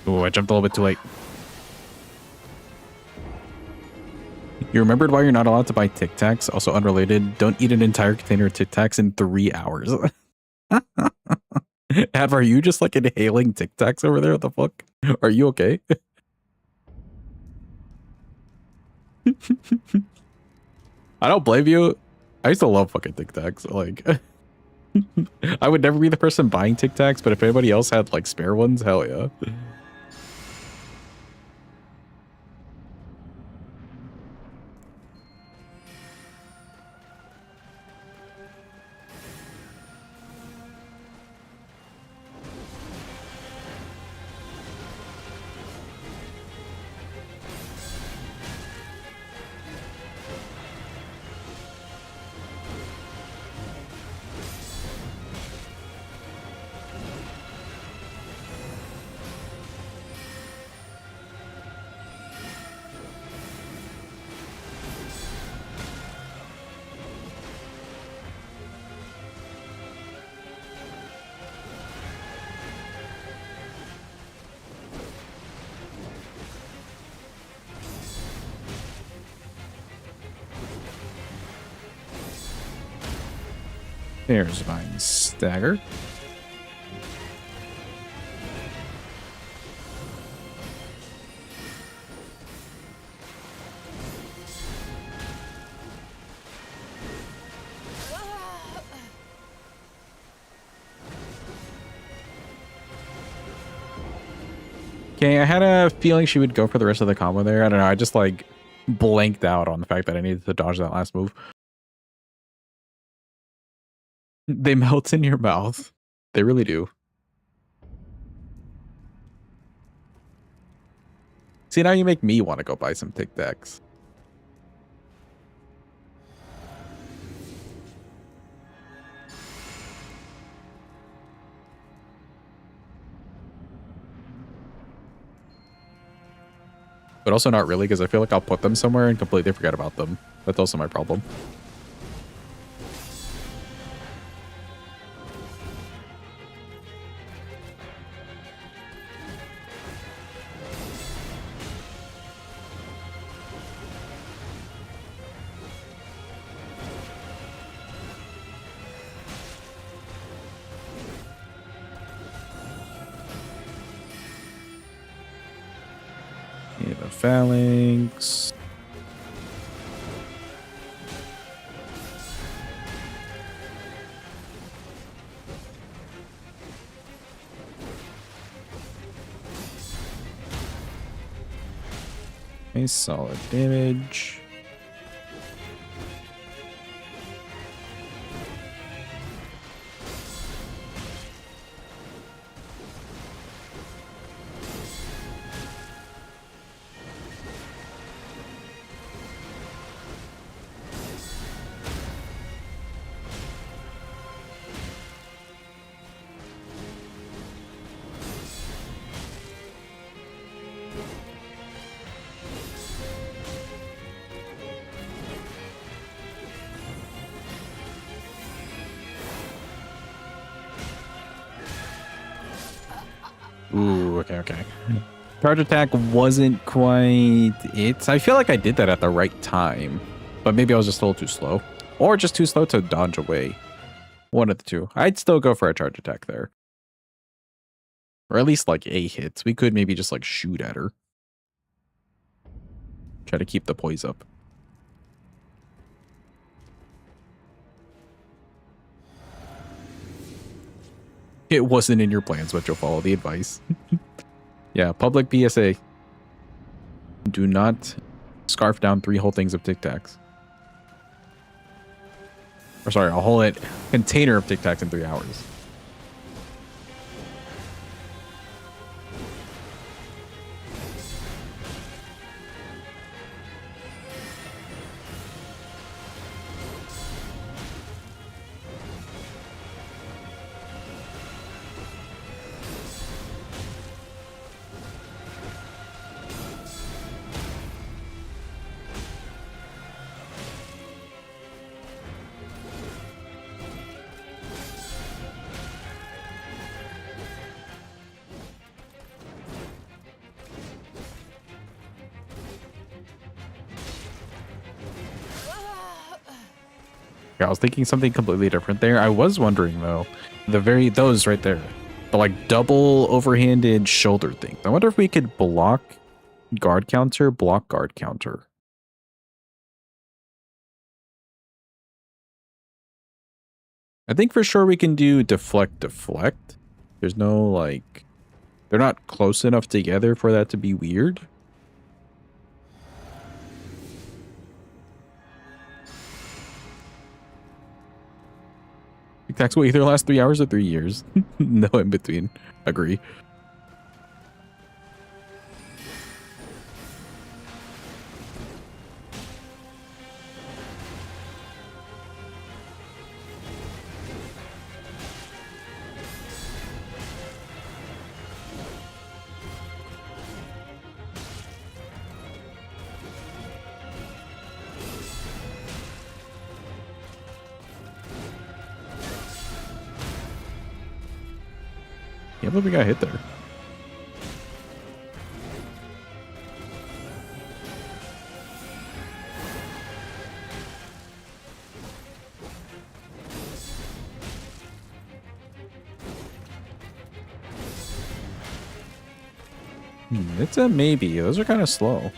A: Oh, I jumped a little bit too late. You remembered why you're not allowed to buy Tic Tacs? Also unrelated, don't eat an entire container of Tic Tacs in 3 hours. Av, are you just like inhaling Tic Tacs over there? What the fuck? Are you okay? I don't blame you. I used to love fucking Tic Tacs. Like, I would never be the person buying Tic Tacs, but if anybody else had like spare ones, hell yeah. There's my stagger. Okay, I had a feeling she would go for the rest of the combo there. I don't know. I just like blanked out on the fact that I needed to dodge that last move. They melt in your mouth. They really do. See, now you make me want to go buy some Tic Tacs. But also not really, because I feel like I'll put them somewhere and completely forget about them. That's also my problem. Yeah, the phalanx. Okay, solid damage. Ooh, okay. Charge attack wasn't quite it. I feel like I did that at the right time, but maybe I was just a little too slow, or just too slow to dodge away. One of the two. I'd still go for a charge attack there, or at least like a hit. We could maybe just like shoot at her, try to keep the poise up. It wasn't in your plans, but you'll follow the advice. Yeah, public PSA. Do not scarf down 3 whole things of Tic Tacs. Or sorry, a whole container of Tic Tacs in 3 hours. Yeah, I was thinking something completely different there. I was wondering though, those right there, the like double overhanded shoulder thing. I wonder if we could block guard counter. I think for sure we can do deflect. There's no like, they're not close enough together for that to be weird. Tic Tacs will either last 3 hours or 3 years. No in between. Agree. Can't believe we got hit there. It's a maybe. Those are kind of slow.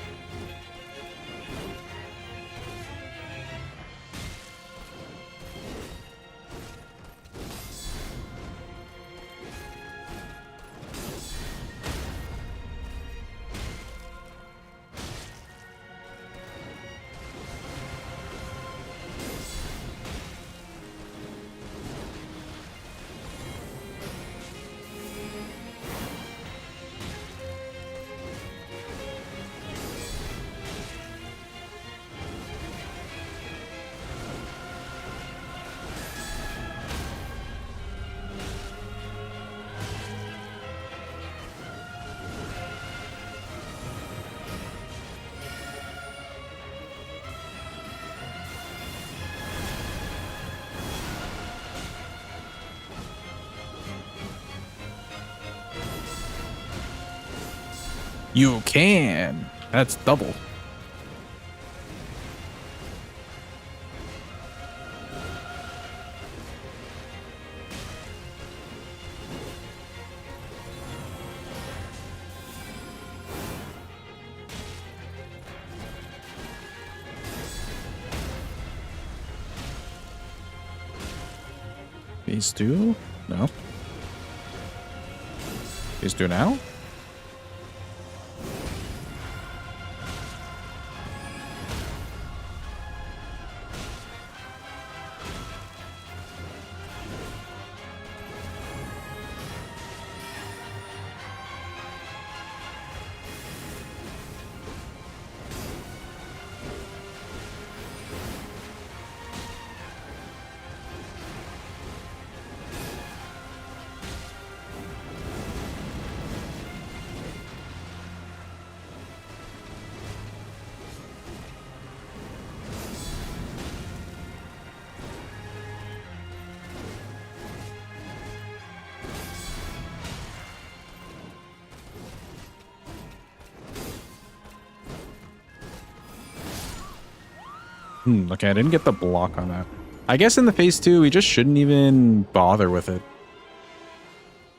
A: You can. That's double. Phase 2? No. Phase 2 now? Okay, I didn't get the block on that. I guess in the phase 2, we just shouldn't even bother with it.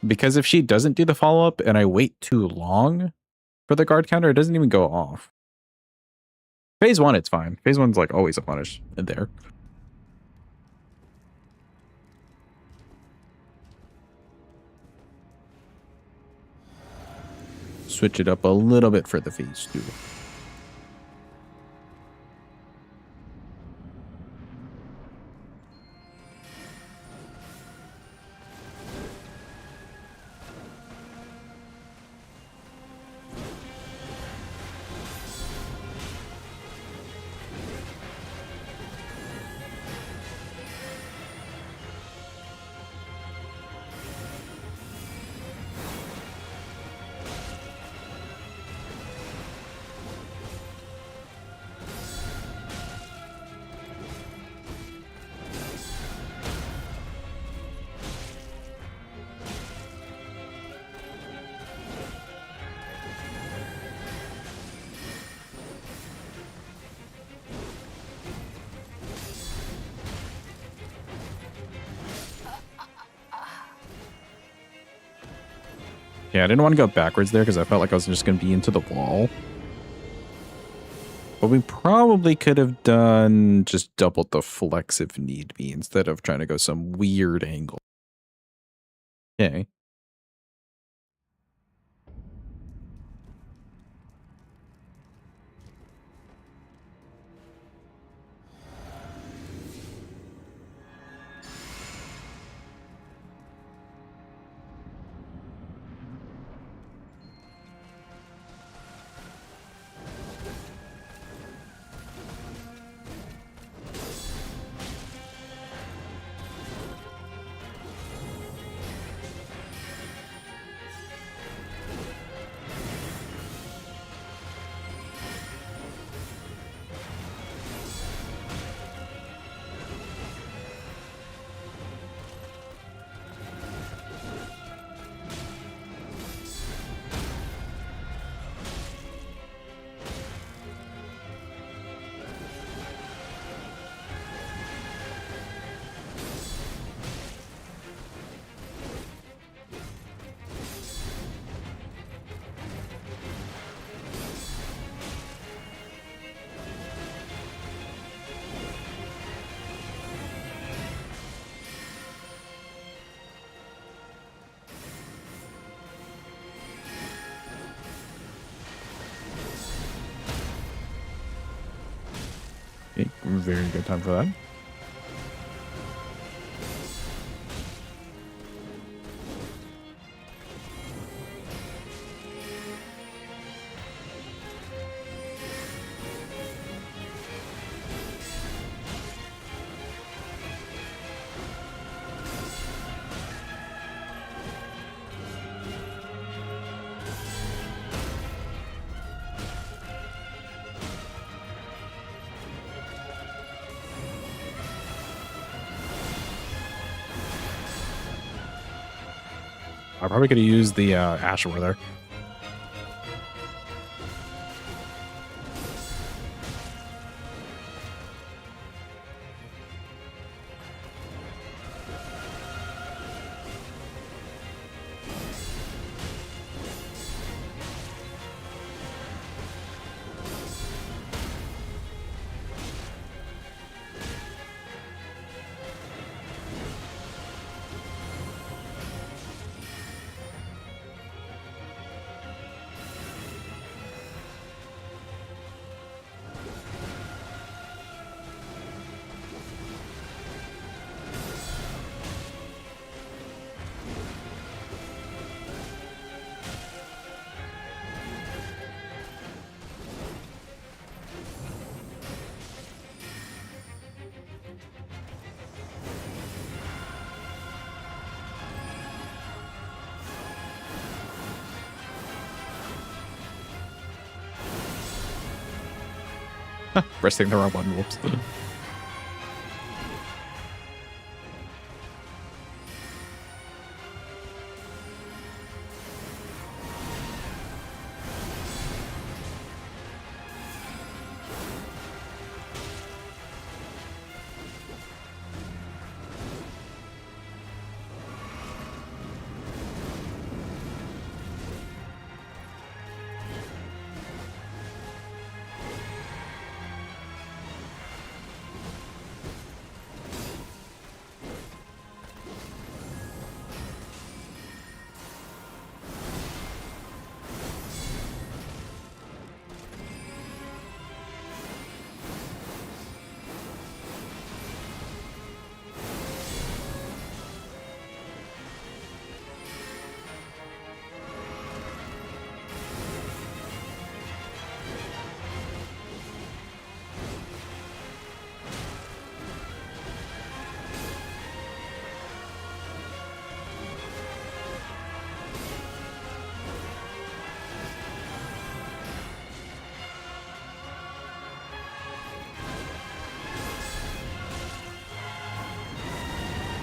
A: Because if she doesn't do the follow-up and I wait too long for the guard counter, it doesn't even go off. Phase 1, it's fine. Phase 1's like always a punish there. Switch it up a little bit for the phase 2. Yeah, I didn't want to go backwards there because I felt like I was just going to be into the wall. But we probably could have done just doubled the flex if need be instead of trying to go some weird angle. Okay. Okay, very good time for that. I probably could have used the Ash over there. Pressing the wrong button. Whoops.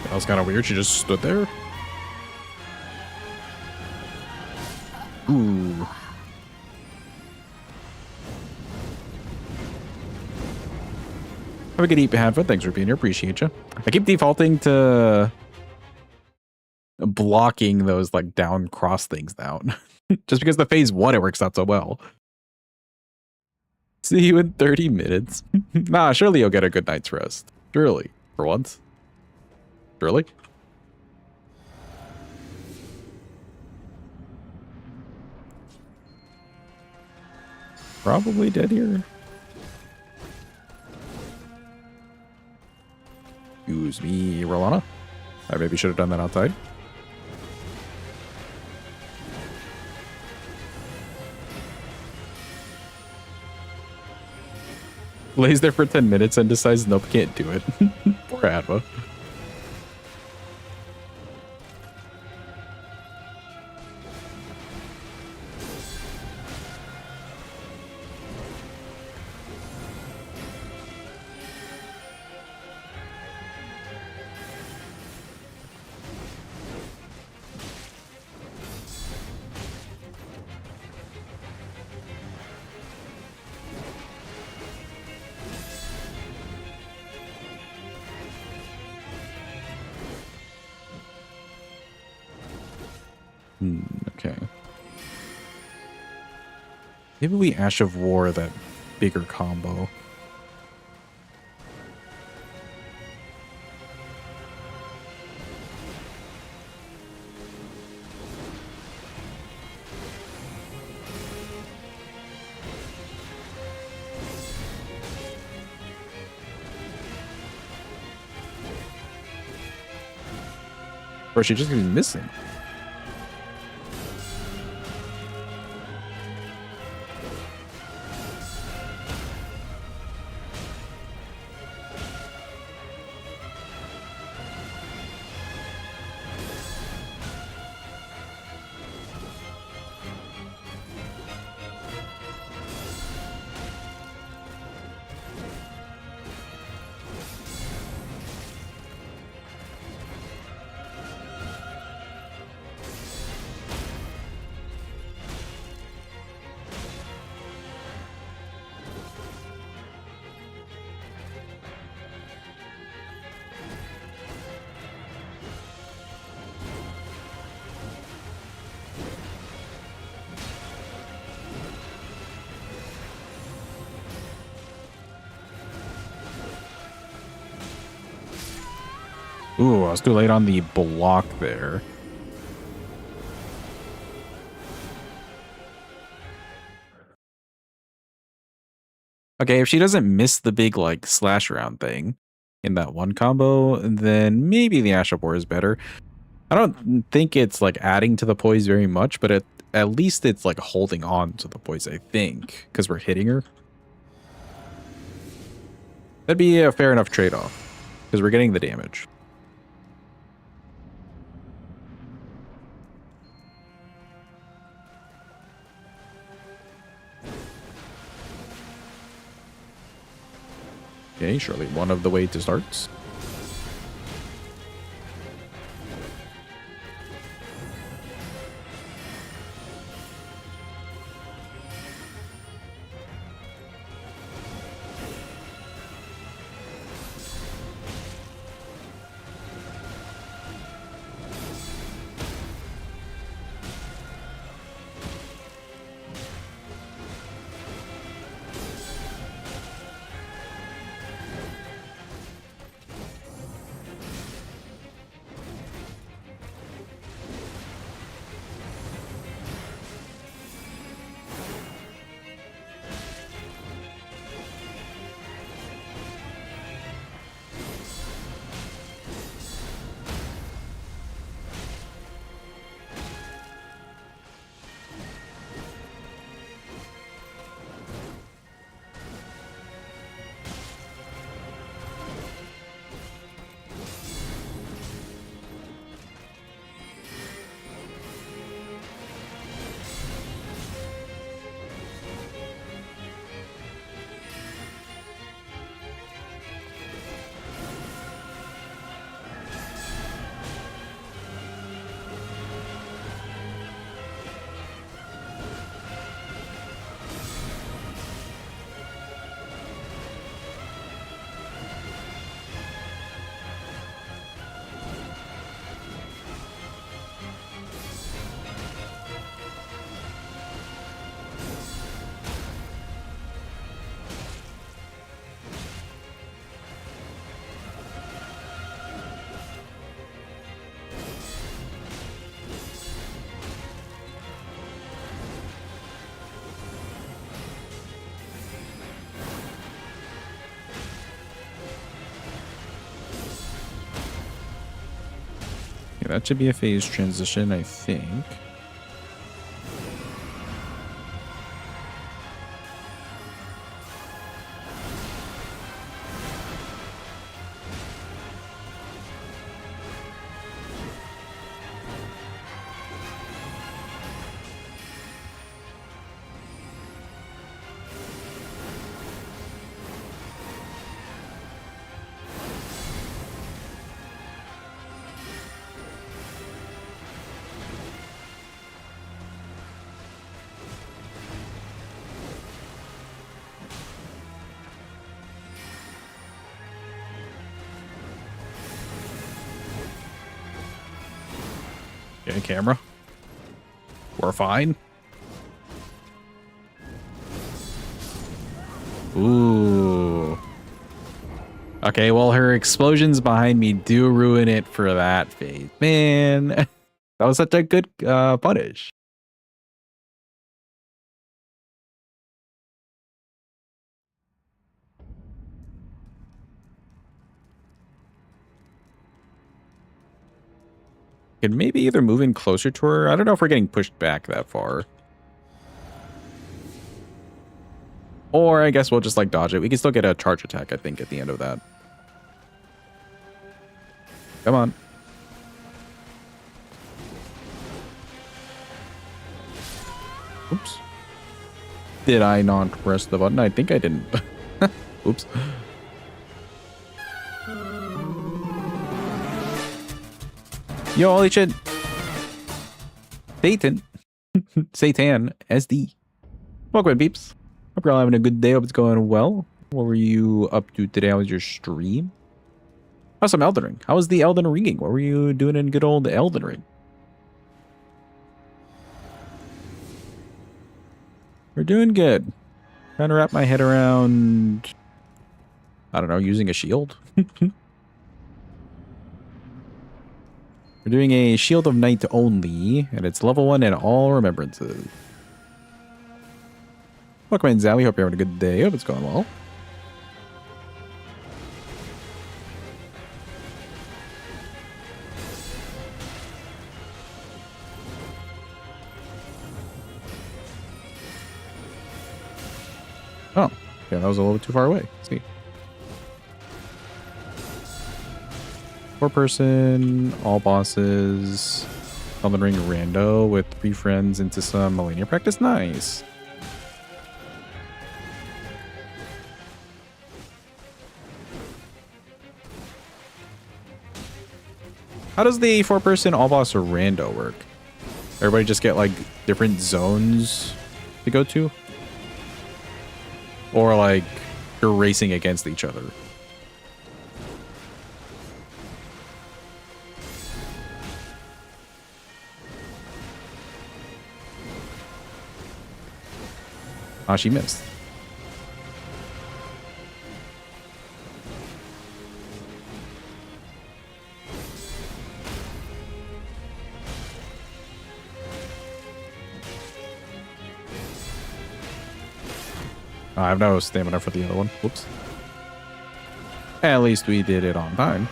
A: That was kind of weird. She just stood there. Ooh. Have a good eat, Behanfa. Thanks for being here. Appreciate you. I keep defaulting to blocking those like down cross things down. Just because the phase 1 it works out so well. See you in 30 minutes. Nah, surely you'll get a good night's rest. Surely. For once. Surely. Probably dead here. Excuse me, Rolana. I maybe should have done that outside. Lays there for 10 minutes and decides nope, can't do it. Poor Adva. Okay. Maybe we Ash of War that bigger combo. Or she just keeps missing. Ooh, I was too late on the block there. Okay, if she doesn't miss the big, like, slash around thing in that one combo, then maybe the Ash of War is better. I don't think it's, like, adding to the poise very much, but at least it's, like, holding on to the poise, I think, because we're hitting her. That'd be a fair enough trade-off, because we're getting the damage. Okay, surely one of the way to starts. Yeah, that should be a phase transition, I think. Okay, camera. We're fine. Ooh. Okay, well, her explosions behind me do ruin it for that phase. Man, that was such a good punish. Can maybe either move in closer to her. I don't know if we're getting pushed back that far. Or I guess we'll just like dodge it. We can still get a charge attack, I think, at the end of that. Come on. Oops. Did I not press the button? I think I didn't. Oops. Yo, holy shit. Satan. Satan SD. Welcome in, peeps. Hope you're all having a good day. Hope it's going well. What were you up to today? How was your stream? How's some Elden Ring? How was the Elden Ringing? What were you doing in good old Elden Ring? We're doing good. Trying to wrap my head around, I don't know, using a shield. We're doing a Shield of Night only, and it's level 1 and all Remembrances. Welcome in, Zowie. Hope you're having a good day. Hope it's going well. Oh, yeah, that was a little bit too far away. Let's see. 4-person, all bosses, Elden Ring rando with 3 friends into some Millennia practice. Nice. How does the 4-person all boss rando work? Everybody just get like different zones to go to? Or like you're racing against each other? Ah, she missed. I have no stamina for the other one. Whoops. At least we did it on time.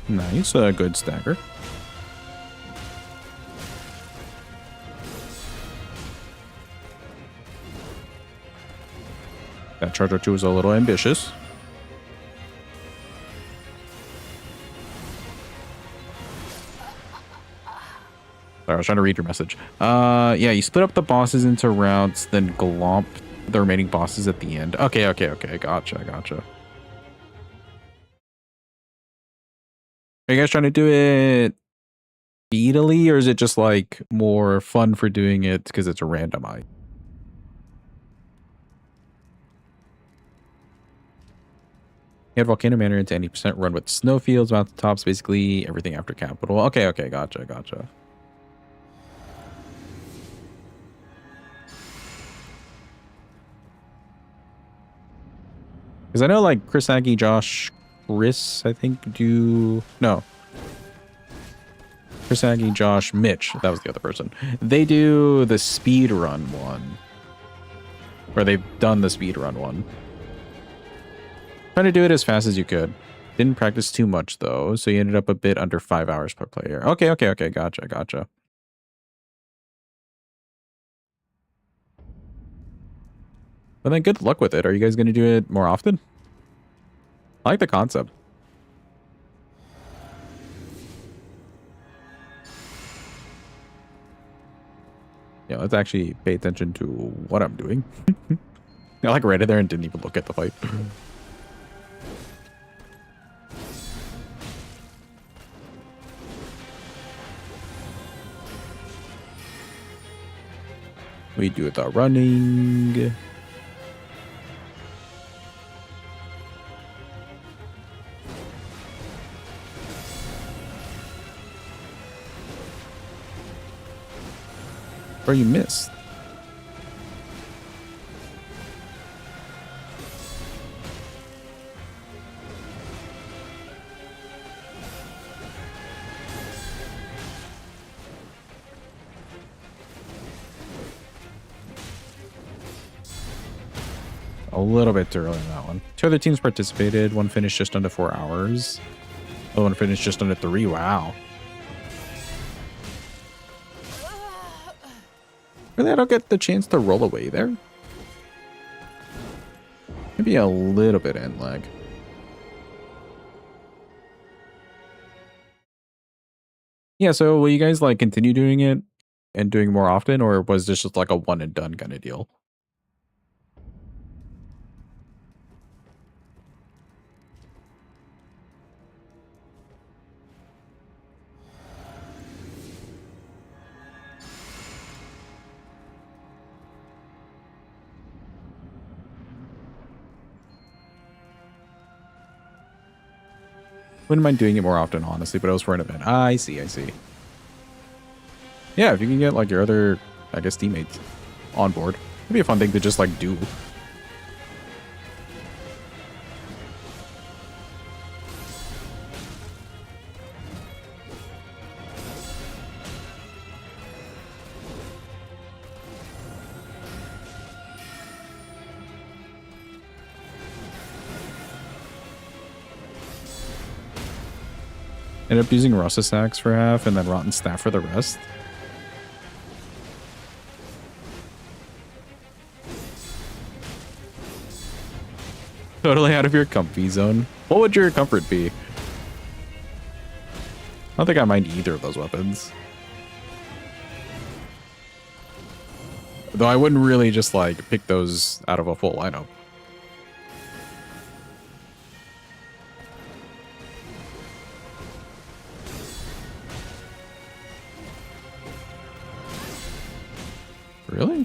A: Nice, a good stagger. That Charger 2 is a little ambitious. Sorry, I was trying to read your message. Yeah, you split up the bosses into routes, then glomp the remaining bosses at the end. Okay. Gotcha. Are you guys trying to do it speedily, or is it just like more fun for doing it because it's a randomized? You had Volcano Manor into any % run with snowfields, mountaintops, basically everything after capital. Okay, gotcha. Because I know like Chris, Aggie, Josh, Chris, I think do... No. Chris, Aggie, Josh, Mitch. That was the other person. They do the speed run one. Or they've done the speed run one. Trying to do it as fast as you could. Didn't practice too much though, so you ended up a bit under 5 hours per player. Okay. Gotcha. Well then, good luck with it. Are you guys going to do it more often? I like the concept. Yeah, let's actually pay attention to what I'm doing. I like read it there and didn't even look at the fight. We do the running. Or you missed. A little bit too early on that one. 2 other teams participated. One finished just under 4 hours. The one finished just under 3. Wow. Really, I don't get the chance to roll away there. Maybe a little bit end lag. Yeah, so will you guys like continue doing it and doing more often, or was this just like a one and done kind of deal? Wouldn't mind doing it more often, honestly, but it was for an event. Ah, I see, I see. Yeah, if you can get like your other, I guess, teammates on board, it'd be a fun thing to just like do. Ended up using Russus Axe for half and then Rotten Staff for the rest. Totally out of your comfy zone. What would your comfort be? I don't think I mind either of those weapons. Though I wouldn't really just like pick those out of a full lineup. Really?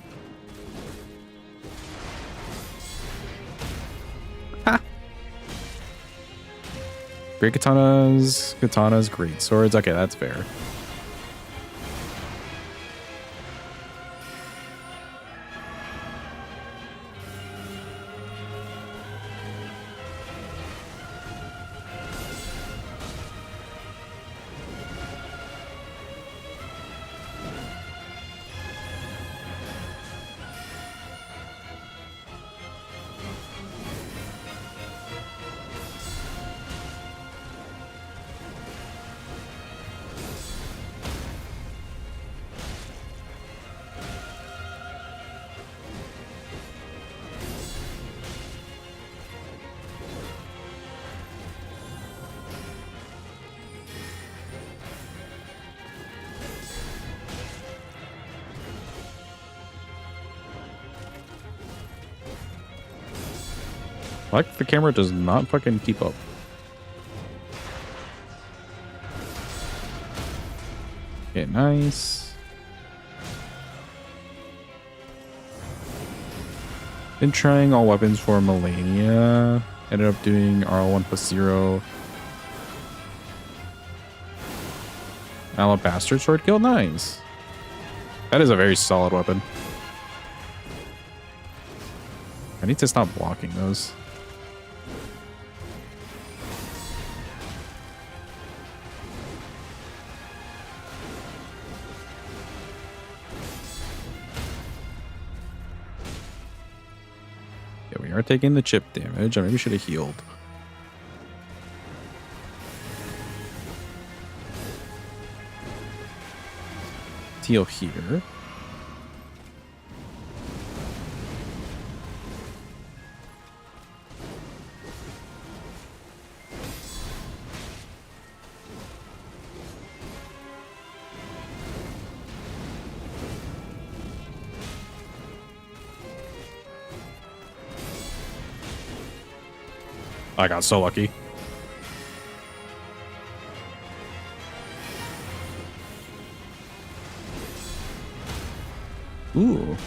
A: Ha! Great katanas, great swords. Okay, that's fair. Like the camera does not fucking keep up. Okay, nice. Been trying all weapons for Melania. Ended up doing RL1 plus 0. Alabaster sword kill, nice. That is a very solid weapon. I need to stop blocking those. Yeah, we are taking the chip damage. I maybe should have healed. Heal here. I got so lucky. Ooh.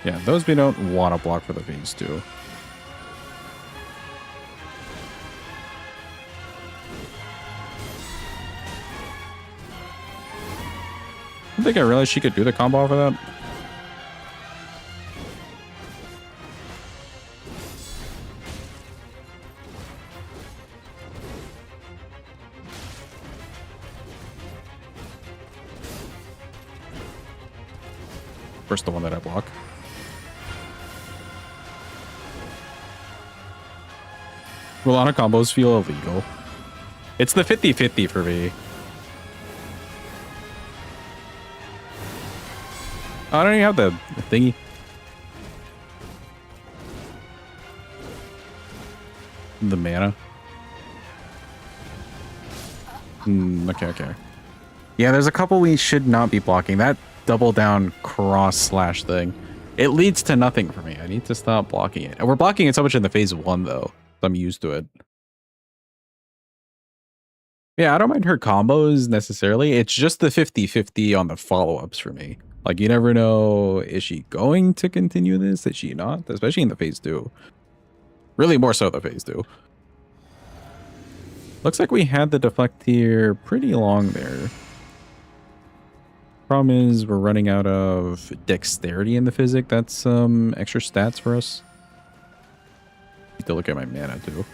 A: Yeah, those we don't want to block for the phase 2. I don't think I realized she could do the combo for that. First, the one that I block. A lot of combos feel illegal. It's the 50-50 for me. I don't even have the thingy. The mana. Okay. Yeah, there's a couple we should not be blocking. That double down cross slash thing. It leads to nothing for me. I need to stop blocking it. And we're blocking it so much in the phase 1, though. So I'm used to it. Yeah, I don't mind her combos necessarily. It's just the 50-50 on the follow-ups for me. Like, you never know, is she going to continue this? Is she not? Especially in the phase 2. Really more so the phase 2. Looks like we had the deflect here pretty long there. Problem is we're running out of dexterity in the physic. That's some extra stats for us. Need to look at my mana too.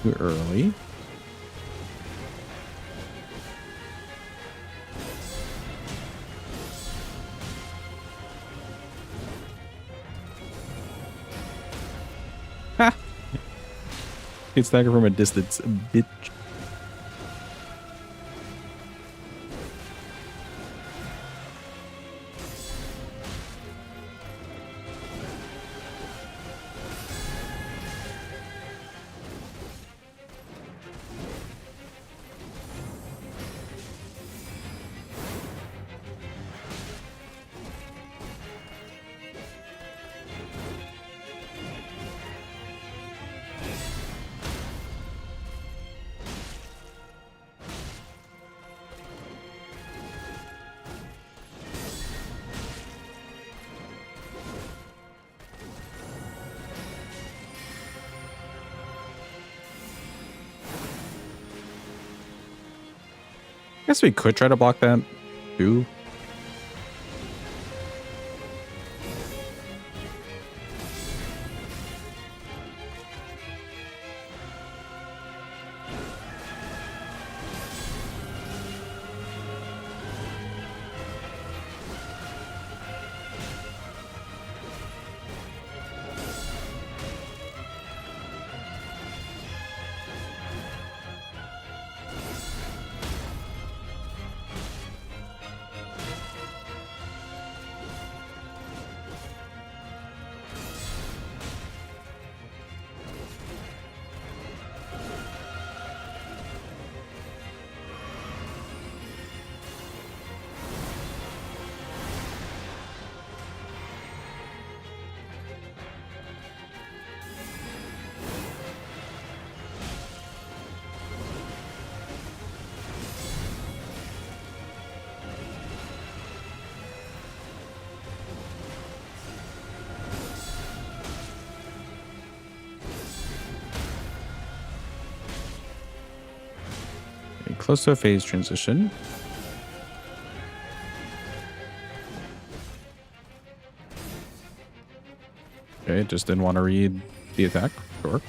A: Too early. Ha! Hit stagger from a distance, bitch. Guess we could try to block that too. Close to a phase transition. Okay, just didn't want to read the attack. Sure.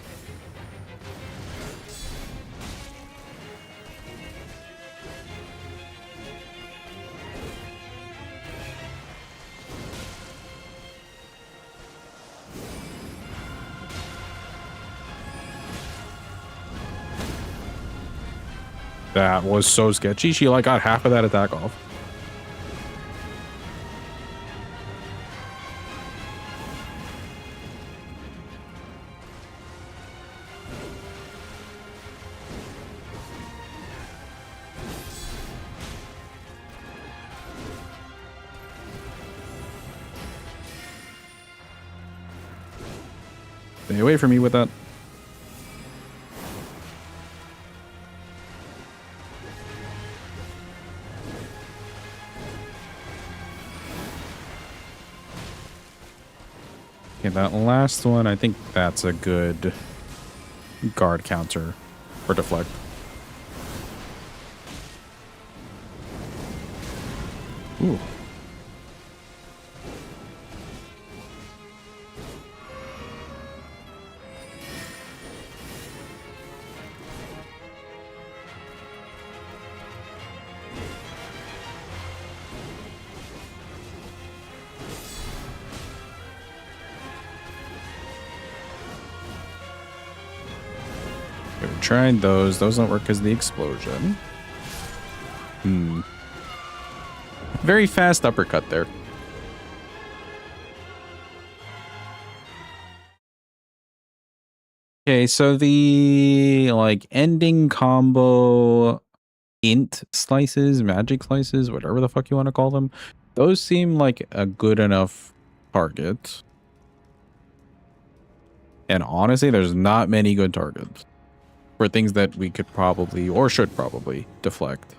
A: That was so sketchy. She like got half of that attack off. Stay away from me with that. Okay, that last one, I think that's a good guard counter or deflect. Ooh. We tried those. Those don't work because of the explosion. Very fast uppercut there. Okay, so the like ending combo int slices, magic slices, whatever the fuck you want to call them, those seem like a good enough target. And honestly, there's not many good targets for things that we could probably or should probably deflect.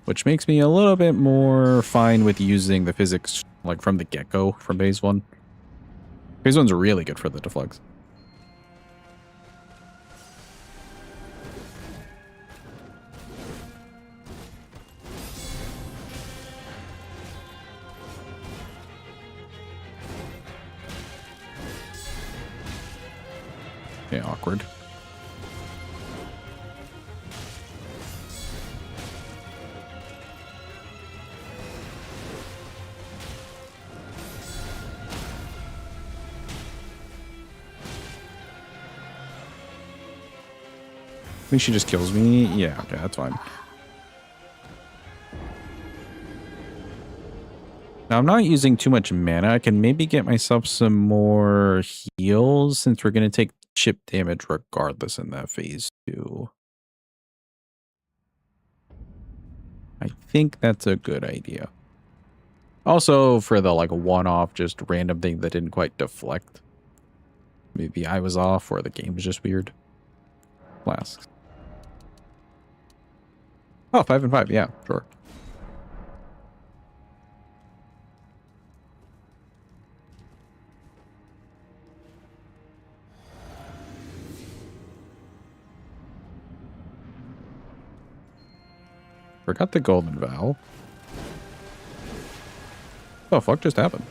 A: Which makes me a little bit more fine with using the physics like from the get-go from phase 1. Phase 1's really good for the deflects. Okay, awkward. I think she just kills me. Yeah, okay, that's fine. Now, I'm not using too much mana. I can maybe get myself some more heals since we're going to take chip damage regardless in that phase 2. I think that's a good idea. Also, for the like one-off, just random thing that didn't quite deflect. Maybe I was off or the game was just weird. Flasks. Oh, 5 and 5. Yeah, sure. Forgot the golden vow. Oh, fuck just happened?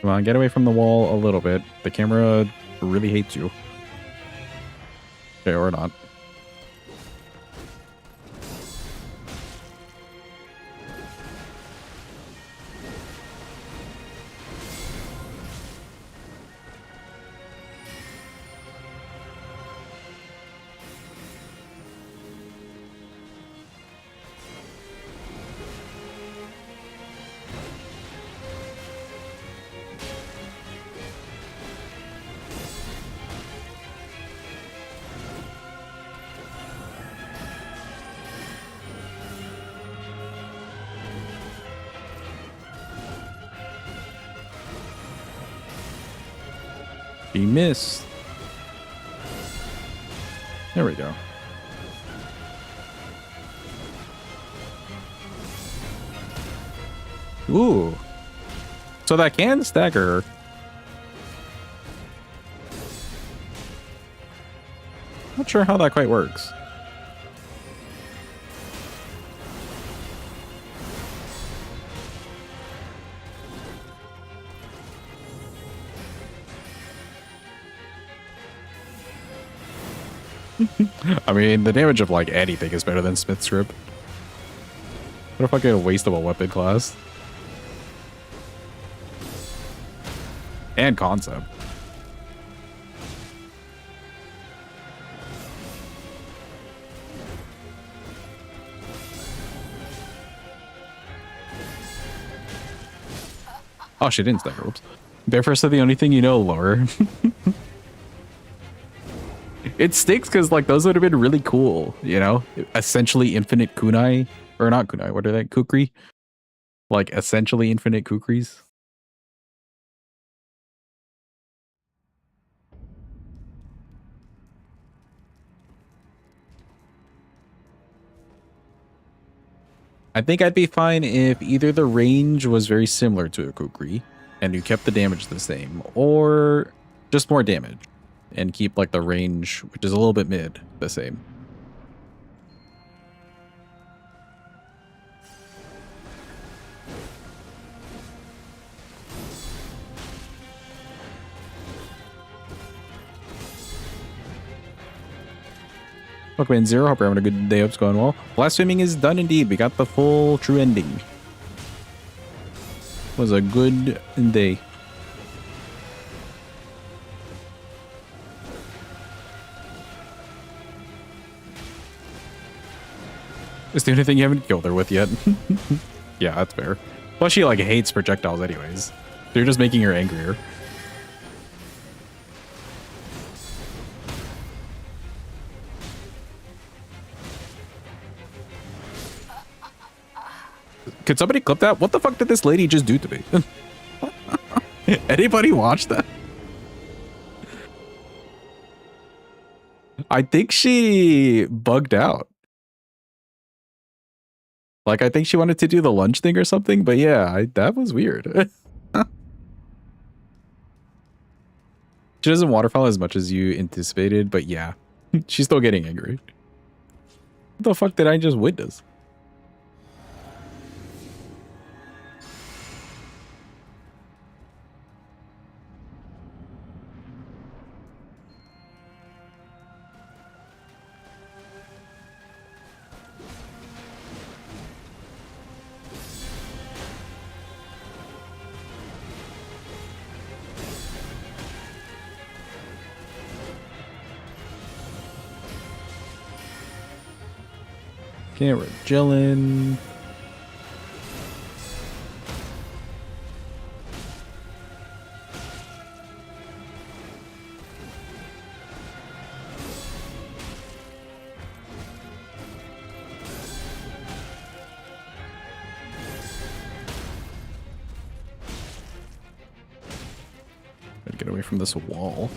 A: Come on, get away from the wall a little bit. The camera really hates you. Okay, or not. She missed. There we go. Ooh. So that can stagger her. Not sure how that quite works. I mean, the damage of like anything is better than Smith's Grip. What a fucking waste of a weapon class. And concept. Oh, she didn't stagger. Whoops. Therefore, said the only thing you know, lore. It sticks because like those would have been really cool, you know? Essentially infinite kunai. Or not kunai, what are they? Kukri? Like essentially infinite kukris. I think I'd be fine if either the range was very similar to a Kukri and you kept the damage the same, or just more damage and keep like the range, which is a little bit mid, the same. Welcome in, Zero. Hope you're having a good day. Hope it's going well. Blaspheming is done indeed. We got the full true ending. Was a good day. Is there anything you haven't killed her with yet? Yeah, that's fair. Plus, she like hates projectiles anyways. They're just making her angrier. Could somebody clip that? What the fuck did this lady just do to me? Anybody watch that? I think she bugged out. Like, I think she wanted to do the lunge thing or something, but yeah, that was weird. She doesn't waterfall as much as you anticipated, but yeah, she's still getting angry. What the fuck did I just witness? Okay, we're gelling. Gotta get away from this wall.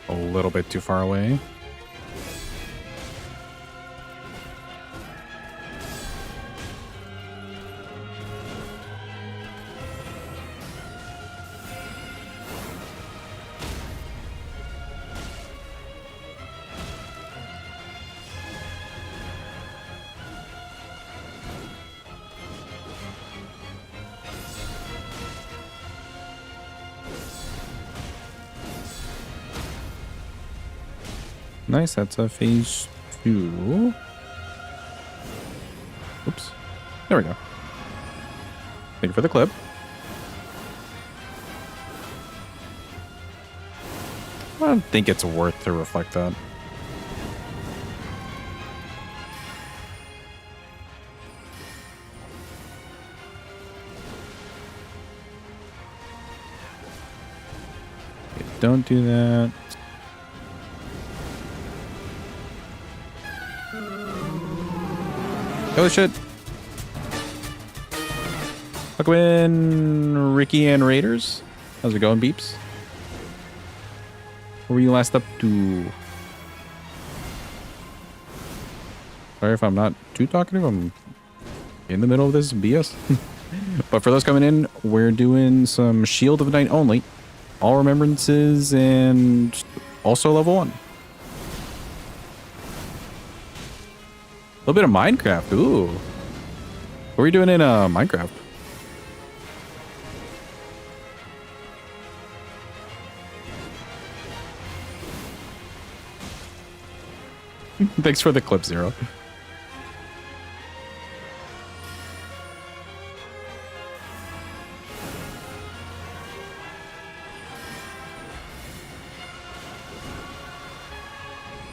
A: A little bit too far away. Nice, that's a phase 2. Oops. There we go. Thank you for the clip. I don't think it's worth to reflect that. Okay, don't do that. Oh shit. Welcome in, Ricky and Raiders. How's it going, Beeps? What were you last up to? Sorry if I'm not too talkative. I'm in the middle of this BS. But for those coming in, we're doing some Shield of Night only. All Remembrances and also level 1. A little bit of Minecraft. Ooh. What are we doing in Minecraft? Thanks for the clip, Zero.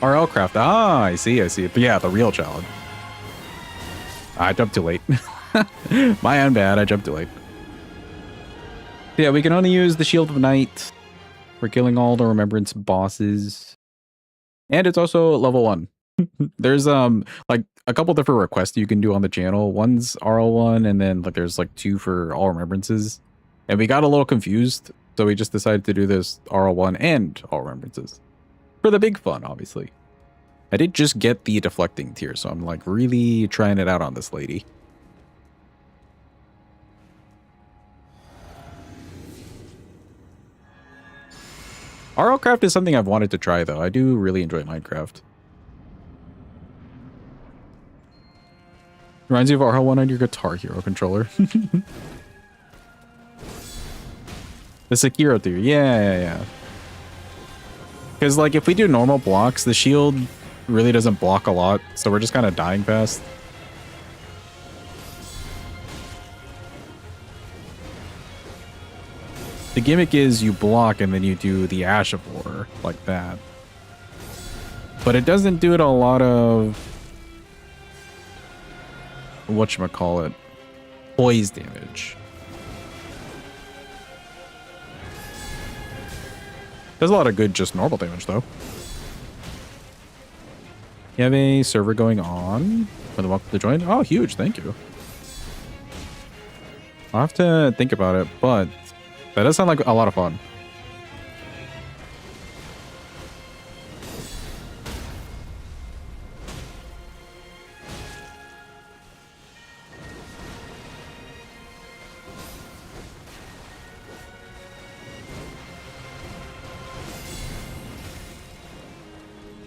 A: RL craft. Ah, I see, I see. But yeah, the real challenge. I jumped too late. My own bad, I jumped too late. Yeah, we can only use the Shield of Night for killing all the Remembrance bosses. And it's also level 1. There's like a couple different requests you can do on the channel. One's RL1 and then like there's like 2 for all Remembrances. And we got a little confused, so we just decided to do this RL1 and all Remembrances. For the big fun, obviously. I did just get the deflecting tier, so I'm like really trying it out on this lady. RL craft is something I've wanted to try though. I do really enjoy Minecraft. Reminds you of RL1 on your Guitar Hero controller. The Sekiro tier. Yeah. Because like if we do normal blocks, the shield really doesn't block a lot, so we're just kind of dying fast. The gimmick is you block and then you do the Ash of War like that. But it doesn't do it a lot of whatchamacallit, poise damage. Does a lot of good just normal damage though. You have a server going on for the welcome to join. Oh, huge, thank you. I'll have to think about it, but that does sound like a lot of fun.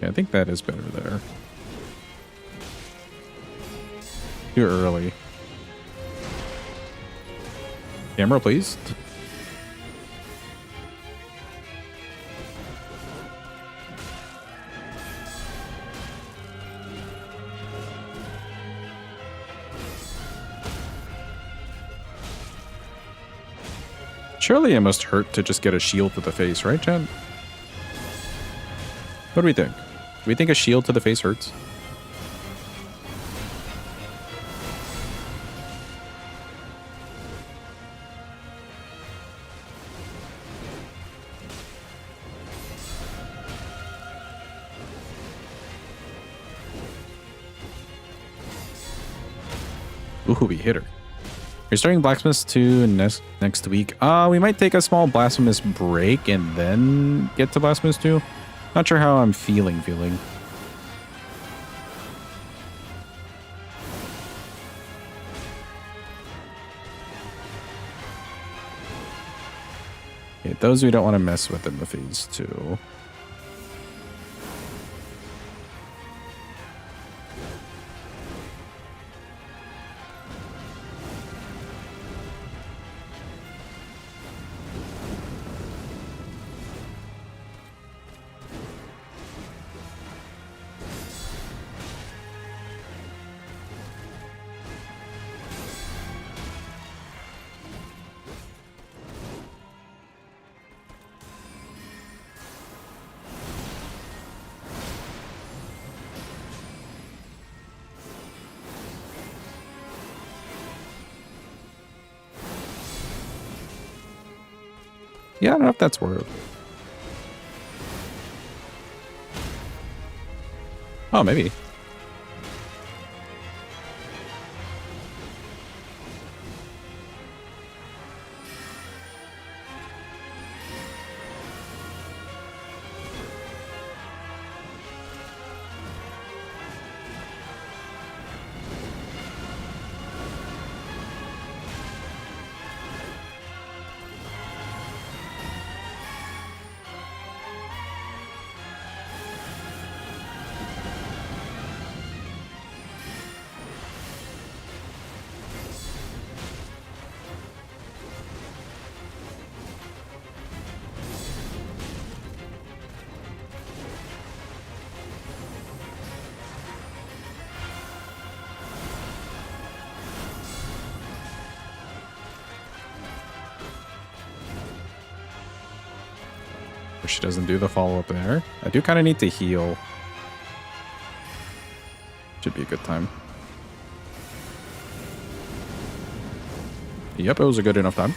A: Yeah, I think that is better there. Too early. Camera, please. Surely it must hurt to just get a shield to the face, right, Chad? What do we think? Do we think a shield to the face hurts? Ooh, we hit her. You're starting Blacksmiths 2 next week. We might take a small Blasphemous break and then get to Blasphemous 2. Not sure how I'm feeling. Okay, those we don't want to mess with in the phase 2. Yeah, I don't know if that's worth. Oh, maybe. She doesn't do the follow-up there. I do kind of need to heal. Should be a good time. Yep, it was a good enough time.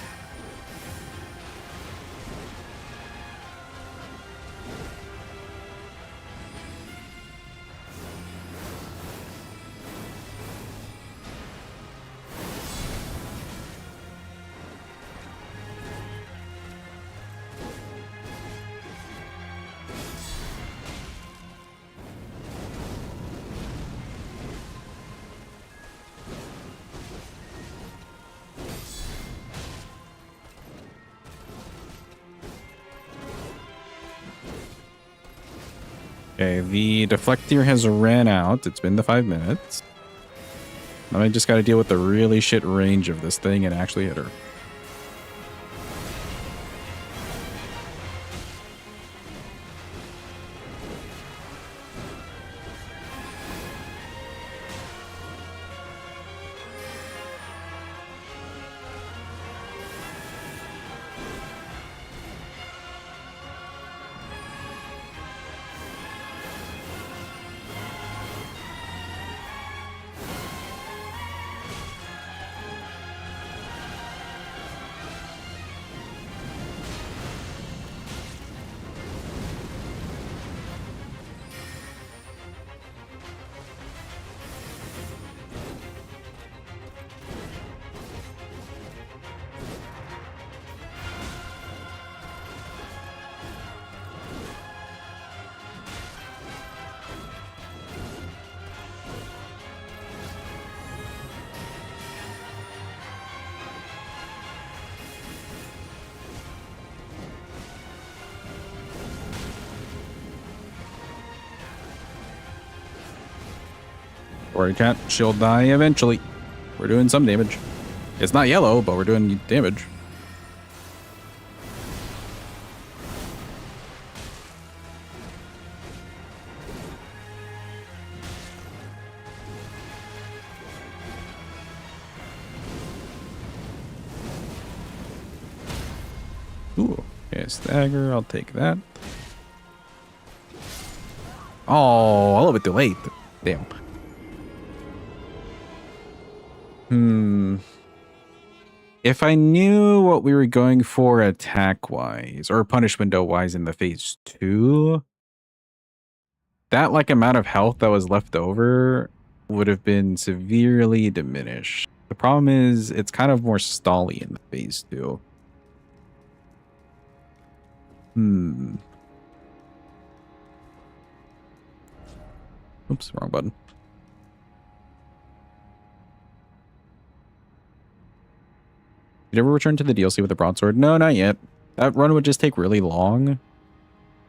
A: Okay, the deflector has ran out. It's been the 5 minutes. Now I just got to deal with the really shit range of this thing and actually hit her. Or you can't. She'll die eventually. We're doing some damage. It's not yellow, but we're doing damage. Ooh, okay, stagger. I'll take that. Oh, a little bit too late. Damn. If I knew what we were going for attack-wise, or punish window-wise in the phase 2, that like amount of health that was left over would have been severely diminished. The problem is it's kind of more stally in the phase 2. Oops, wrong button. Did you ever return to the DLC with the broadsword? No, not yet. That run would just take really long.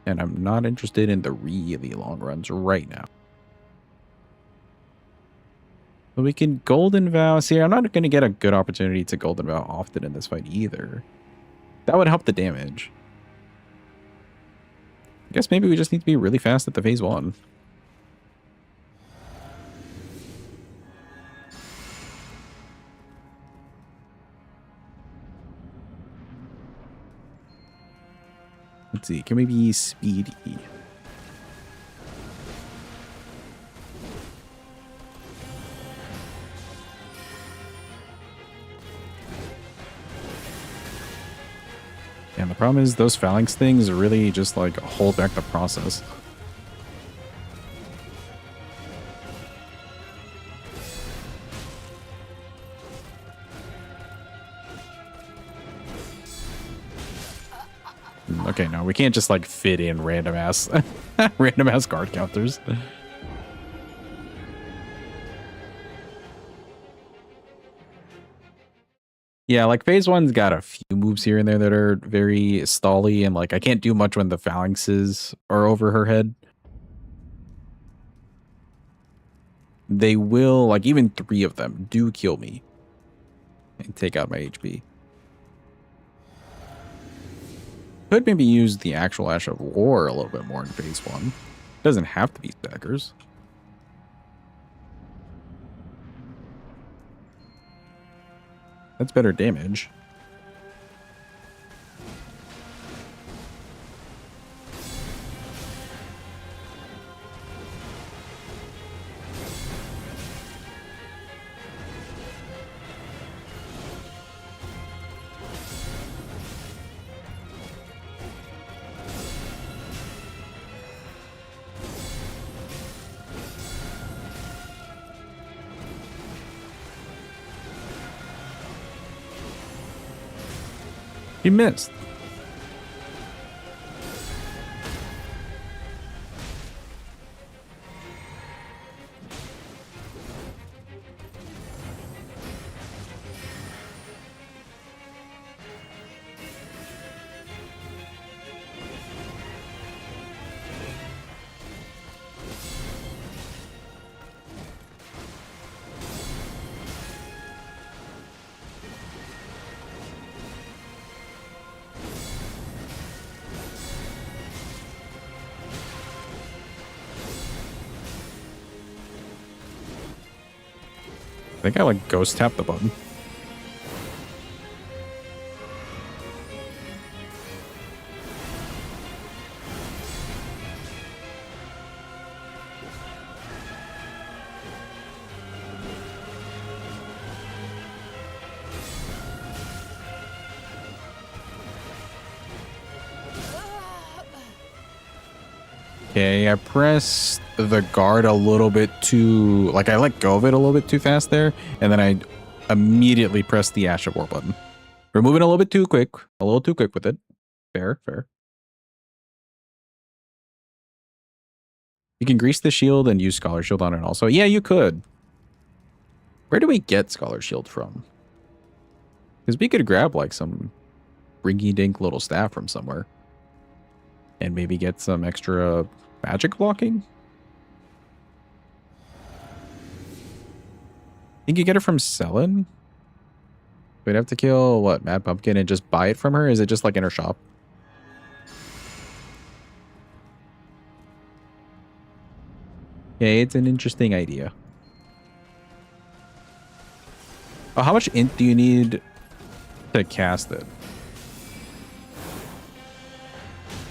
A: And I'm not interested in the really long runs right now. But we can Golden Vow. See, I'm not going to get a good opportunity to Golden Vow often in this fight either. That would help the damage. I guess maybe we just need to be really fast at the phase 1. Let's see, can we be speedy? And the problem is those phalanx things really just like hold back the process. Okay, no, we can't just like fit in random ass random ass guard counters. Yeah, like phase 1's got a few moves here and there that are very stally, and like I can't do much when the phalanxes are over her head. They will, like even 3 of them do kill me and take out my HP. Could maybe use the actual Ash of War a little bit more in phase 1. Doesn't have to be stackers. That's better damage. You missed. I think I like ghost tap the button. Okay, I pressed the guard a little bit too, like I let go of it a little bit too fast there, and then I immediately pressed the Ash of War button. We're moving a little bit too quick, a little too quick with it. Fair, fair. You can grease the shield and use Scholar Shield on it also. Yeah, you could. Where do we get Scholar Shield from? Because we could grab like some rinky-dink little staff from somewhere. And maybe get some extra magic blocking? Think you get it from Selin? We'd have to kill, what, Mad Pumpkin and just buy it from her? Is it just like in her shop? Okay, it's an interesting idea. Oh, how much int do you need to cast it?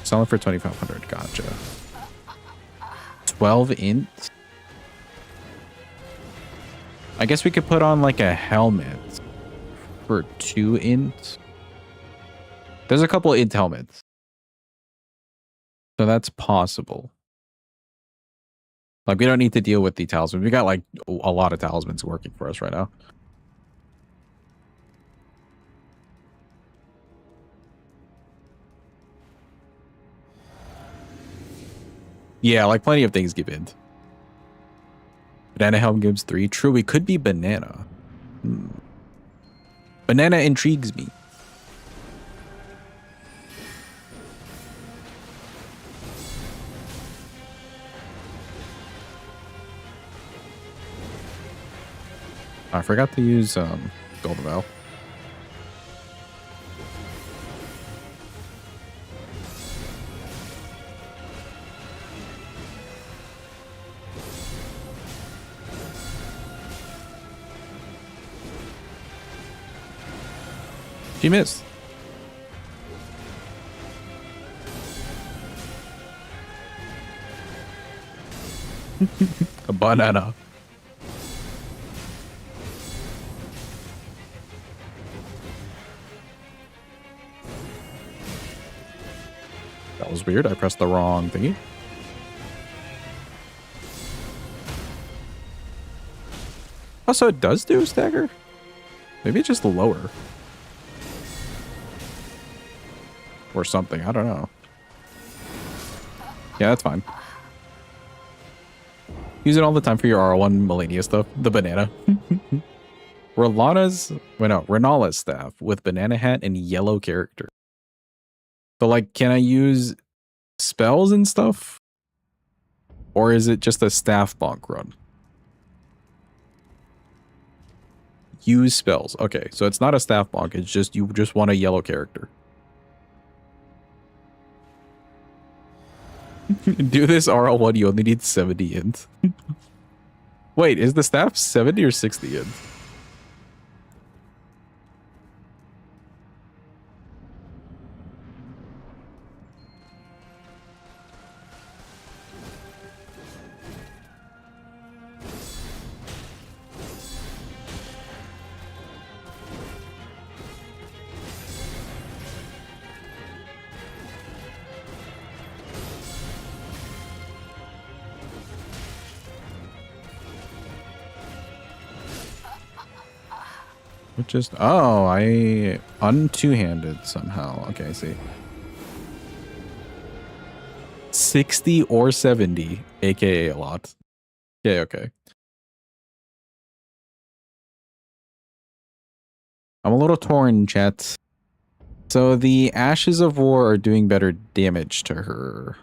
A: Selling for 2,500. Gotcha. 12 int. I guess we could put on like a helmet for 2 int. There's a couple int helmets, so that's possible. Like we don't need to deal with the talisman. We got like a lot of talismans working for us right now. Yeah, like plenty of things give int. Banana helm gives 3. True, we could be banana. Banana intrigues me. I forgot to use Golden Bell. She missed. A banana. That was weird. I pressed the wrong thingy. Oh, so it does do stagger? Maybe it's just lower. Or something. I don't know. Yeah, that's fine. Use it all the time for your R1 Melania stuff. The banana. Renala's staff with banana hat and yellow character. So like, can I use spells and stuff? Or is it just a staff bonk run? Use spells. Okay, so it's not a staff bonk. It's just, you just want a yellow character. Do this RL1, you only need 70 int. Wait, is the staff 70 or 60 int? Just, oh, I two-handed somehow. Okay, I see. 60 or 70, aka a lot. Okay, okay. I'm a little torn, chat. So the Ashes of War are doing better damage to her.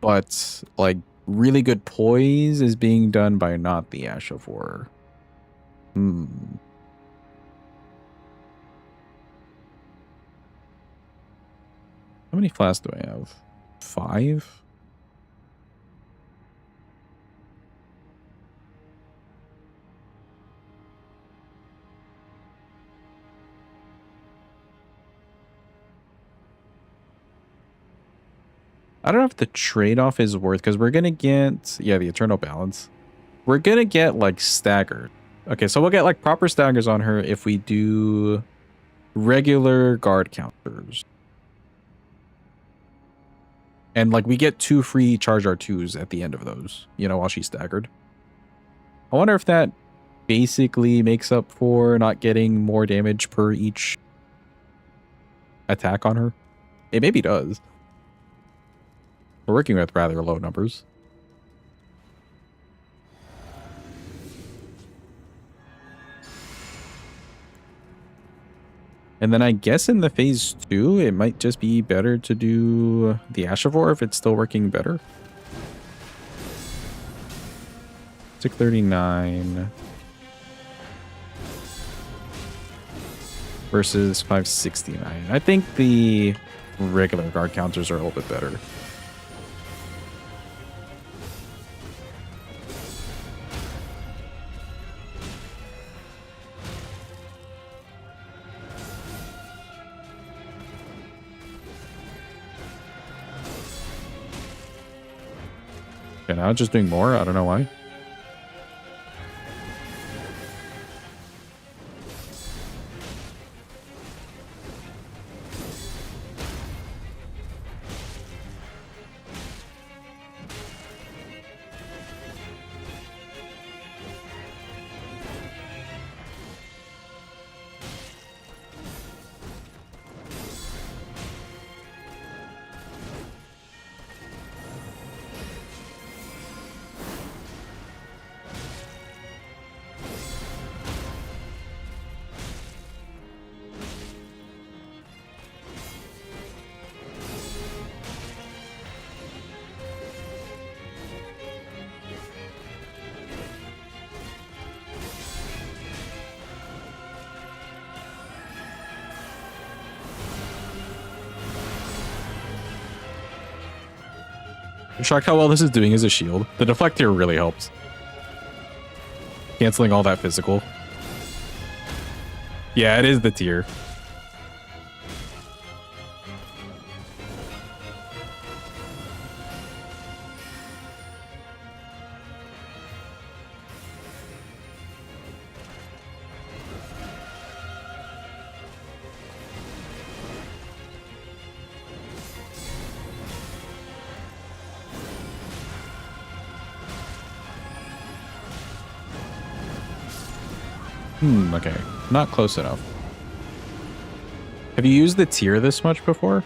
A: But, like, really good poise is being done by not the Ash of War. Hmm. How many flasks do I have? 5? I don't know if the trade-off is worth, because we're going to get, yeah, the Eternal Balance. We're going to get, like, staggered. Okay, so we'll get, like, proper staggers on her if we do regular guard counters. And, like, we get 2 free charge R2s at the end of those, you know, while she's staggered. I wonder if that basically makes up for not getting more damage per each attack on her. It maybe does. We're working with rather low numbers. And then I guess in the phase 2, it might just be better to do the Ash of War if it's still working better. 639 versus 569. I think the regular guard counters are a little bit better. Okay, now it's just doing more. I don't know why. I'm shocked how well this is doing as a shield. The deflect here really helps. Canceling all that physical. Yeah, it is the tier. Okay. Not close enough. Have you used the tier this much before?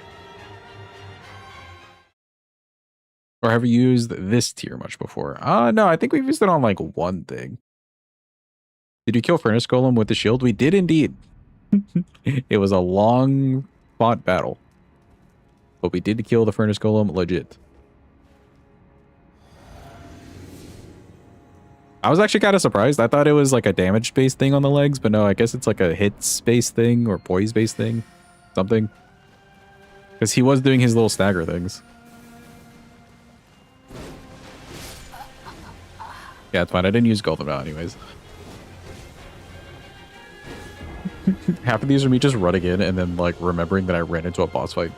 A: Or have you used this tier much before? No, I think we've used it on like one thing. Did you kill Furnace Golem with the shield? We did indeed. It was a long fought battle. But we did kill the Furnace Golem legit. I was actually kind of surprised. I thought it was like a damage-based thing on the legs, but no, I guess it's like a hits-based thing or poise-based thing. Something. Because he was doing his little stagger things. Yeah, it's fine. I didn't use Golden Vow anyways. Half of these are me just running in and then like remembering that I ran into a boss fight.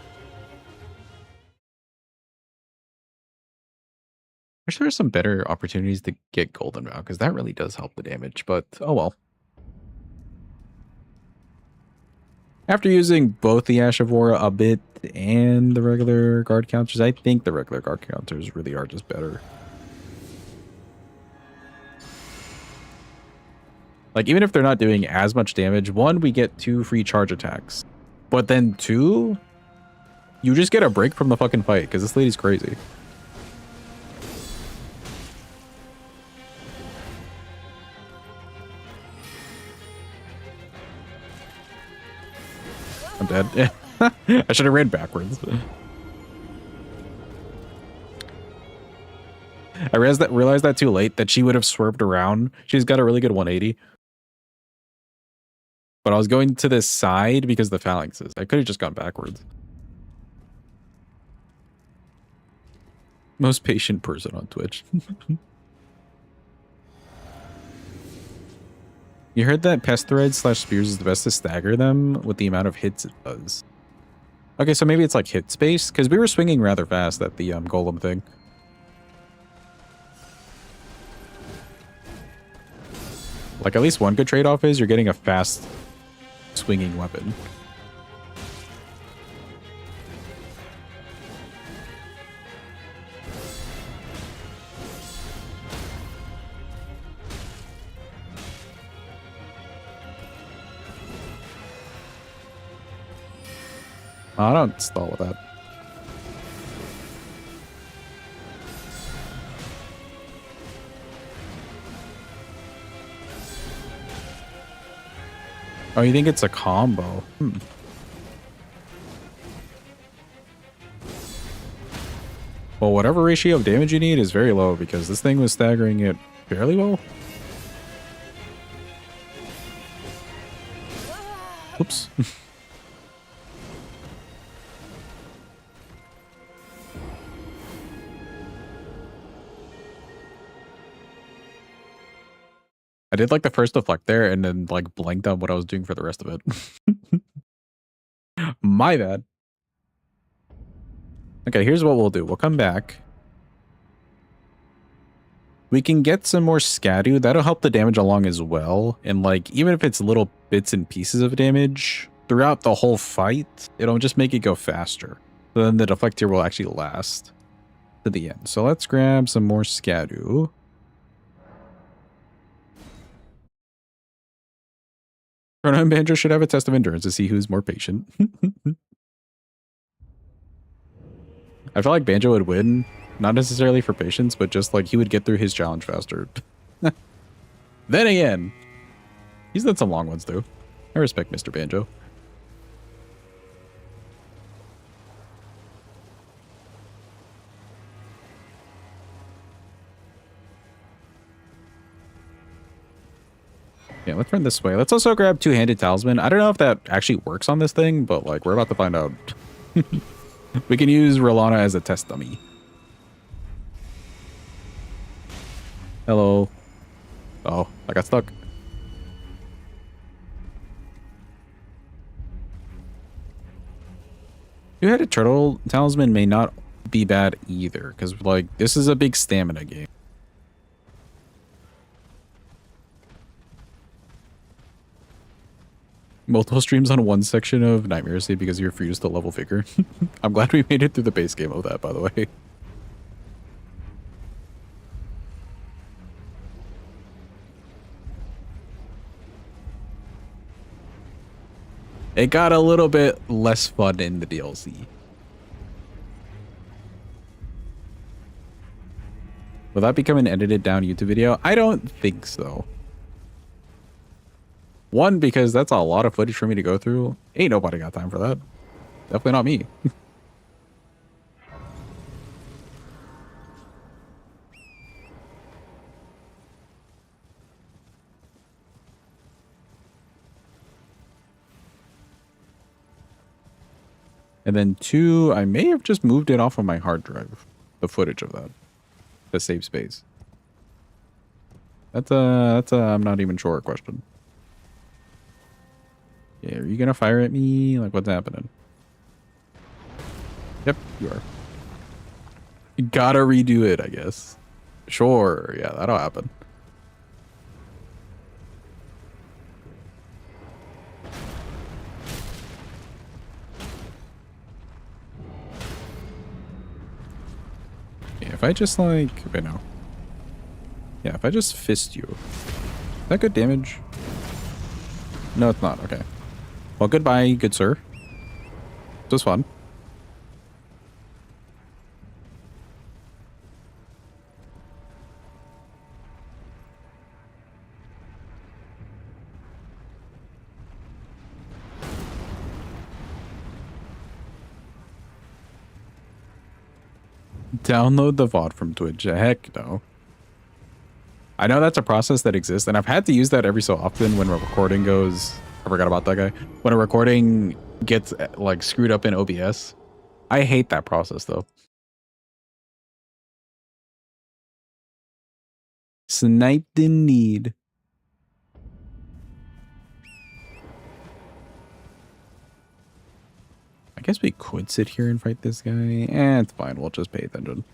A: I wish there were some better opportunities to get Golden Vow, because that really does help the damage, but oh well. After using both the Ash of War a bit and the regular guard counters, I think the regular guard counters really are just better. Like, even if they're not doing as much damage, one, we get 2 free charge attacks. But then 2, you just get a break from the fucking fight, because this lady's crazy. I'm dead. I should have ran backwards. I realized that too late, that she would have swerved around. She's got a really good 180. But I was going to this side because the phalanxes. I could have just gone backwards. Most patient person on Twitch. You heard that pest thread / spears is the best to stagger them with the amount of hits it does. Okay, so maybe it's like hit space, because we were swinging rather fast at the golem thing. Like, at least one good trade-off is you're getting a fast swinging weapon. I don't stall with that. Oh, you think it's a combo? Well, whatever ratio of damage you need is very low because this thing was staggering it fairly well. Oops. I did like the first deflect there and then like blanked on what I was doing for the rest of it. My bad. Okay, here's what we'll do. We'll come back. We can get some more Scadu. That'll help the damage along as well. And like, even if it's little bits and pieces of damage throughout the whole fight, it'll just make it go faster. So then the deflect here will actually last to the end. So let's grab some more Scadu. Rune and Banjo should have a test of endurance to see who's more patient. I feel like Banjo would win, not necessarily for patience, but just like he would get through his challenge faster. Then again, he's done some long ones too. I respect Mr. Banjo. Yeah, let's run this way. Let's also grab two-handed talisman. I don't know if that actually works on this thing, but like we're about to find out. We can use Rolana as a test dummy. Hello. Oh, I got stuck. Two-headed turtle talisman may not be bad either, because like this is a big stamina game. Multiple streams on one section of Nightmare City because you're free to still level figure. I'm glad we made it through the base game of that, by the way. It got a little bit less fun in the DLC. Will that become an edited down YouTube video? I don't think so. One, because that's a lot of footage for me to go through. Ain't nobody got time for that. Definitely not me. And then two, I may have just moved it off of my hard drive. The footage of that. To save space. That's a I'm not even sure question. Yeah, are you gonna fire at me? Like, what's happening? Yep, you are. You gotta redo it, I guess. Sure, yeah, that'll happen. Yeah, if I just like, wait, no. Yeah, if I just fist you, is that good damage? No, it's not. Okay. Well, goodbye, good sir. This was fun. Download the VOD from Twitch. Heck no. I know that's a process that exists, and I've had to use that every so often when a recording goes... I forgot about that guy. When a recording gets like screwed up in OBS. I hate that process though. Sniped in need. I guess we could sit here and fight this guy. It's fine. We'll just pay attention.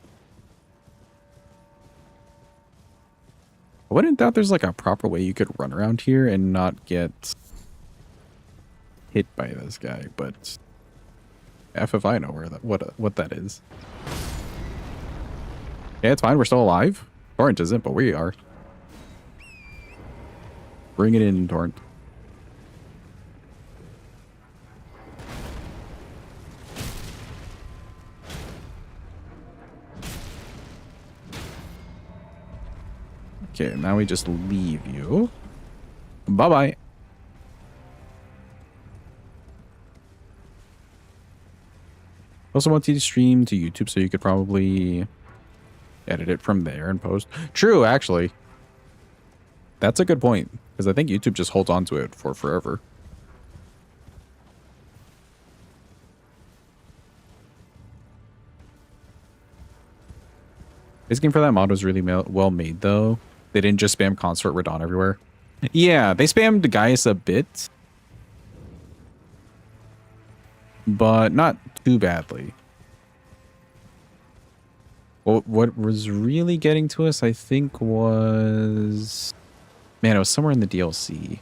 A: I wouldn't doubt there's like a proper way you could run around here and not get hit by this guy, but F if I know where that what that is. Yeah, it's fine. We're still alive. Torrent isn't, but we are. Bring it in, Torrent. Okay, now we just leave you. Bye-bye. Also want you to stream to YouTube, so you could probably edit it from there and post. True, actually. That's a good point, because I think YouTube just holds on to it for forever. This game for that mod was really well made, though. They didn't just spam Consort Radon everywhere. Yeah, they spammed Gaius a bit, but not too badly. Well, what was really getting to us, I think, was... Man, it was somewhere in the DLC.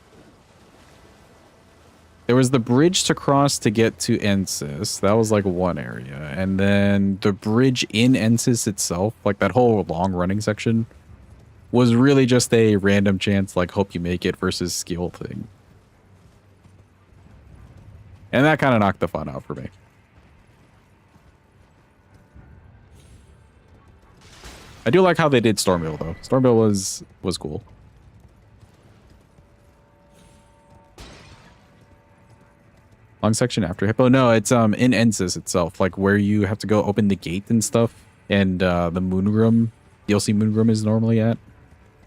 A: There was the bridge to cross to get to Ensis. That was like one area. And then the bridge in Ensis itself, like that whole long running section, was really just a random chance, like hope you make it versus skill thing. And that kind of knocked the fun out for me. I do like how they did Stormville though. Stormville was cool. Long section after Hippo? No, it's in Ensis itself, like where you have to go open the gate and stuff, and the moon room, DLC moon room is normally at.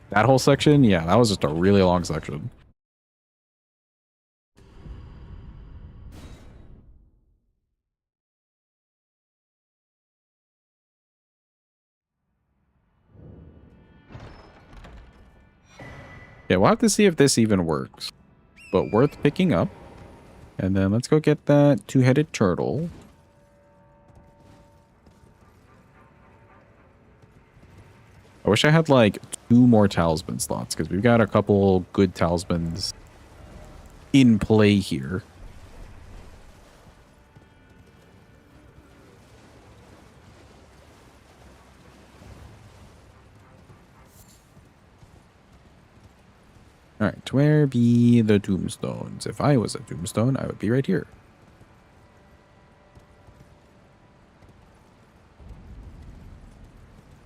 A: That whole section, yeah, that was just a really long section. Yeah, we'll have to see if this even works, but worth picking up. And then let's go get that two-headed turtle. I wish I had like 2 more talisman slots, because we've got a couple good talismans in play here. Alright, where be the tombstones? If I was a tombstone, I would be right here.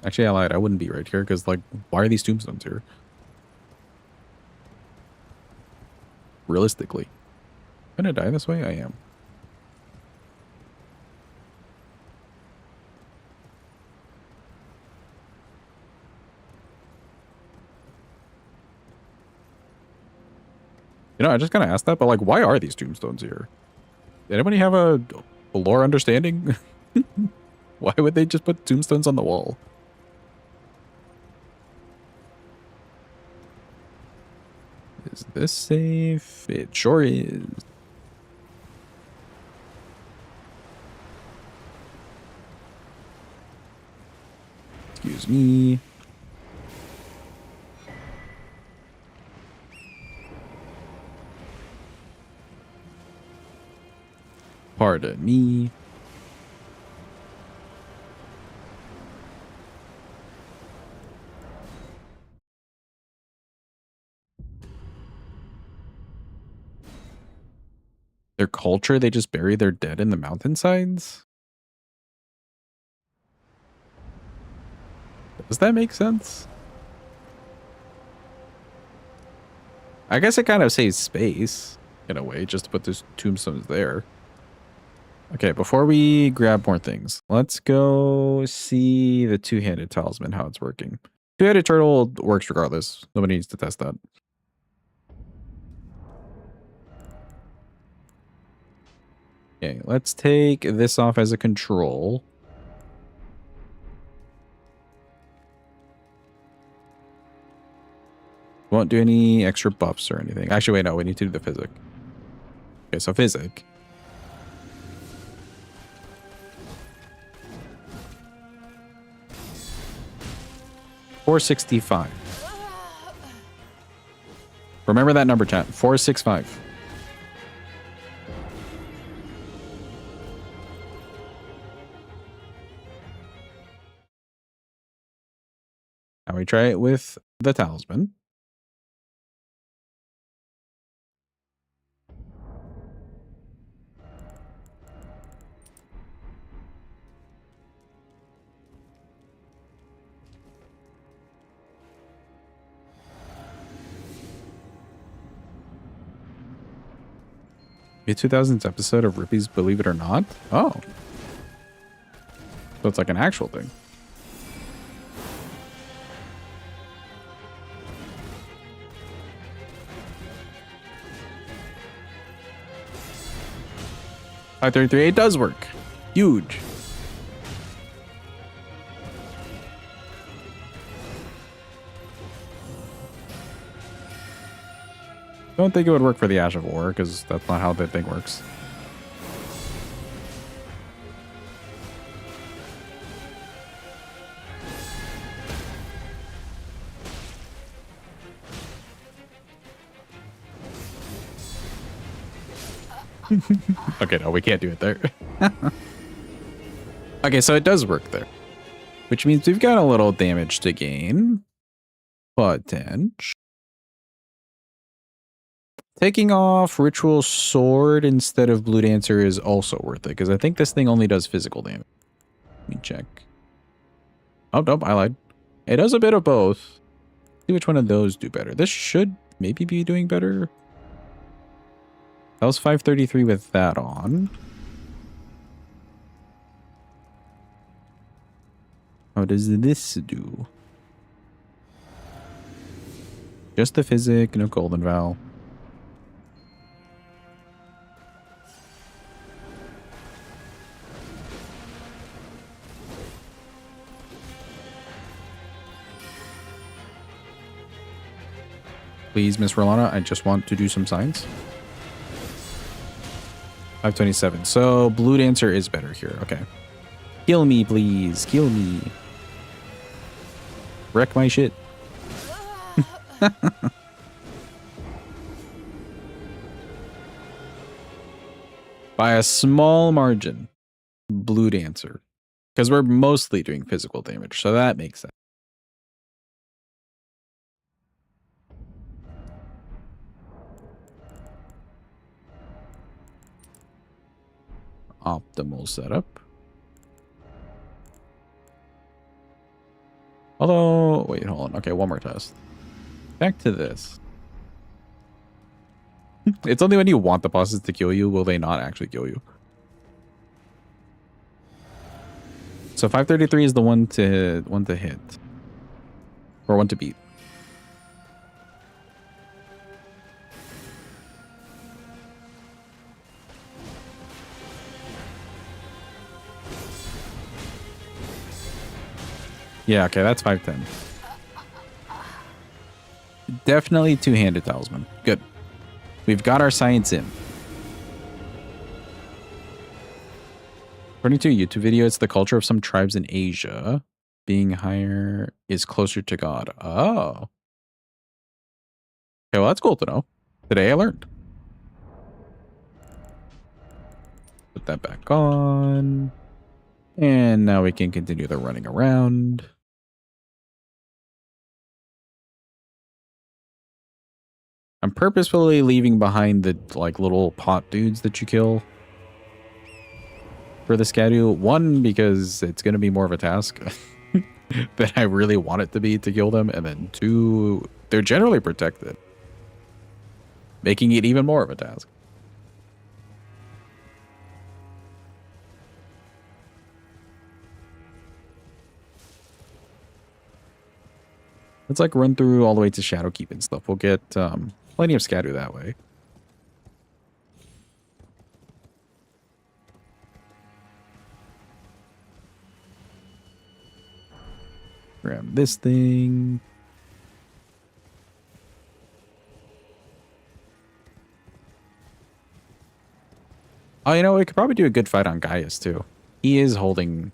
A: Actually, I lied. I wouldn't be right here, because, like, why are these tombstones here? Realistically. Am I gonna die this way? I am. You know, I just kind of asked that, but, like, why are these tombstones here? Anybody have a lore understanding? Why would they just put tombstones on the wall? Is this safe? It sure is. Excuse me. Pardon me. Their culture, they just bury their dead in the mountainsides? Does that make sense? I guess it kind of saves space in a way, just to put those tombstones there. Okay, before we grab more things, let's go see the two-handed talisman, how it's working. Two-handed turtle works regardless. Nobody needs to test that. Okay, let's take this off as a control. Won't do any extra buffs or anything. Actually, wait, no, we need to do the physic. Okay, so physic. $465. Remember that number, chat. 465. Now we try it with the talisman. Mid-2000s episode of Rippy's Believe It or Not? Oh. So it's like an actual thing. $533, it does work. Huge. Don't think it would work for the Ash of War, because that's not how that thing works. Okay, no, we can't do it there. Okay, so it does work there. Which means we've got a little damage to gain. Potential. Taking off Ritual Sword instead of Blue Dancer is also worth it, because I think this thing only does physical damage. Let me check. Oh, nope, I lied. It does a bit of both. See which one of those do better. This should maybe be doing better. That was 533 with that on. How does this do? Just the physic, no golden vow. Please, Miss Rolana, I just want to do some signs. 527. So Blue Dancer is better here. Okay. Kill me, please. Kill me. Wreck my shit. By a small margin, Blue Dancer. Because we're mostly doing physical damage, so that makes sense. Optimal setup. Although, wait, hold on. Okay, one more test. Back to this. It's only when you want the bosses to kill you will they not actually kill you. So 533 is the one to hit. Or one to beat. Yeah, okay, that's 510. Definitely two-handed talisman. Good. We've got our science in. According to a YouTube video, it's the culture of some tribes in Asia. Being higher is closer to God. Oh. Okay, well, that's cool to know. Today I learned. Put that back on. And now we can continue the running around. I'm purposefully leaving behind the like little pot dudes that you kill for the schedule. One, because it's going to be more of a task than I really want it to be to kill them. And then two, they're generally protected, making it even more of a task. Let's like run through all the way to Shadowkeep and stuff. We'll get plenty of Scadu that way. Grab this thing. Oh, you know, we could probably do a good fight on Gaius too. He is holding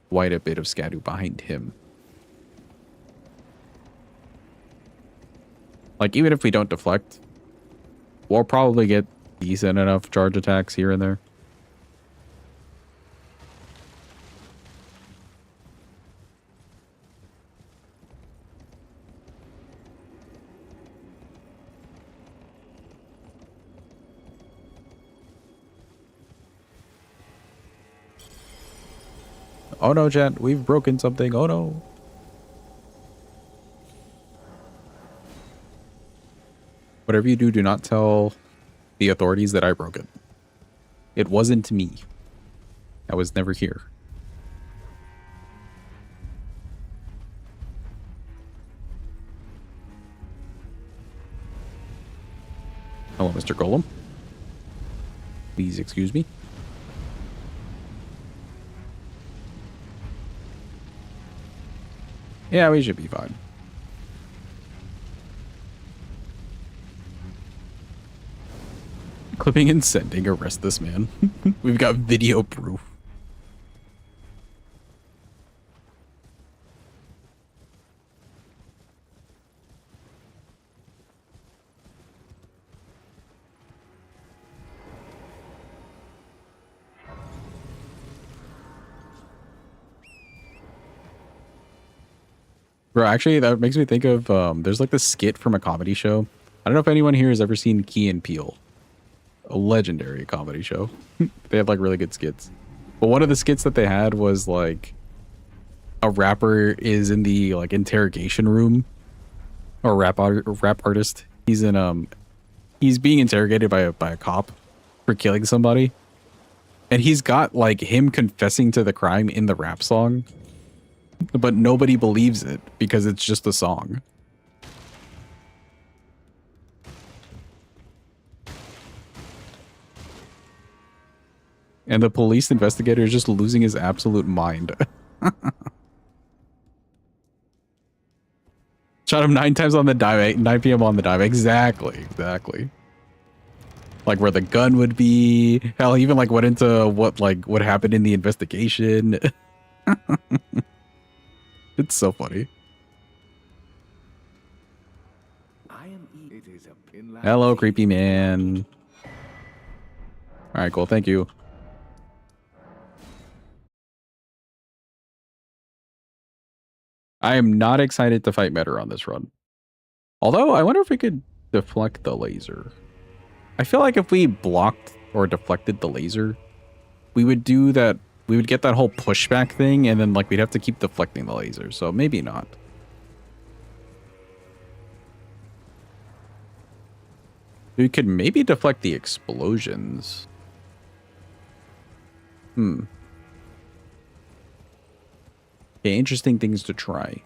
A: quite a bit of Scadu behind him. Like, even if we don't deflect, we'll probably get decent enough charge attacks here and there. Oh no, chat, we've broken something. Oh no. Whatever you do, do not tell the authorities that I broke it. It wasn't me. I was never here. Hello, Mr. Golem. Please excuse me. Yeah, we should be fine. Clipping and sending, arrest this man. We've got video proof. Bro, actually, that makes me think of, there's like this skit from a comedy show. I don't know if anyone here has ever seen Key and Peele. A legendary comedy show. They have like really good skits. But one of the skits that they had was like a rapper is in the like interrogation room, or rap artist. He's in he's being interrogated by a cop for killing somebody. And he's got like him confessing to the crime in the rap song. But nobody believes it because it's just a song. And the police investigator is just losing his absolute mind. Shot him 9 times on the dive, 9 p.m. on the dive. Exactly. Like where the gun would be. Hell, he even like went into what happened in the investigation. It's so funny. Hello, creepy man. All right, cool. Thank you. I am not excited to fight Metter on this run. Although, I wonder if we could deflect the laser. I feel like if we blocked or deflected the laser, we would do that. We would get that whole pushback thing, and then like we'd have to keep deflecting the laser. So maybe not. We could maybe deflect the explosions. Okay, interesting things to try.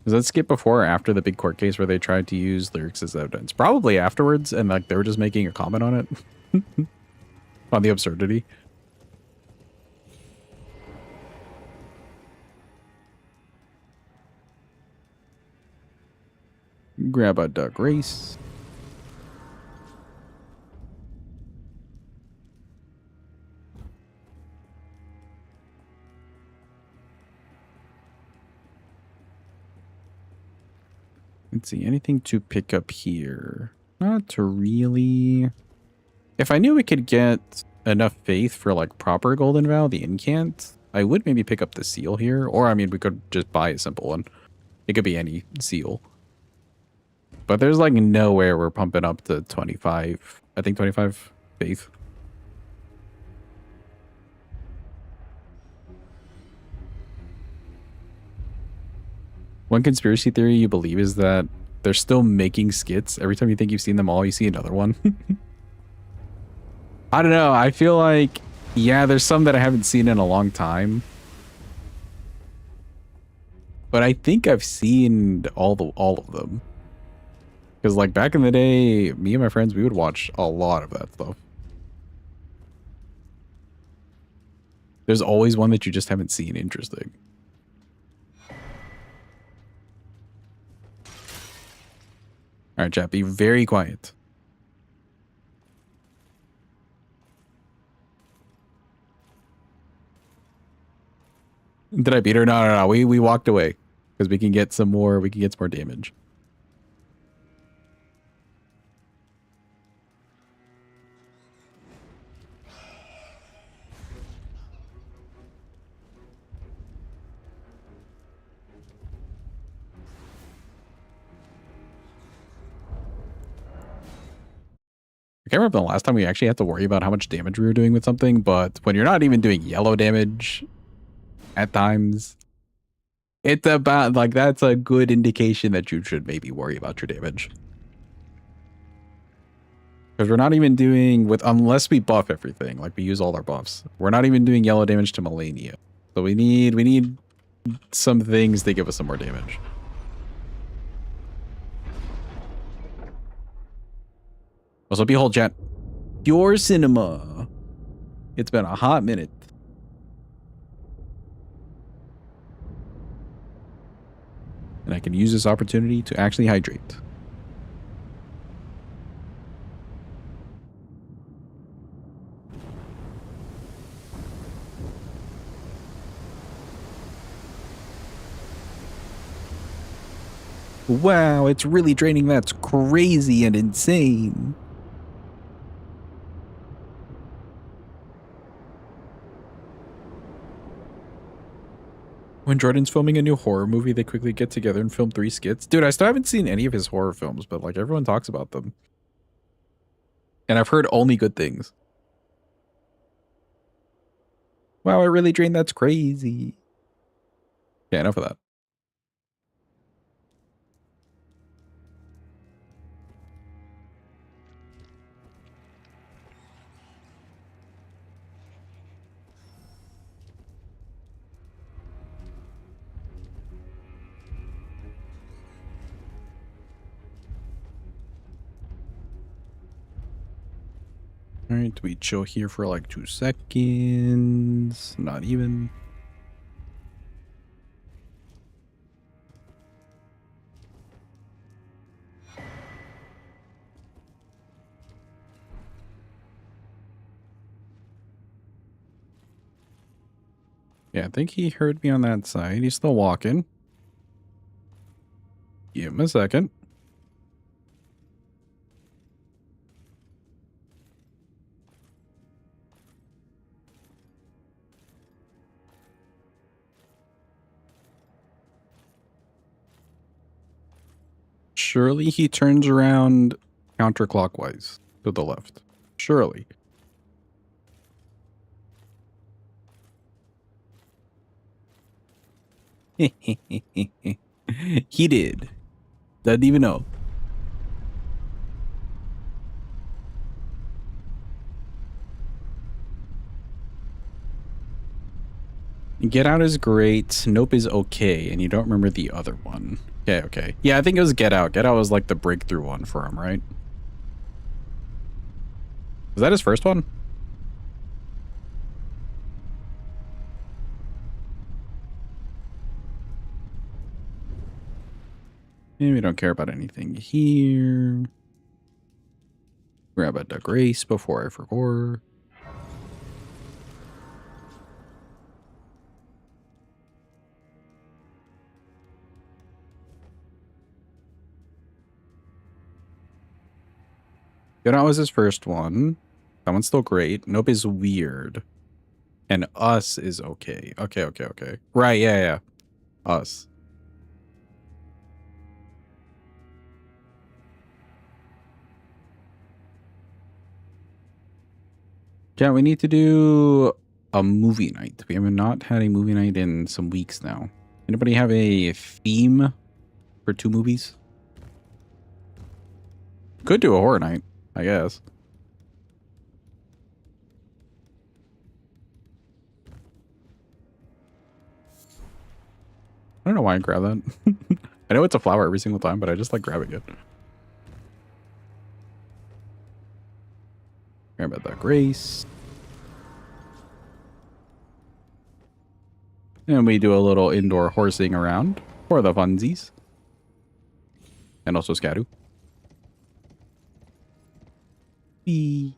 A: Does that skip before or after the big court case where they tried to use lyrics as evidence? Probably afterwards, and like they were just making a comment on it. On the absurdity. Grab a duck race. Let's see, anything to pick up here? Not really. If I knew we could get enough faith for like proper Golden Vow, the incant, I would maybe pick up the seal here, or I mean, we could just buy a simple one. It could be any seal. But there's like nowhere we're pumping up to 25. I think 25 faith. One conspiracy theory you believe is that they're still making skits. Every time you think you've seen them all, you see another one. I don't know. I feel like, yeah, there's some that I haven't seen in a long time. But I think I've seen all of them. Because like back in the day, me and my friends, we would watch a lot of that stuff. There's always one that you just haven't seen. Interesting. All right, chat, be very quiet. Did I beat her? No. We walked away because we can get some more. We can get some more damage. I can't remember the last time we actually had to worry about how much damage we were doing with something, but when you're not even doing yellow damage at times, it's about like that's a good indication that you should maybe worry about your damage. Because we're not even doing with unless we buff everything, like we use all our buffs. We're not even doing yellow damage to Melania. So we need some things to give us some more damage. Also, behold, chat. Pure cinema. It's been a hot minute. And I can use this opportunity to actually hydrate. Wow, it's really draining. That's crazy and insane. When Jordan's filming a new horror movie, they quickly get together and film 3 skits. Dude, I still haven't seen any of his horror films, but like everyone talks about them. And I've heard only good things. Wow, it really drained. That's crazy. Yeah, enough of that. All right, we chill here for like 2 seconds. Not even. Yeah, I think he heard me on that side. He's still walking. Give him a second. Surely he turns around counterclockwise to the left. Surely. He did. Doesn't even know. Get Out is great. Nope is okay. And you don't remember the other one. Okay. Yeah, I think it was Get Out. Get Out was like the breakthrough one for him, right? Was that his first one? And we don't care about anything here. Grab a Grace before I forgot. Get Out was his first one. That one's still great. Nope is weird. And us is okay. Okay. Right, yeah. Us. Yeah, we need to do a movie night. We have not had a movie night in some weeks now. Anybody have a theme for 2 movies? Could do a horror night, I guess. I don't know why I grab that. I know it's a flower every single time, but I just like grabbing it. Grab about that grace. And we do a little indoor horsing around for the funsies. And also Scadu. Bee.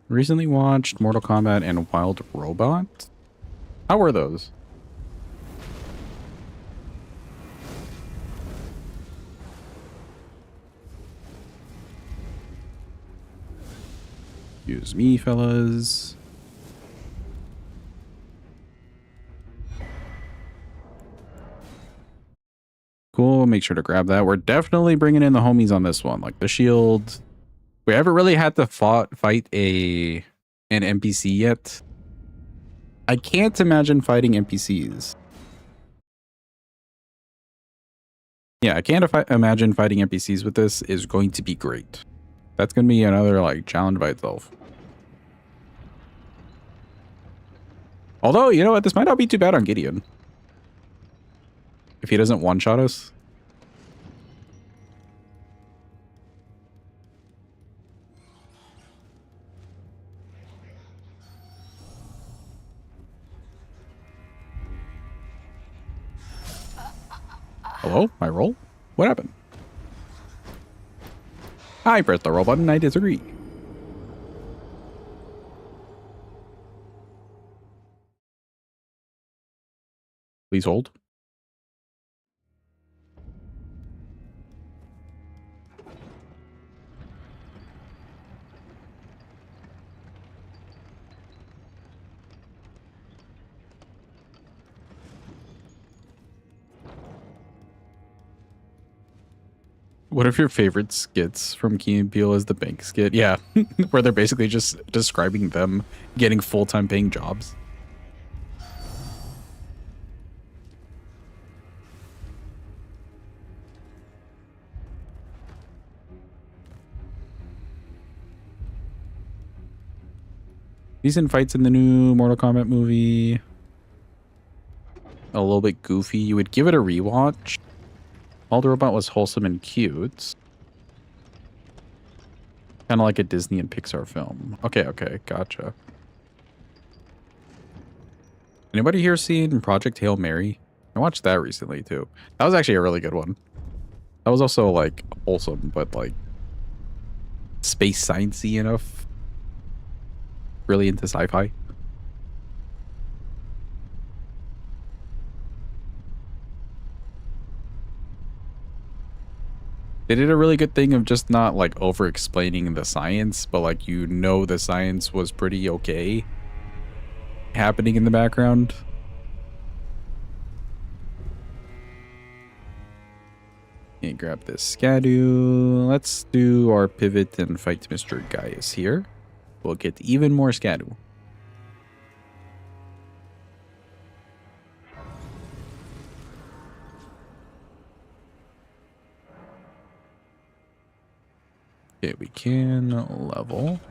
A: Recently watched Mortal Kombat and Wild Robot. How were those? Excuse me, fellas. Cool, make sure to grab that. We're definitely bringing in the homies on this one. Like the shield. We haven't really had to fight an NPC yet. I can't imagine fighting NPCs. Yeah, I can't imagine fighting NPCs with this is going to be great. That's going to be another like challenge by itself. Although, you know what? This might not be too bad on Gideon. If he doesn't one-shot us. Hello? My roll? What happened? I pressed the roll button. I disagree. Please hold. One of your favorite skits from Key and Peele is the bank skit. Yeah, where they're basically just describing them getting full-time paying jobs. Decent fights in the new Mortal Kombat movie. A little bit goofy. You would give it a rewatch. All the Robot was wholesome and cute. Kind of like a Disney and Pixar film. Okay, gotcha. Anybody here seen Project Hail Mary? I watched that recently too. That was actually a really good one. That was also like wholesome, but like space sciencey enough. Really into sci-fi. They did a really good thing of just not like over explaining the science, but like you know the science was pretty okay happening in the background. Okay, grab this Scadu. Let's do our pivot and fight Mr. Gaius here. We'll get even more Scadu. Okay, we can level.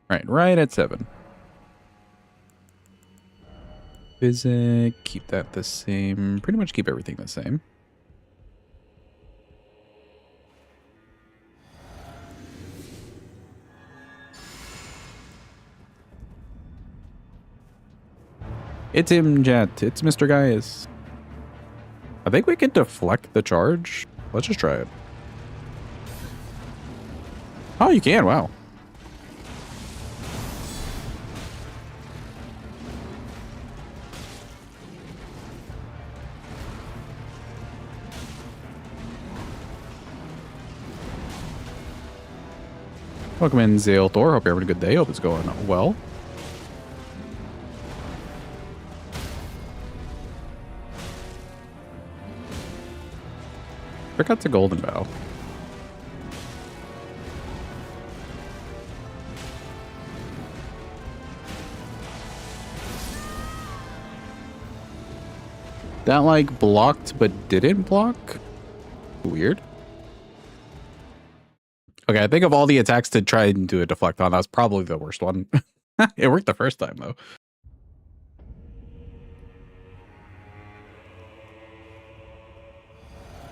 A: Right at 7. Physic, keep that the same. Pretty much keep everything the same. It's him, Jet. It's Mr. Gaius. I think we can deflect the charge. Let's just try it. Oh, you can. Wow. Welcome in, Zale Thor. Hope you're having a good day. Hope it's going well. Check out the Golden Bow. That like blocked but didn't block? Weird. Okay, I think of all the attacks to try and do a deflect on, that was probably the worst one. It worked the first time though.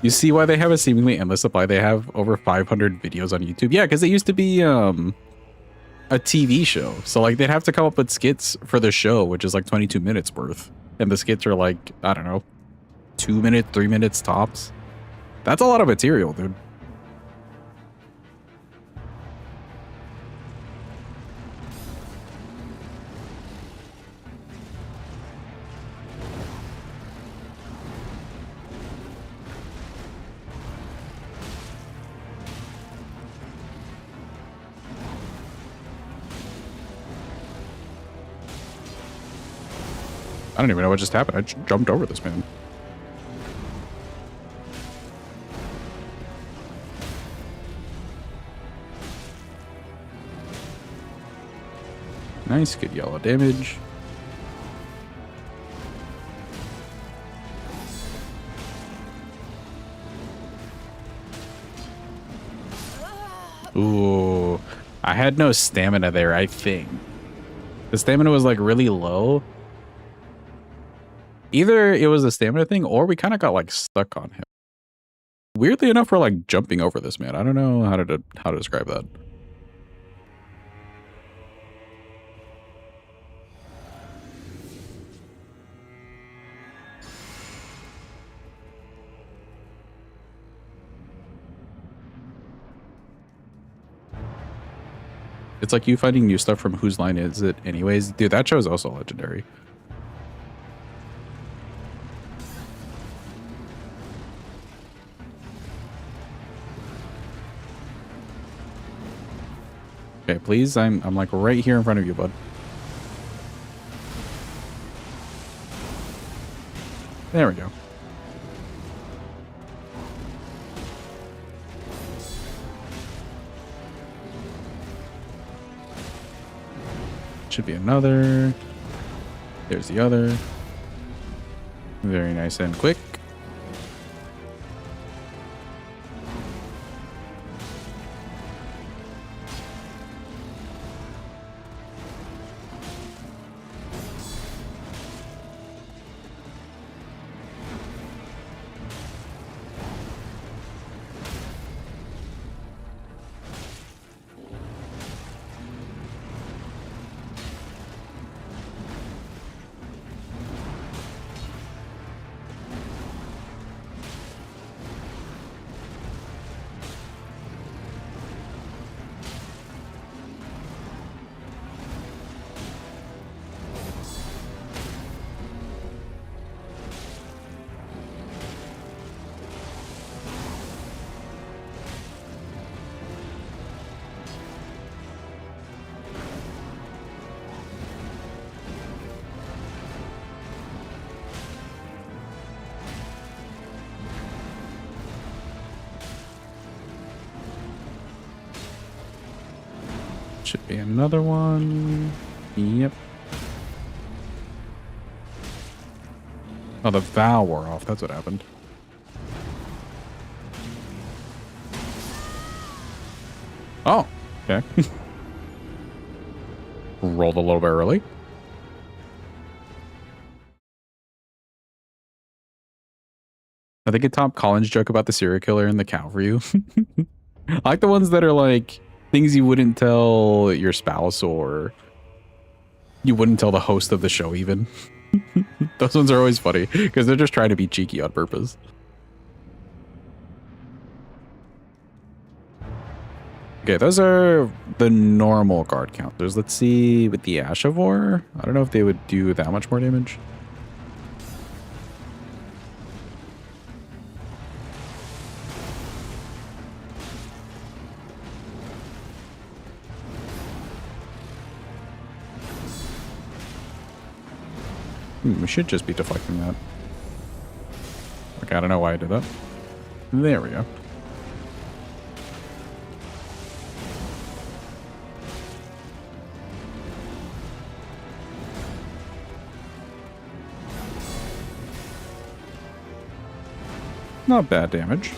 A: You see why they have a seemingly endless supply? They have over 500 videos on YouTube. Yeah, because it used to be a TV show. So like they'd have to come up with skits for the show, which is like 22 minutes worth. And the skits are like, I don't know, 2 minutes, 3 minutes tops. That's a lot of material, dude. I don't even know what just happened. I jumped over this man. Nice, good yellow damage. Ooh, I had no stamina there, I think. The stamina was like really low. Either it was a stamina thing or we kind of got like stuck on him. Weirdly enough, we're like jumping over this man. I don't know how to describe that. It's like you finding new stuff from Whose Line Is It Anyways? Dude, that show is also legendary. Okay, please. I'm like right here in front of you, bud. There we go. Should be another. There's the other. Very nice and quick. Should be another one. Yep. Oh, the vow wore off. That's what happened. Oh, okay. Rolled a little bit early. I think a Tom Collins joke about the serial killer and the cow for you. I like the ones that are like things you wouldn't tell your spouse or you wouldn't tell the host of the show even. Those ones are always funny because they're just trying to be cheeky on purpose. Okay, those are the normal guard counters. Let's see with the Ashavor. I don't know if they would do that much more damage. We should just be deflecting that. Okay, I don't know why I did that. There we go. Not bad damage.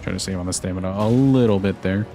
A: Trying to save on the stamina a little bit there.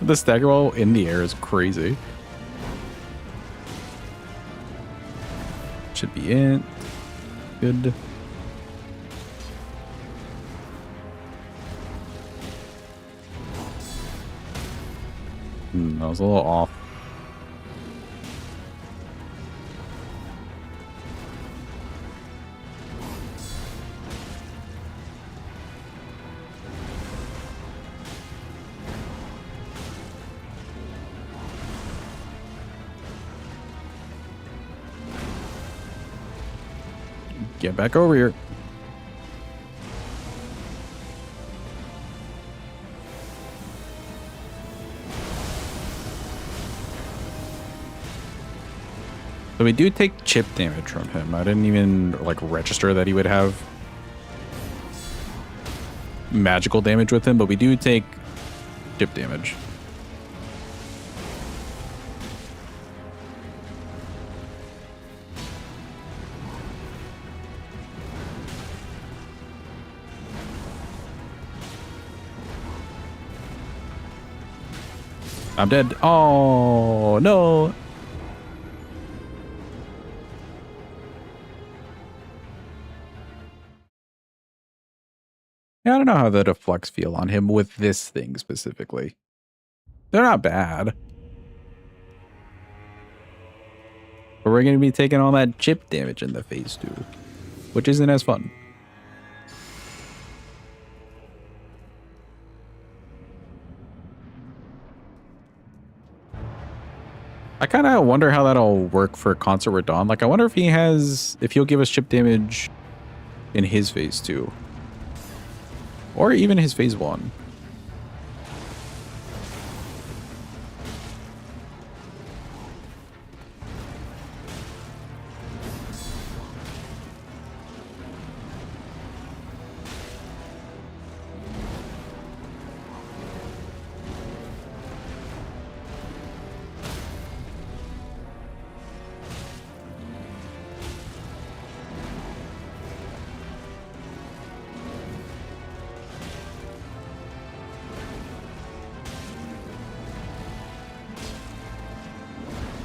A: The stagger roll in the air is crazy. Should be it. Good. That was a little off. Get back over here. So we do take chip damage from him. I didn't even like register that he would have magical damage with him, but we do take chip damage. I'm dead. Oh, no. Yeah, I don't know how the deflects feel on him with this thing specifically. They're not bad. But we're going to be taking all that chip damage in the phase 2, which isn't as fun. I kind of wonder how that'll work for Concert with Dawn. Like, I wonder if he'll give us chip damage in his phase 2. Or even his phase 1.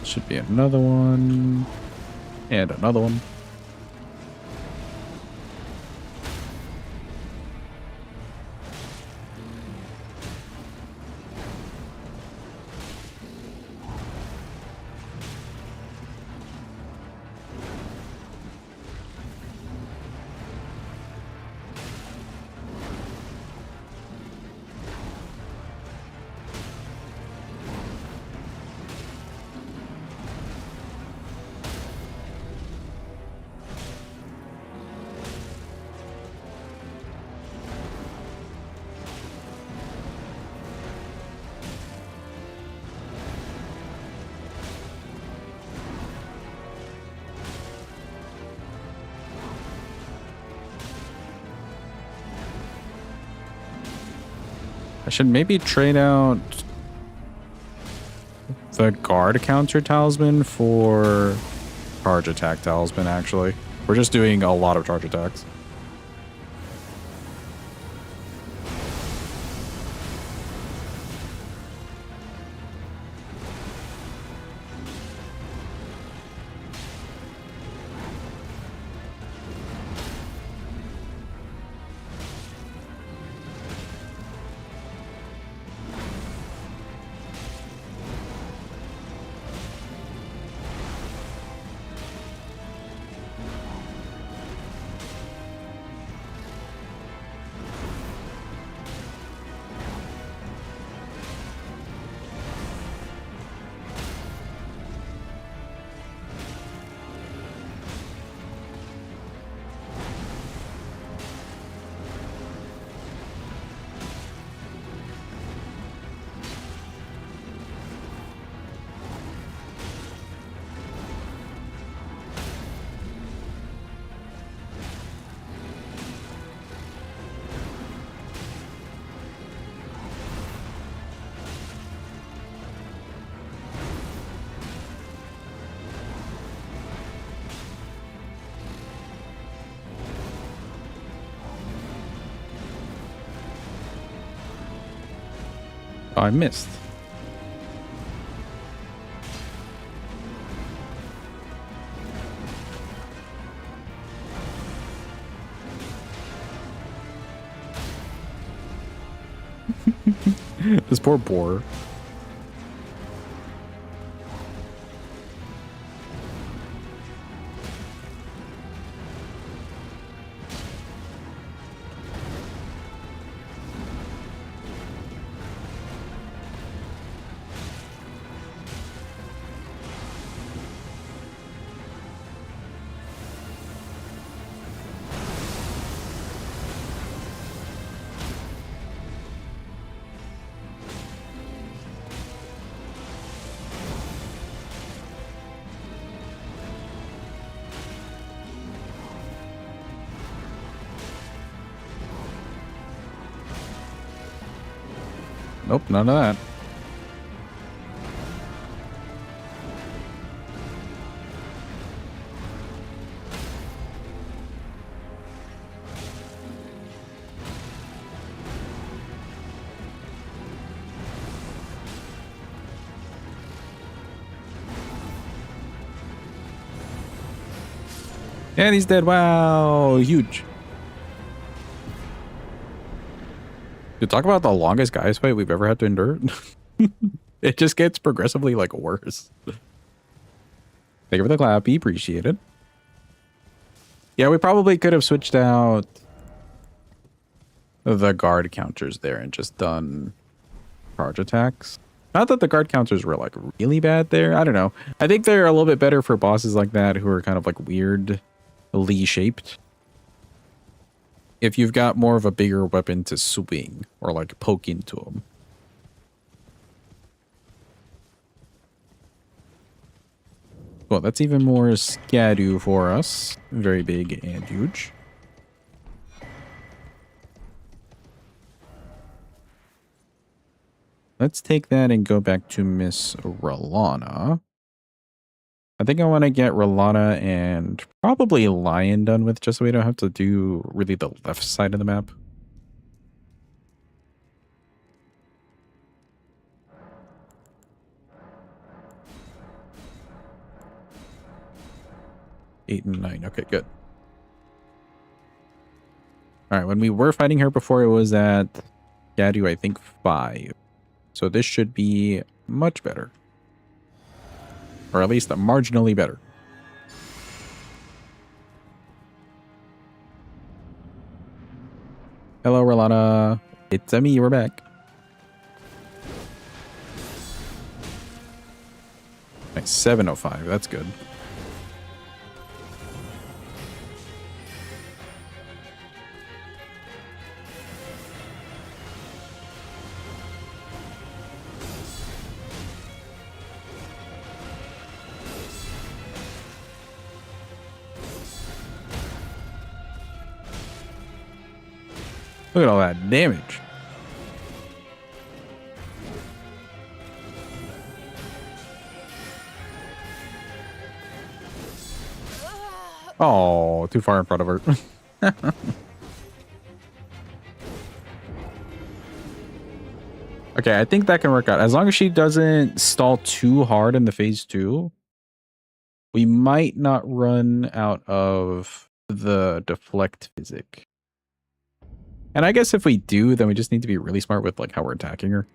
A: Should be another one. And another one. I should maybe trade out the guard counter talisman for charge attack talisman, actually. We're just doing a lot of charge attacks. Oh, I missed. This poor boar. Nope, none of that. And he's dead. Wow, huge. Dude, talk about the longest guys fight we've ever had to endure. It just gets progressively like worse. Thank you for the clappy, appreciate it. Yeah, we probably could have switched out the guard counters there and just done charge attacks. Not that the guard counters were like really bad there. I don't know. I think they're a little bit better for bosses like that who are kind of like weirdly shaped. If you've got more of a bigger weapon to swing or like poke into them. Well, that's even more Skadu for us. Very big and huge. Let's take that and go back to Miss Rolana. I think I want to get Rolana and probably Lion done with just so we don't have to do really the left side of the map. Eight and 9. Okay, good. All right, when we were fighting her before, it was at Gadu, I think 5. So this should be much better. Or at least marginally better. Hello, Rolana. It's me, we're back. Nice, 705, that's good. Look at all that damage. Oh, too far in front of her. Okay, I think that can work out. As long as she doesn't stall too hard in the phase 2, we might not run out of the deflect physic. And I guess if we do, then we just need to be really smart with like how we're attacking her.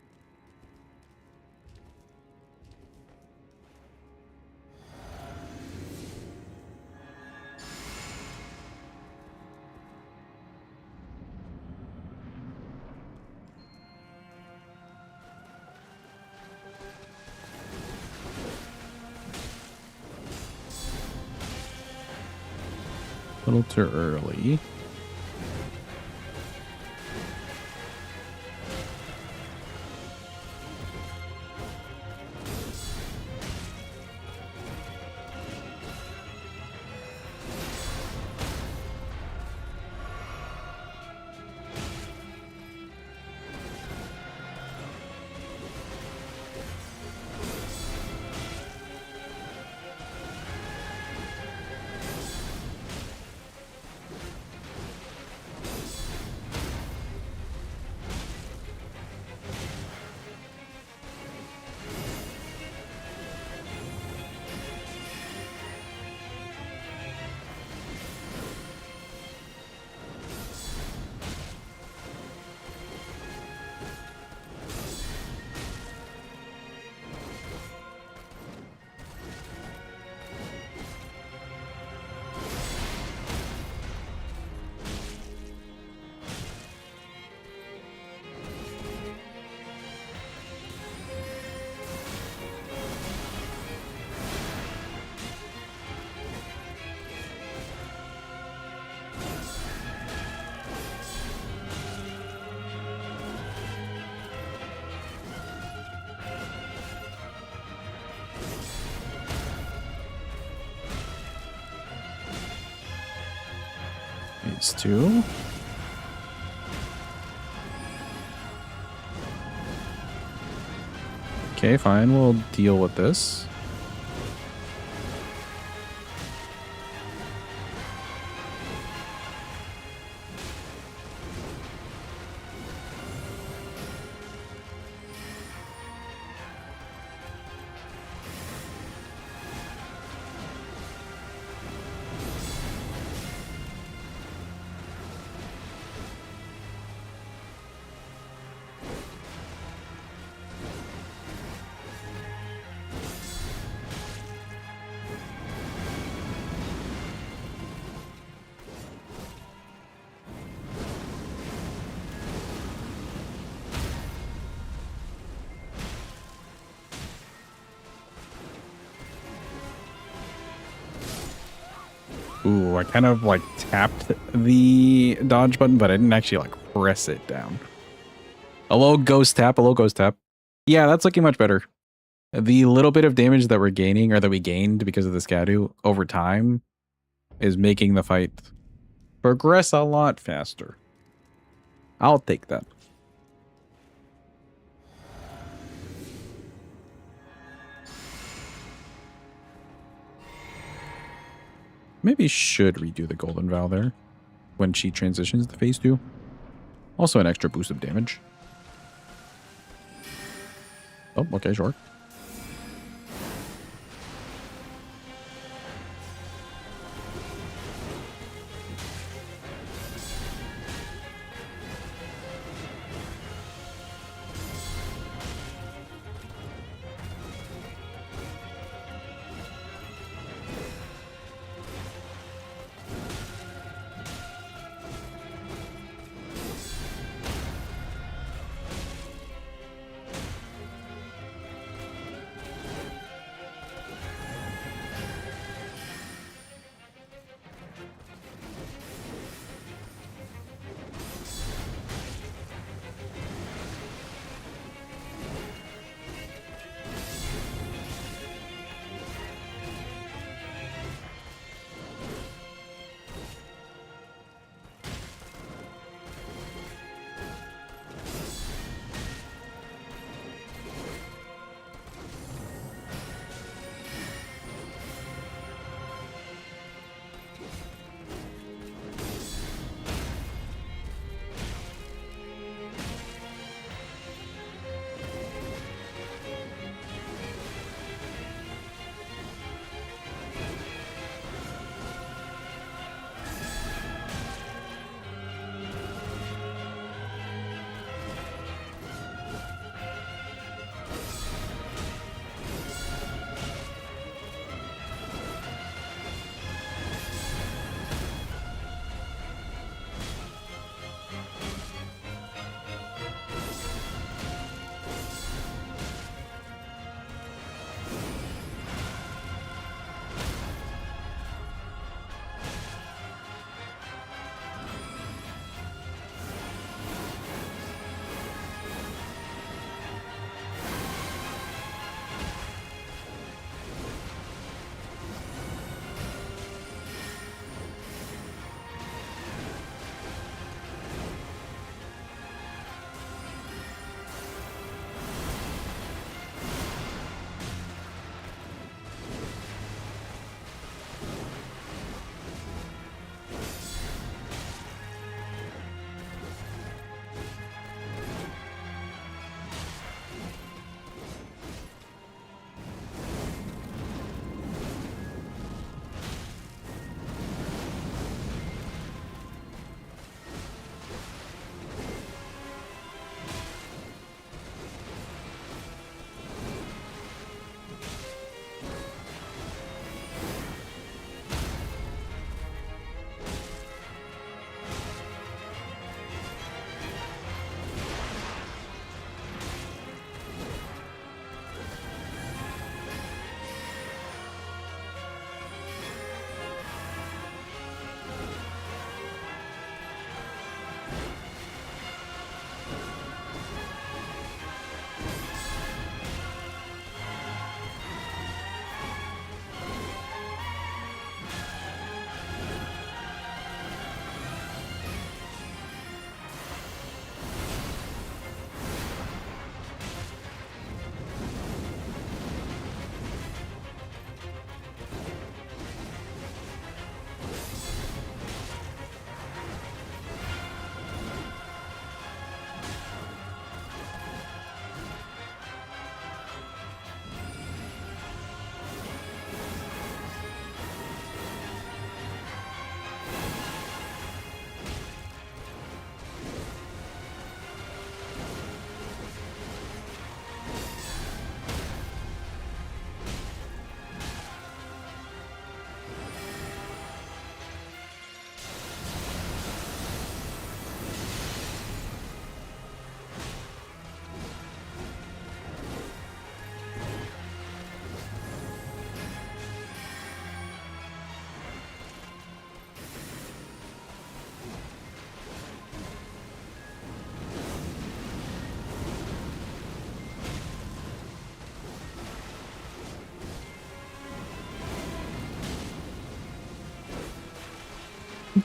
A: A little too early. Phase 2. Okay, fine. We'll deal with this. Ooh, I kind of like tapped the dodge button, but I didn't actually like press it down. A little ghost tap, a little ghost tap. Yeah, that's looking much better. The little bit of damage that we're gaining, or that we gained because of the Scadu over time, is making the fight progress a lot faster. I'll take that. Maybe should redo the Golden Vow there when she transitions to phase 2. Also an extra boost of damage. Oh, okay, sure.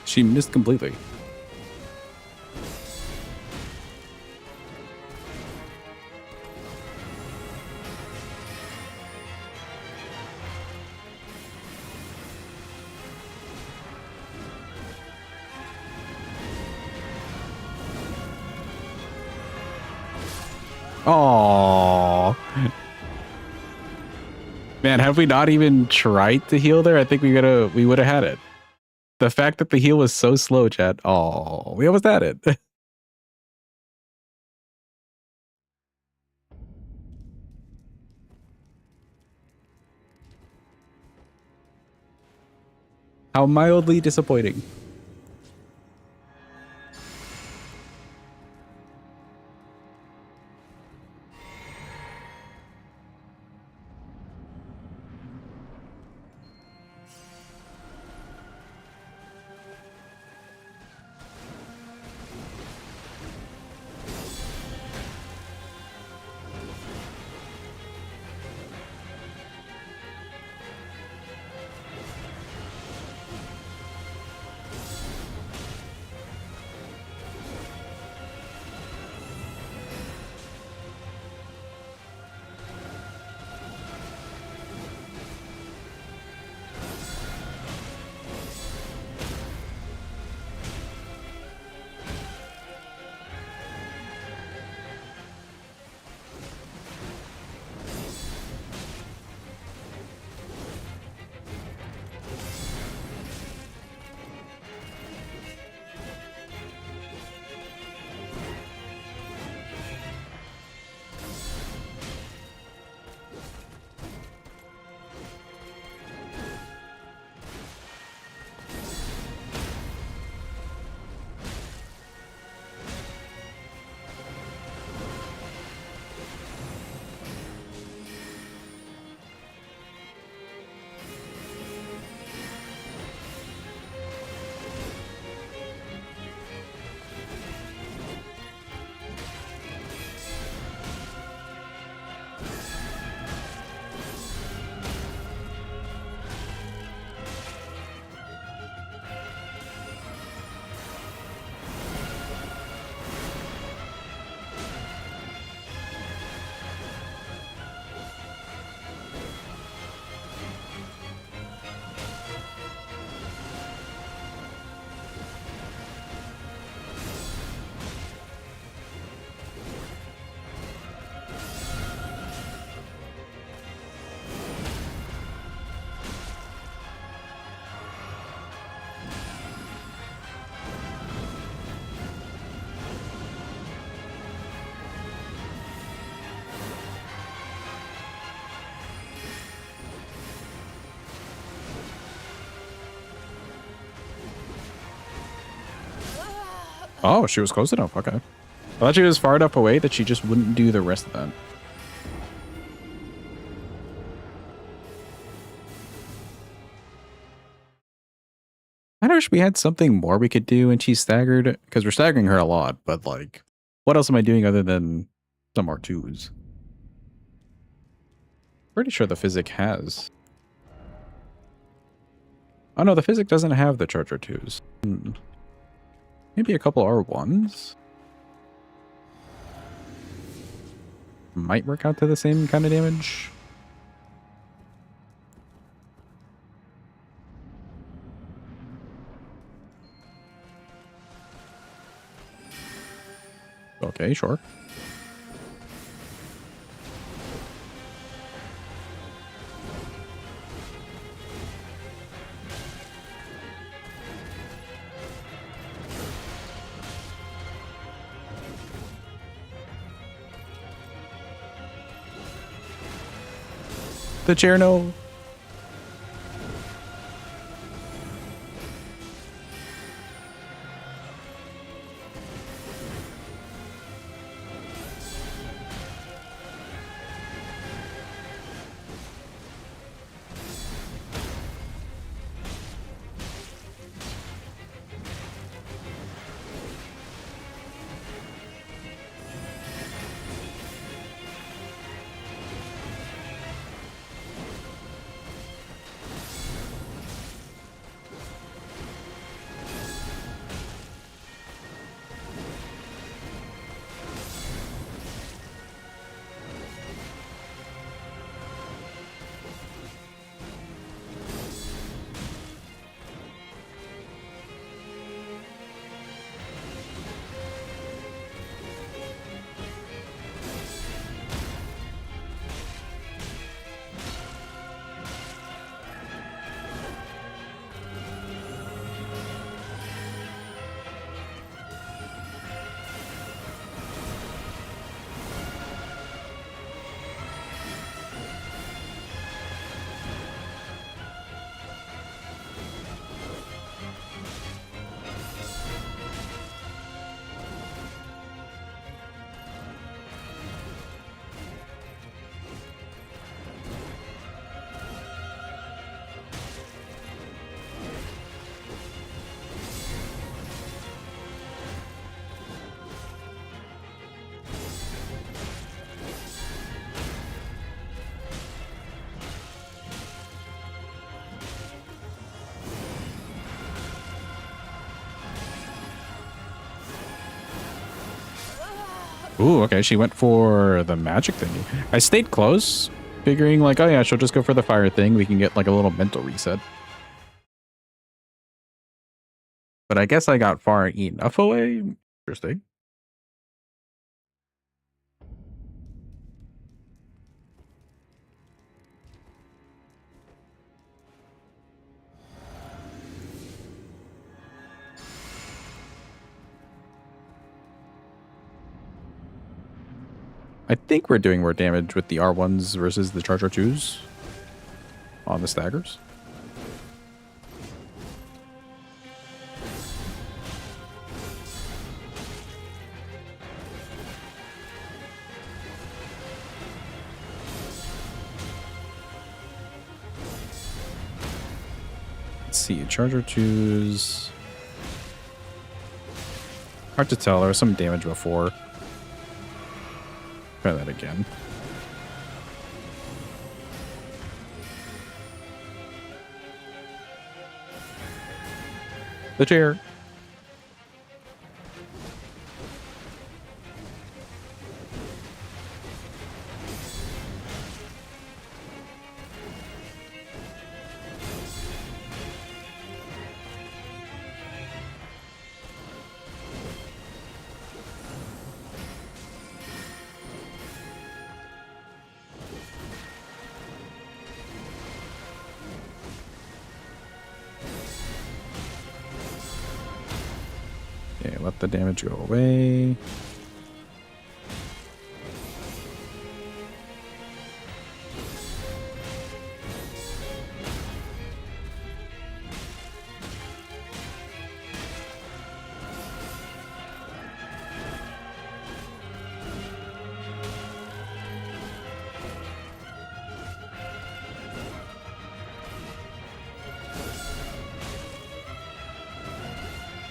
A: She missed completely. Oh man, have we not even tried to heal there? I think we would have had it. The fact that the heal was so slow, chat. Oh, we almost had it. How mildly disappointing. Oh, she was close enough. Okay. I thought she was far enough away that she just wouldn't do the rest of that. I wish we had something more we could do and she's staggered, because we're staggering her a lot, but like, what else am I doing other than some R2s? Pretty sure the physic has. Oh no, the physic doesn't have the charger 2s. Maybe a couple R1s? Might work out to the same kind of damage. Okay, sure. The chair, no. Ooh, okay. She went for the magic thingy. I stayed close, figuring like, oh yeah, she'll just go for the fire thing. We can get like a little mental reset. But I guess I got far enough away. Interesting. I think we're doing more damage with the R1s versus the Charger 2s on the staggers. Let's see, Charger 2s. Hard to tell. There was some damage before. Try that again. The chair. Okay, let the damage go away.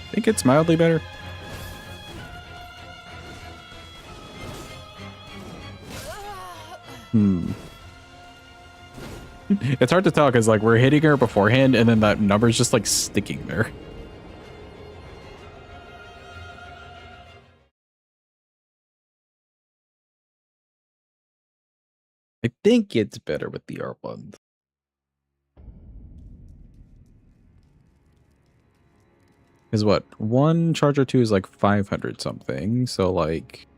A: I think it's mildly better. It's hard to tell because like we're hitting her beforehand and then that number's just like sticking there. I think it's better with the R1. Is what? One Charger 2 is like 500 something. So like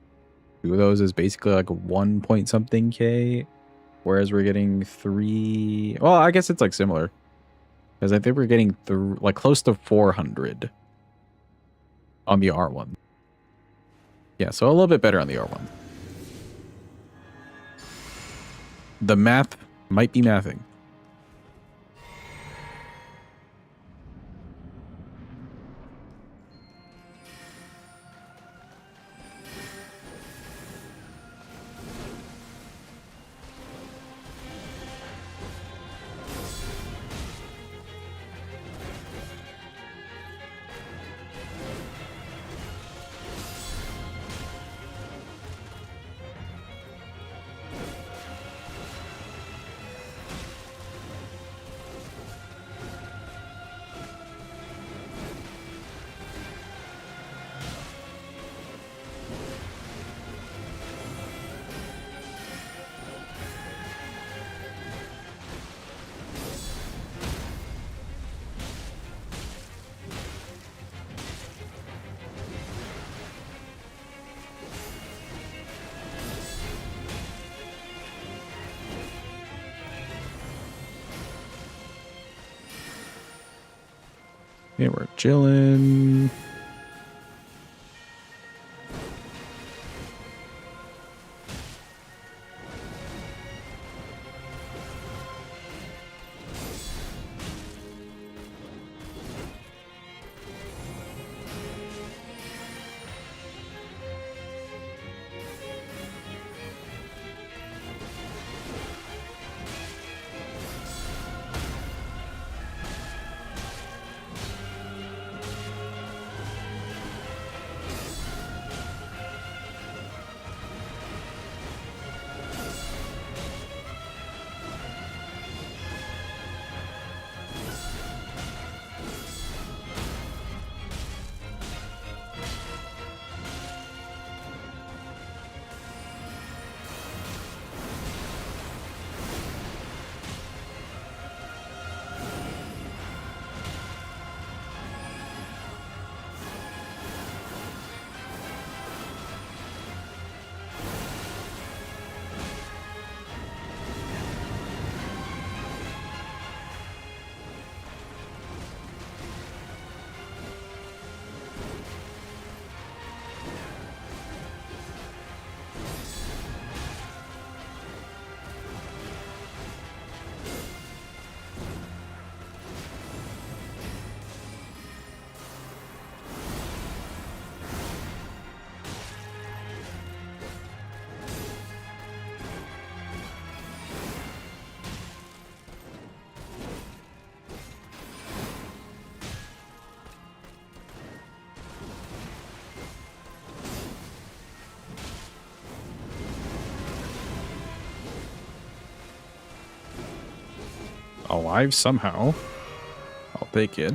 A: two of those is basically like 1 point something K. Whereas we're getting 3. Well, I guess it's like similar. Because I think we're getting like close to 400 on the R1. Yeah, so a little bit better on the R1. The math might be mathing. Okay, we're chilling. alive somehow. I'll take it.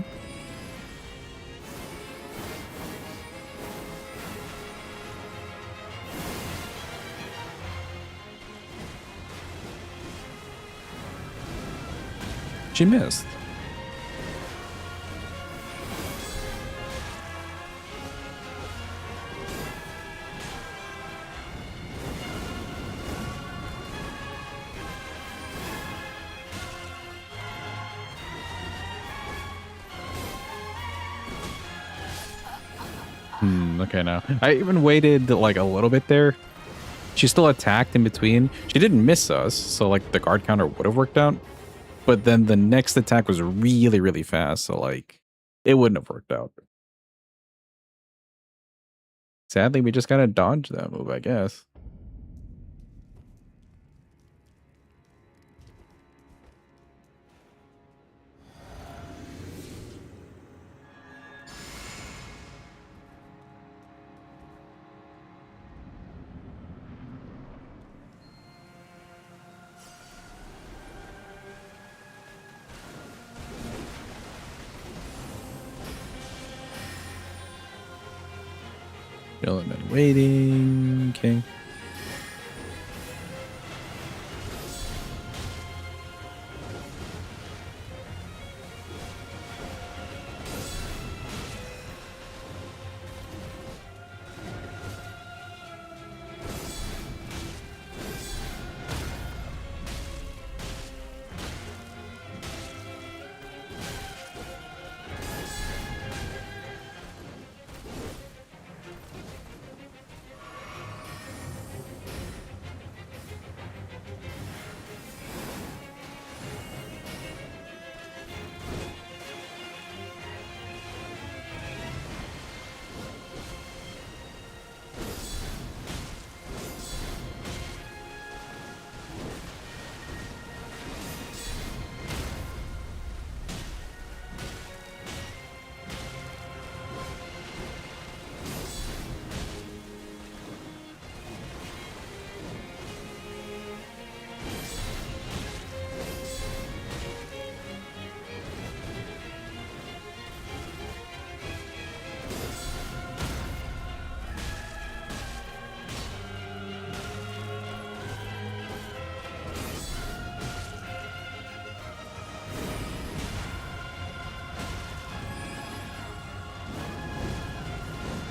A: She missed. Okay, now I even waited like a little bit there. She still attacked in between. She didn't miss us, so like the guard counter would have worked out. But then the next attack was really, really fast, so like it wouldn't have worked out. Sadly, we just gotta dodge that move, I guess. Chilling and waiting. Okay.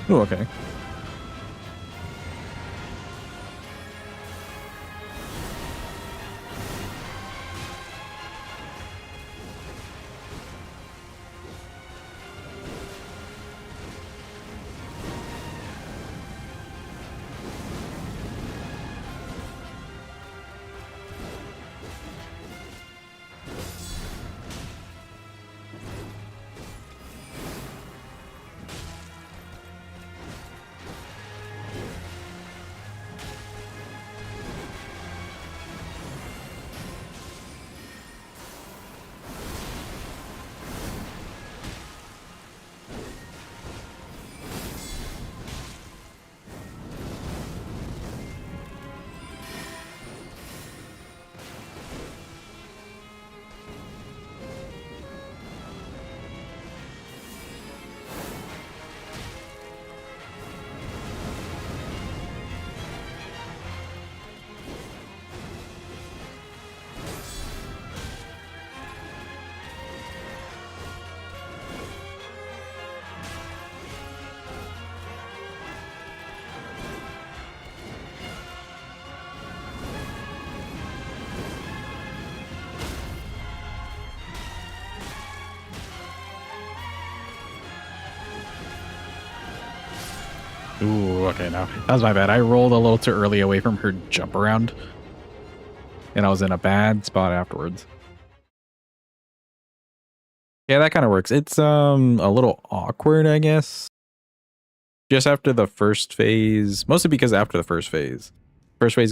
A: Oh, okay. Ooh, okay, now that was my bad. I rolled a little too early away from her jump around, and I was in a bad spot afterwards. Yeah, that kind of works. It's a little awkward, I guess. Just after the first phase, mostly because after the first phase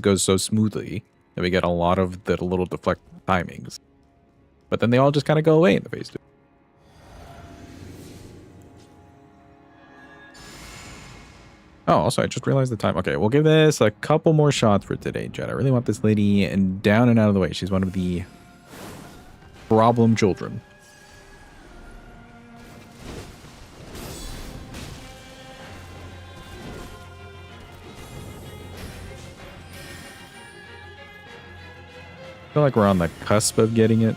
A: goes so smoothly that we get a lot of the little deflect timings. But then they all just kind of go away in the phase 2. Oh, also, I just realized the time. Okay, we'll give this a couple more shots for today, Jed. I really want this lady and down and out of the way. She's one of the problem children. I feel like we're on the cusp of getting it.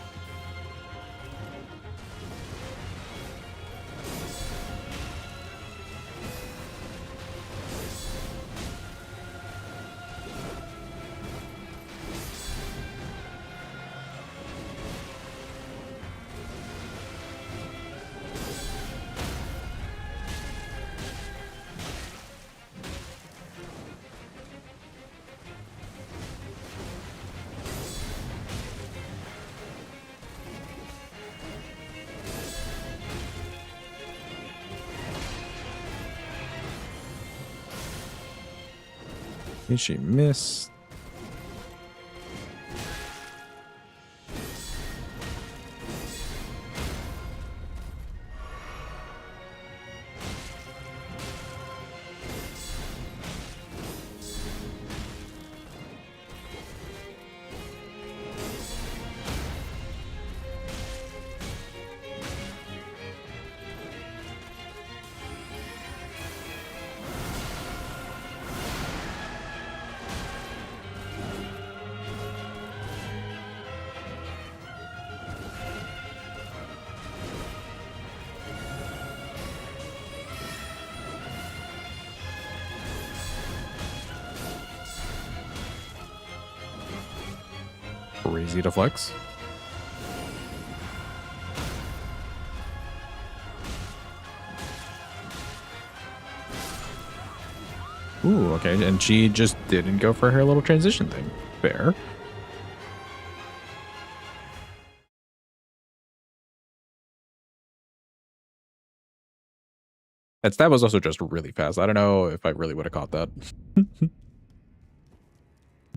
A: Did she miss? Crazy to flex. Ooh, okay, and she just didn't go for her little transition thing. Fair. That stab was also just really fast. I don't know if I really would have caught that.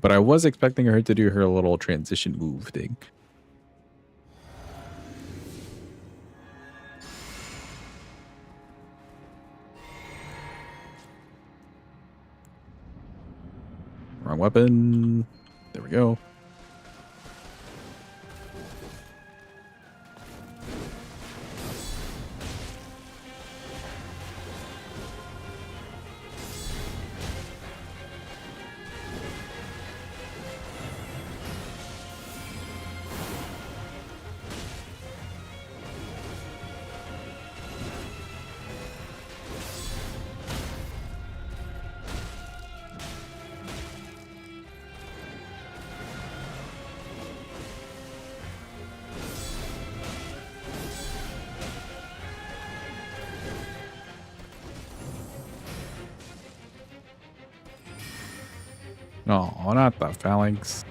A: But I was expecting her to do her little transition move thing. Wrong weapon. There we go. Oh, not the phalanx.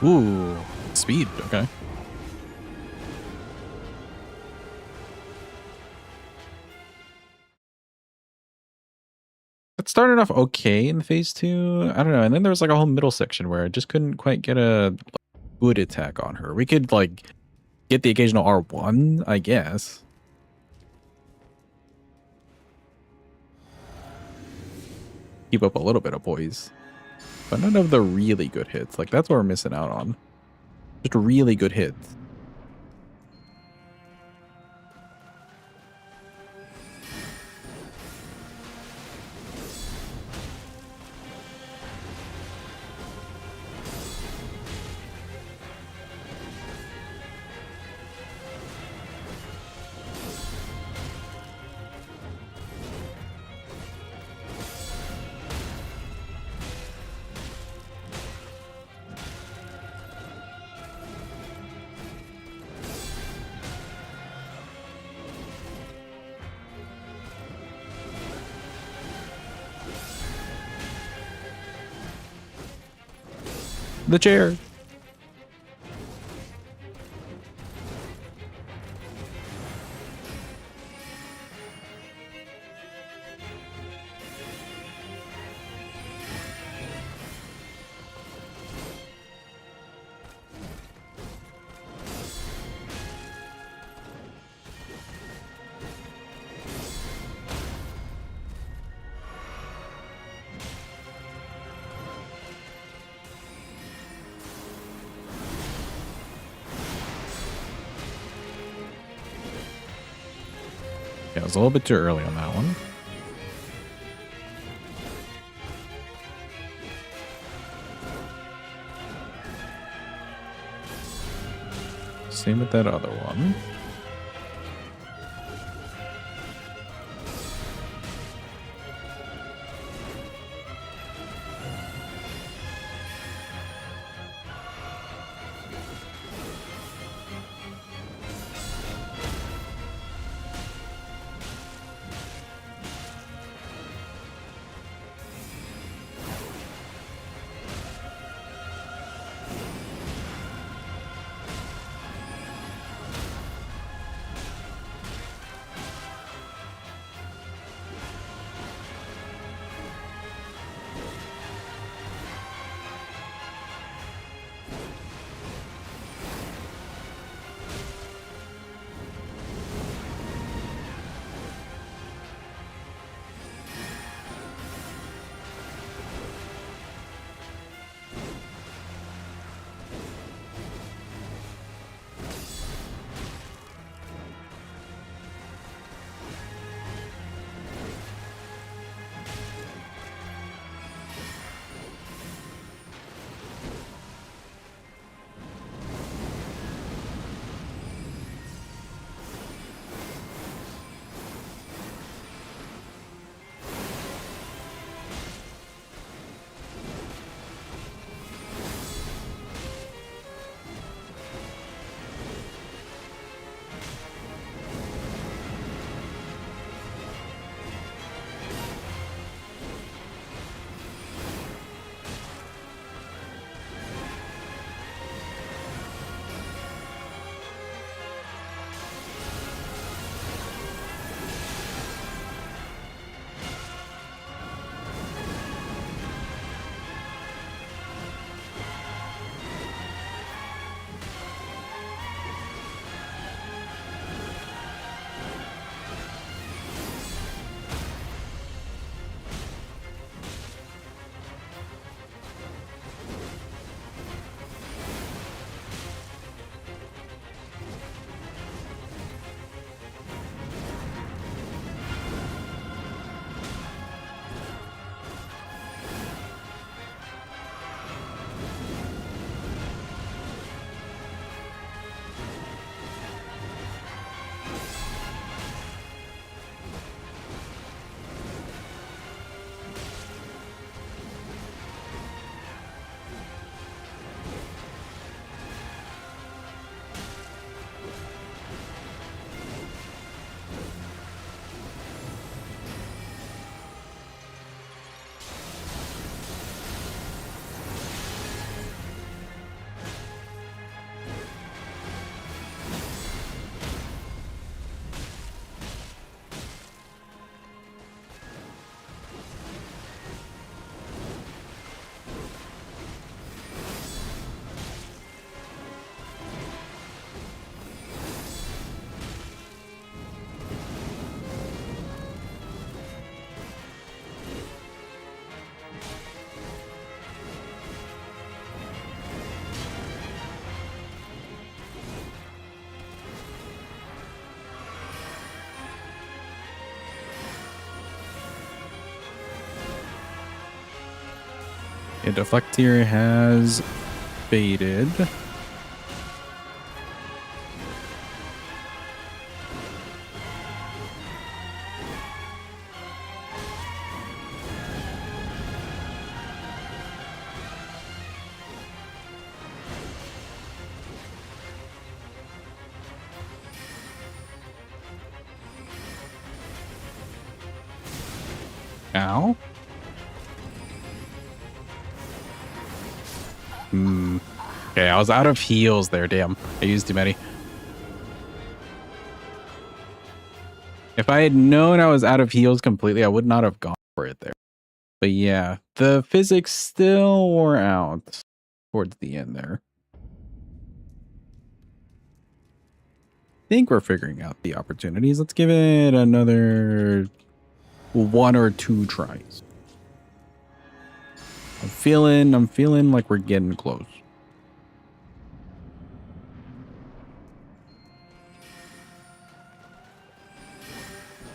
A: Ooh, speed. Okay. It started off okay in phase 2. I don't know. And then there was like a whole middle section where I just couldn't quite get a good attack on her. We could like get the occasional R1, I guess. Keep up a little bit of poise. But none of the really good hits. Like, that's what we're missing out on. Just really good hits. The chair. Yeah, it was a little bit too early on that one. Same with that other one. A deflector has faded. Ow. Okay, I was out of heals there. Damn, I used too many. If I had known I was out of heals completely, I would not have gone for it there. But yeah, the physics still wore out towards the end there. I think we're figuring out the opportunities. Let's give it another 1 or 2 tries. I'm feeling like we're getting close.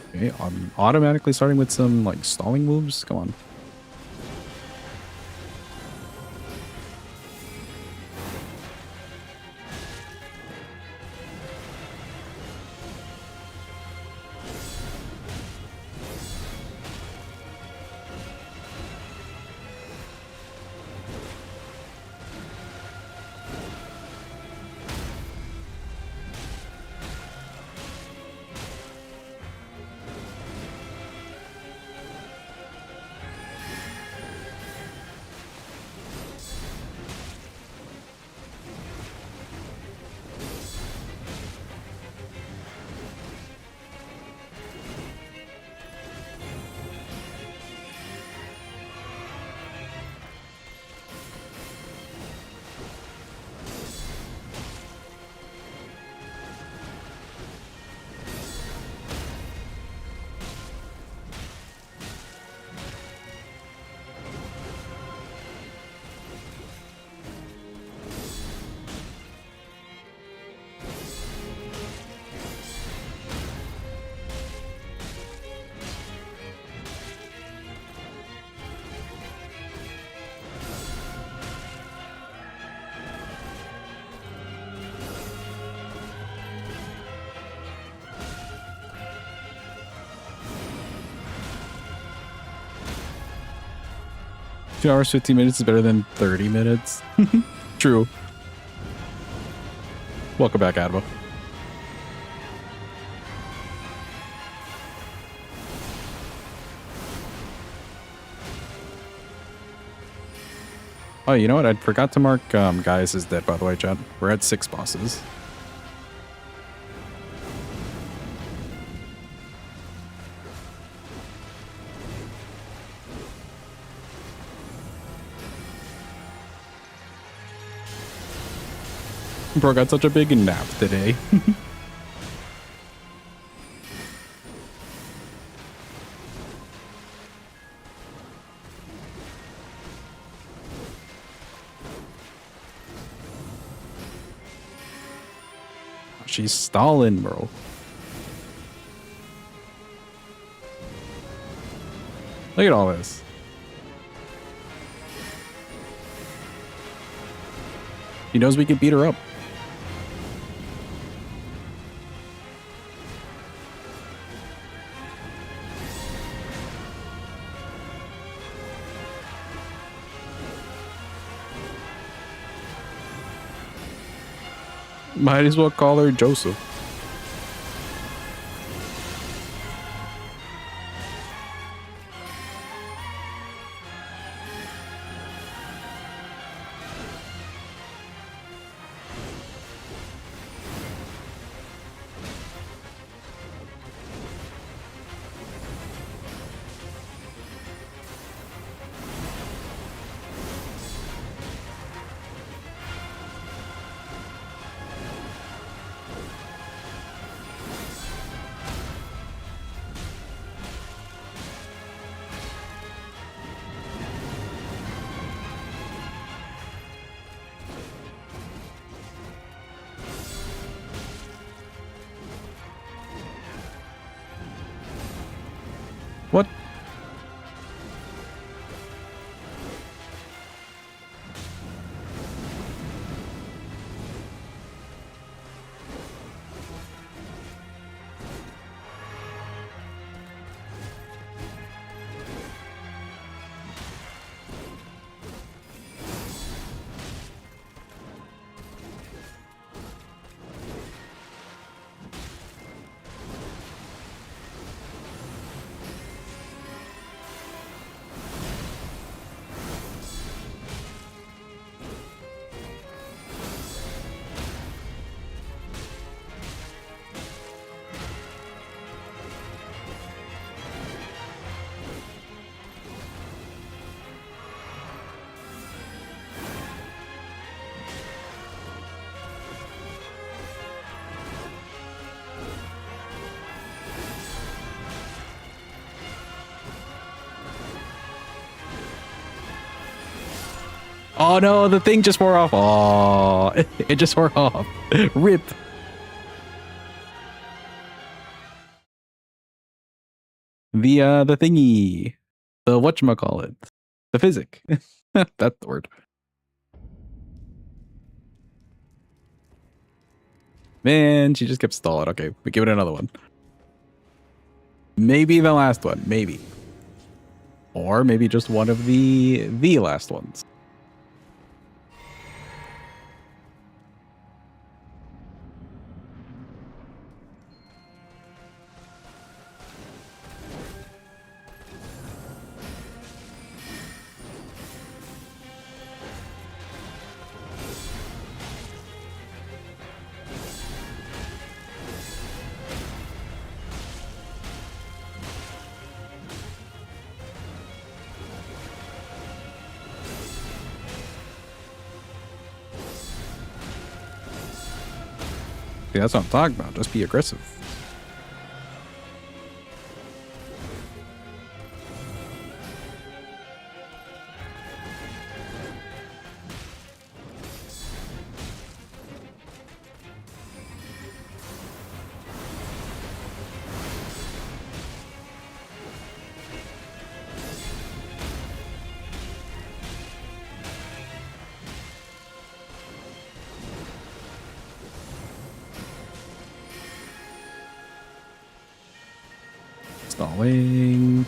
A: Okay, I'm automatically starting with some like stalling moves. Come on. Two hours, 15 minutes is better than 30 minutes. True. Welcome back, Advo. Oh, you know what? I forgot to mark Gaius is dead, by the way, chat. We're at 6 bosses. Bro got such a big nap today. She's stalling, bro. Look at all this. He knows we can beat her up. Might as well call her Joseph. Oh no, the thing just wore off. Oh, it just wore off. Rip. The thingy. The whatchamacallit. The physic. That's the word. Man, she just kept stalling. Okay, we give it another one. Maybe the last one. Maybe. Or maybe just one of the last ones. See, that's what I'm talking about. Just be aggressive. Stalling.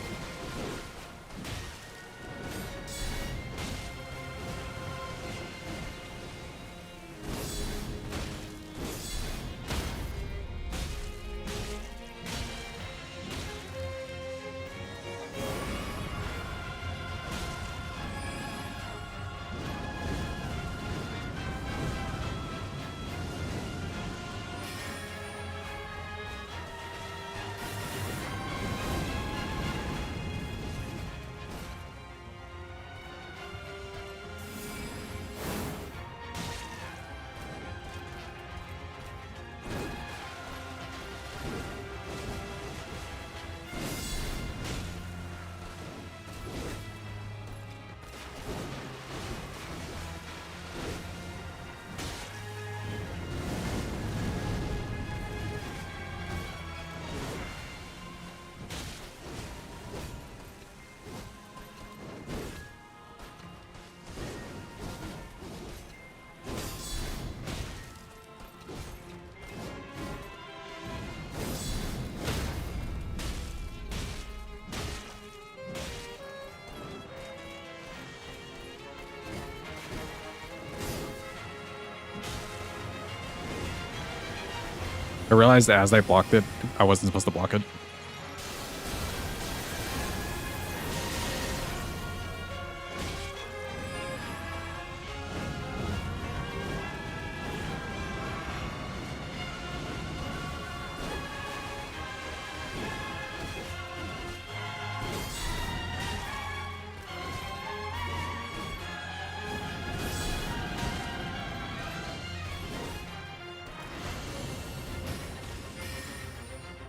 A: I realized as I blocked it, I wasn't supposed to block it.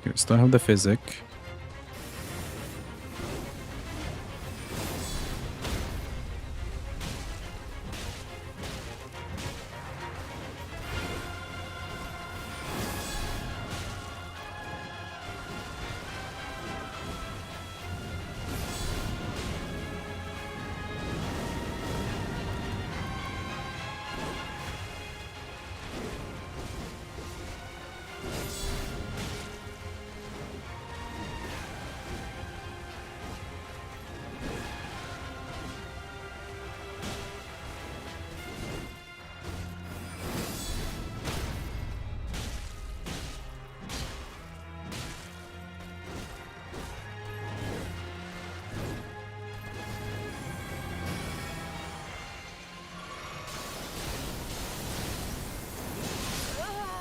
A: Okay, we still have the physic.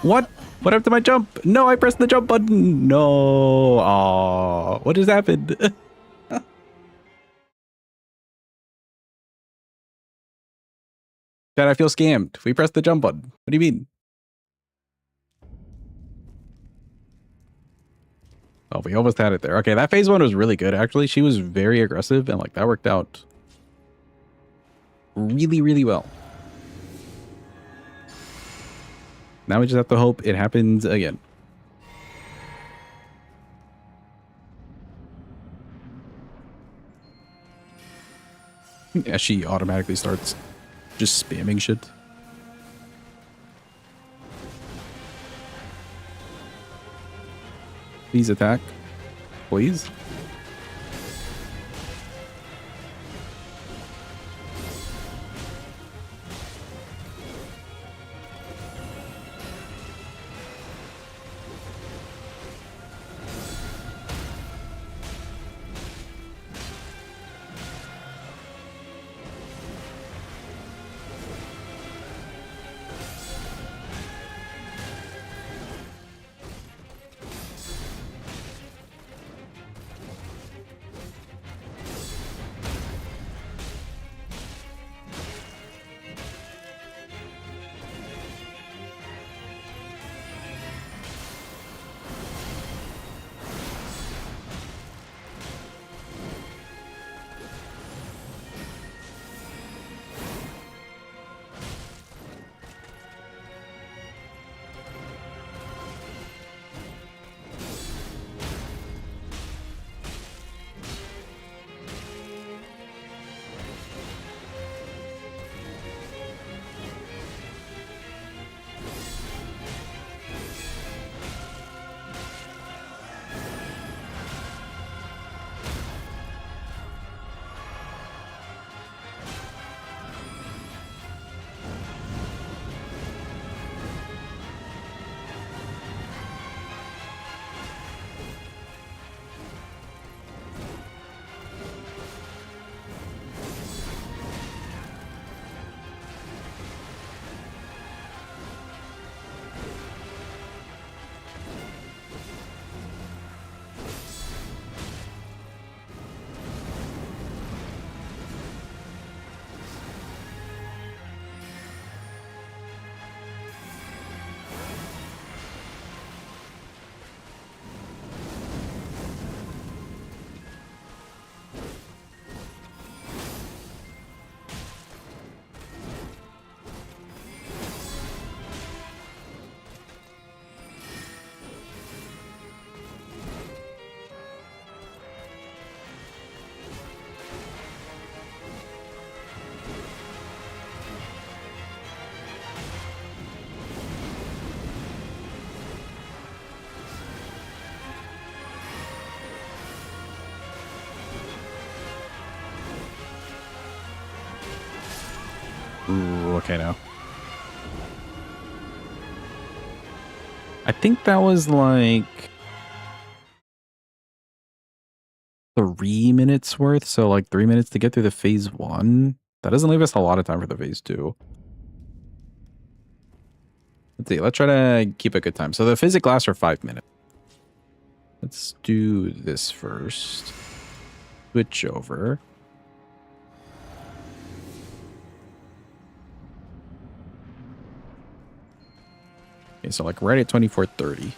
A: What? What happened to my jump? No, I pressed the jump button. No. Aw, what just happened? Dad, I feel scammed. We pressed the jump button. What do you mean? Oh, we almost had it there. Okay, that phase one was really good, actually. She was very aggressive, and like that worked out really, really well. Now we just have to hope it happens again. Yeah, she automatically starts just spamming shit. Please attack. Please. Ooh, okay now. I think that was like 3 minutes worth. So like 3 minutes to get through the phase 1. That doesn't leave us a lot of time for the phase 2. Let's see. Let's try to keep a good time. So the physic lasts for 5 minutes. Let's do this first. Switch over. Okay, so like right at 24:30.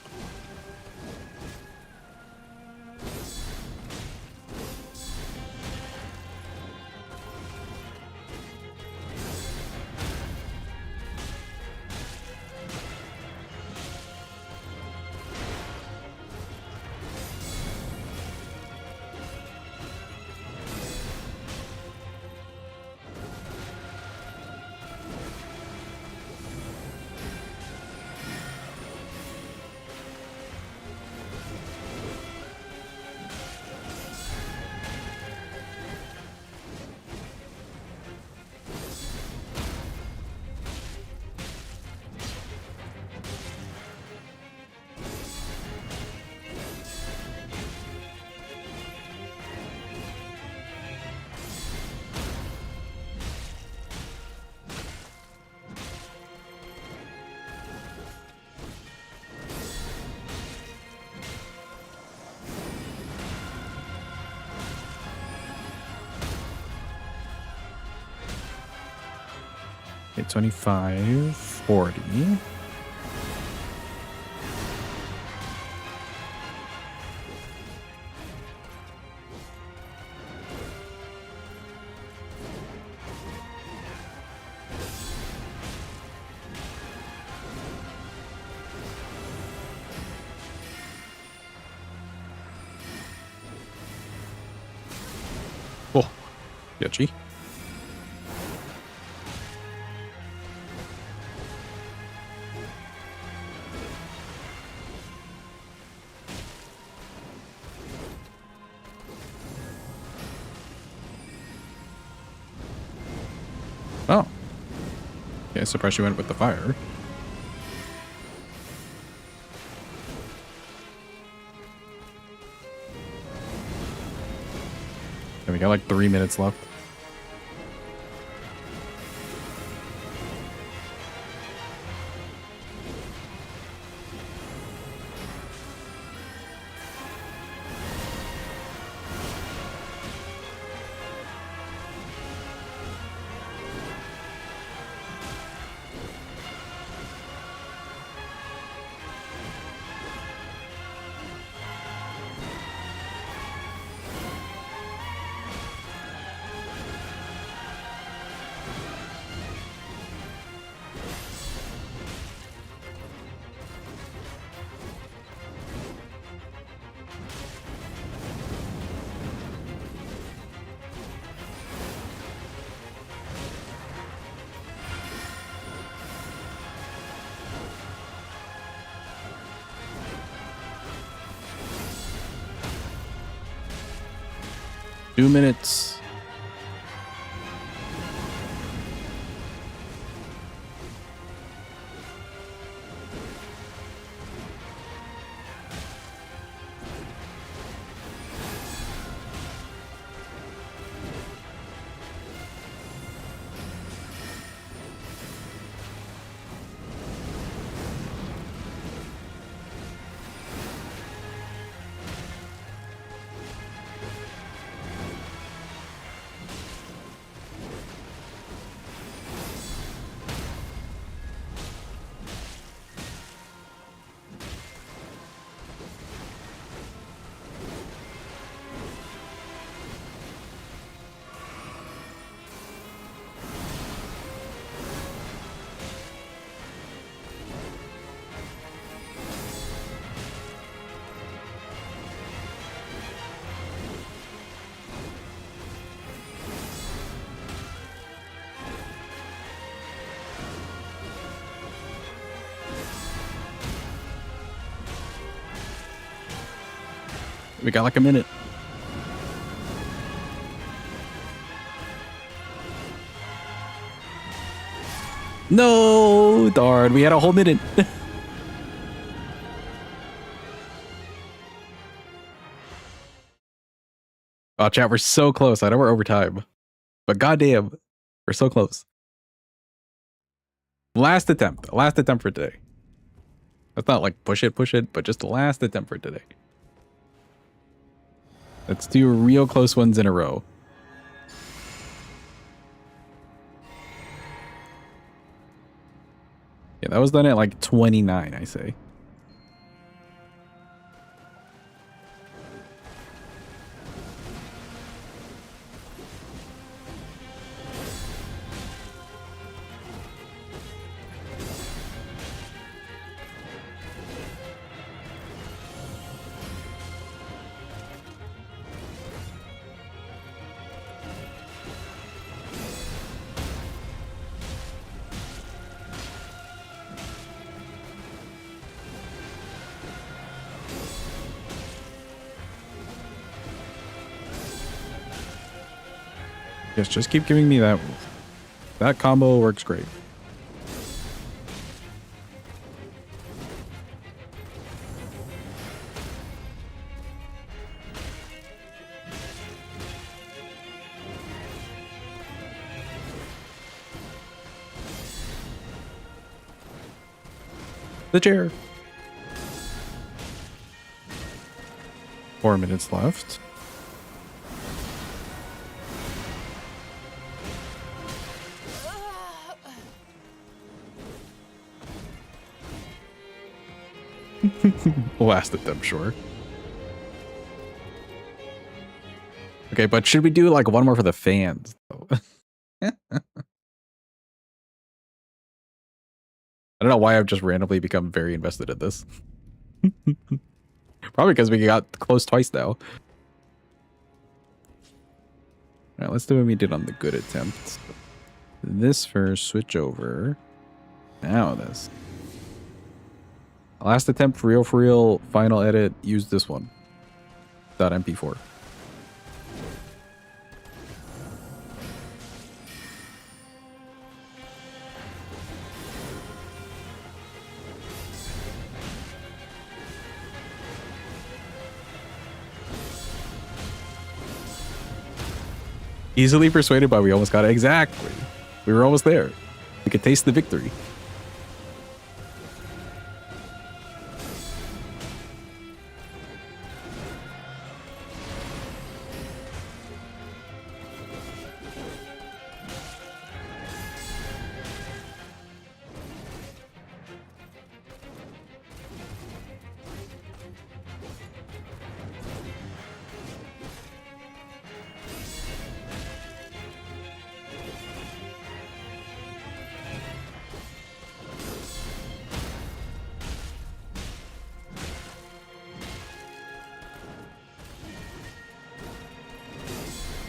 A: Okay, 25, 40. Sketchy. Oh. Okay, surprised she went with the fire. And we got like 3 minutes left. Two minutes. We got like a minute. No, darn, we had a whole minute. Oh, chat, we're so close. I know we're over time, but goddamn, we're so close. Last attempt for today. That's not like push it, but just the last attempt for today. Let's do real close ones in a row. Yeah, that was done at like 29, I say. Yes, just keep giving me that. That combo works great. The chair. 4 minutes left. Last attempt, sure. Okay, but should we do like one more for the fans? I don't know why I've just randomly become very invested in this. Probably because we got close twice now. right, let's do what we did on the good attempts. This first, switch over. Now this. Last attempt for real, final edit, use this one. .mp4. Easily persuaded, but we almost got it. Exactly. We were almost there. We could taste the victory.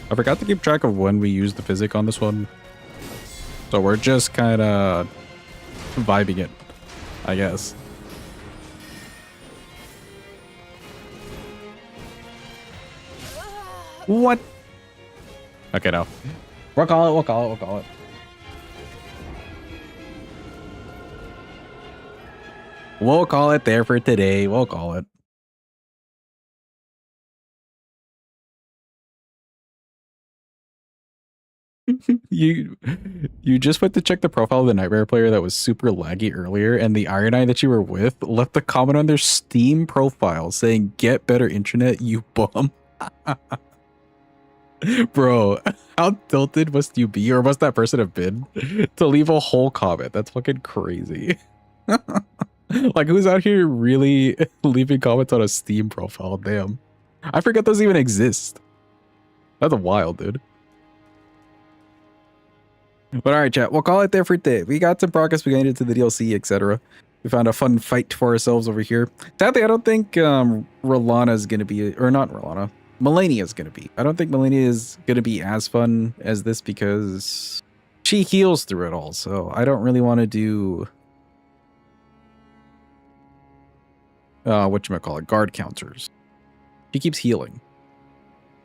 A: I forgot to keep track of when we used the physic on this one. So we're just kind of vibing it, I guess. What? Okay, no. We'll call it, we'll call it, we'll call it. We'll call it there for today. We'll call it. you just went to check the profile of the Nightmare player that was super laggy earlier, and the Iron Eye that you were with left a comment on their Steam profile saying, "Get better internet, you bum." Bro, how tilted must you be, or must that person have been, to leave a whole comment? That's fucking crazy. Like, who's out here really leaving comments on a Steam profile? Damn. I forgot those even exist. That's wild, dude. But alright, chat, we'll call it there for today. We got some progress, we got into the DLC, etc. We found a fun fight for ourselves over here. Sadly, I don't think Rolana is going to be, or not Rolana, Melania is going to be. I don't think Melania is going to be as fun as this because she heals through it all. So I don't really want to do, whatchamacallit, guard counters. She keeps healing.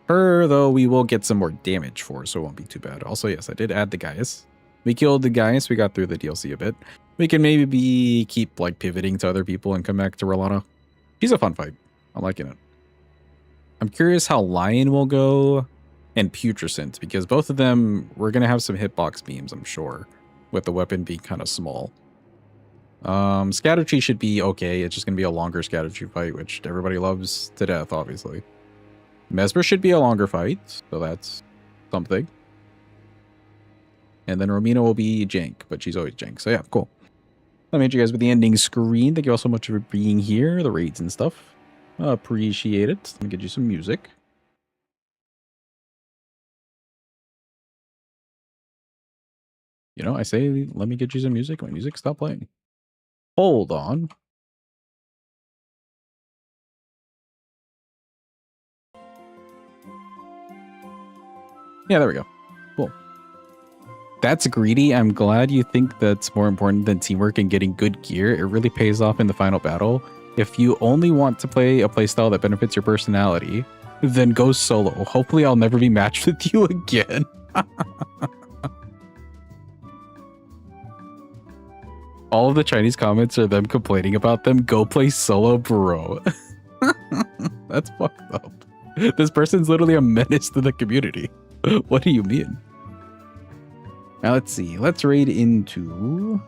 A: Her, though, we will get some more damage for, so it won't be too bad. Also, yes, I did add the Gaius. We killed the Gaius. We got through the DLC a bit. We can maybe keep, like, pivoting to other people and come back to Rolana. She's a fun fight. I'm liking it. I'm curious how Lion will go and Putrescent, because both of them, we're going to have some hitbox beams, I'm sure, with the weapon being kind of small. Scatter Tree should be okay. It's just going to be a longer Scatter Tree fight, which everybody loves to death, obviously. Mesmer should be a longer fight, so that's something. And then Romina will be jank, but she's always jank. So yeah, cool. Let me hit you guys with the ending screen. Thank you all so much for being here, the raids and stuff. Appreciate it. Let me get you some music. You know, I say, let me get you some music. My music stopped playing. Hold on. Yeah, there we go. Cool. That's greedy. I'm glad you think that's more important than teamwork and getting good gear. It really pays off in the final battle. If you only want to play a playstyle that benefits your personality, then go solo. Hopefully I'll never be matched with you again. All of the Chinese comments are them complaining about them. Go play solo, bro. That's fucked up. This person's literally a menace to the community. What do you mean? Now let's see. Let's raid into...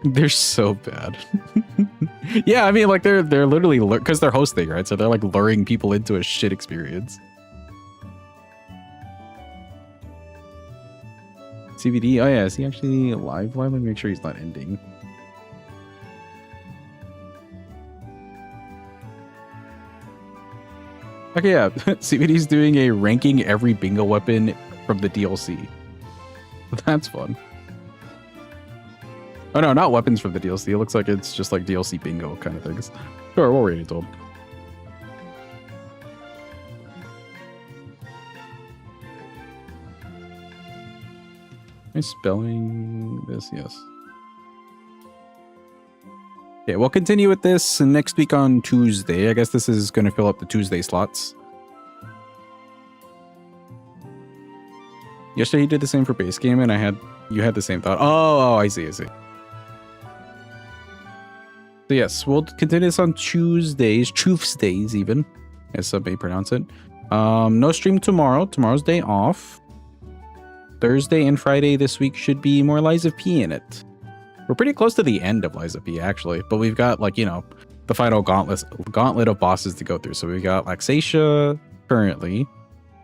A: They're so bad. Yeah, I mean, like, they're literally... Because they're hosting, right? So they're, like, luring people into a shit experience. CVD? Oh, yeah. Is he actually live? Let me make sure he's not ending. Okay, yeah. CVD's doing a ranking every bingo weapon from the DLC. That's fun. Oh, no, not weapons from the DLC. It looks like it's just like DLC bingo kind of things. Sure, we'll raid it to him. Am I spelling this? Yes. Okay, we'll continue with this next week on Tuesday. I guess this is going to fill up the Tuesday slots. Yesterday you did the same for base game, and you had the same thought. Oh, I see. So yes, we'll continue this on Tuesdays, Truthsdays even, as some may pronounce it. No stream tomorrow. Tomorrow's day off. Thursday and Friday this week should be more Lies of P in it. We're pretty close to the end of Lies of P, actually, but we've got, like, you know, the final gauntlet of bosses to go through. So we got Laxatia currently.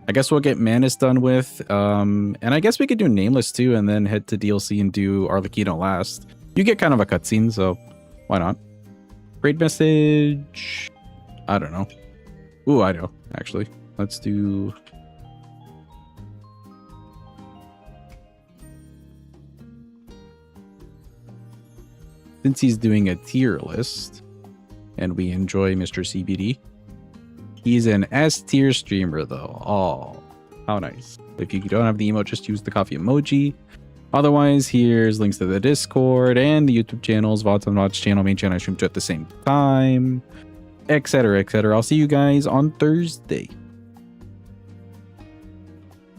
A: I guess we'll get Manus done with, and I guess we could do Nameless too, and then head to DLC and do Arlecchino last. You get kind of a cutscene, so why not? Raid message. I don't know. Ooh, I know, actually. Let's do... Since he's doing a tier list, and we enjoy Mr. CBD, he's an S tier streamer though. Oh, how nice. If you don't have the emote, just use the coffee emoji. Otherwise, here's links to the Discord and the YouTube channels, Vods on Vods Channel, main channel I stream to at the same time, etc., etc. I'll see you guys on Thursday.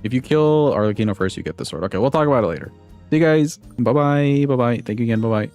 A: If you kill Arlecchino first, you get the sword. Okay, we'll talk about it later. See you guys. Bye-bye. Bye-bye. Thank you again. Bye-bye.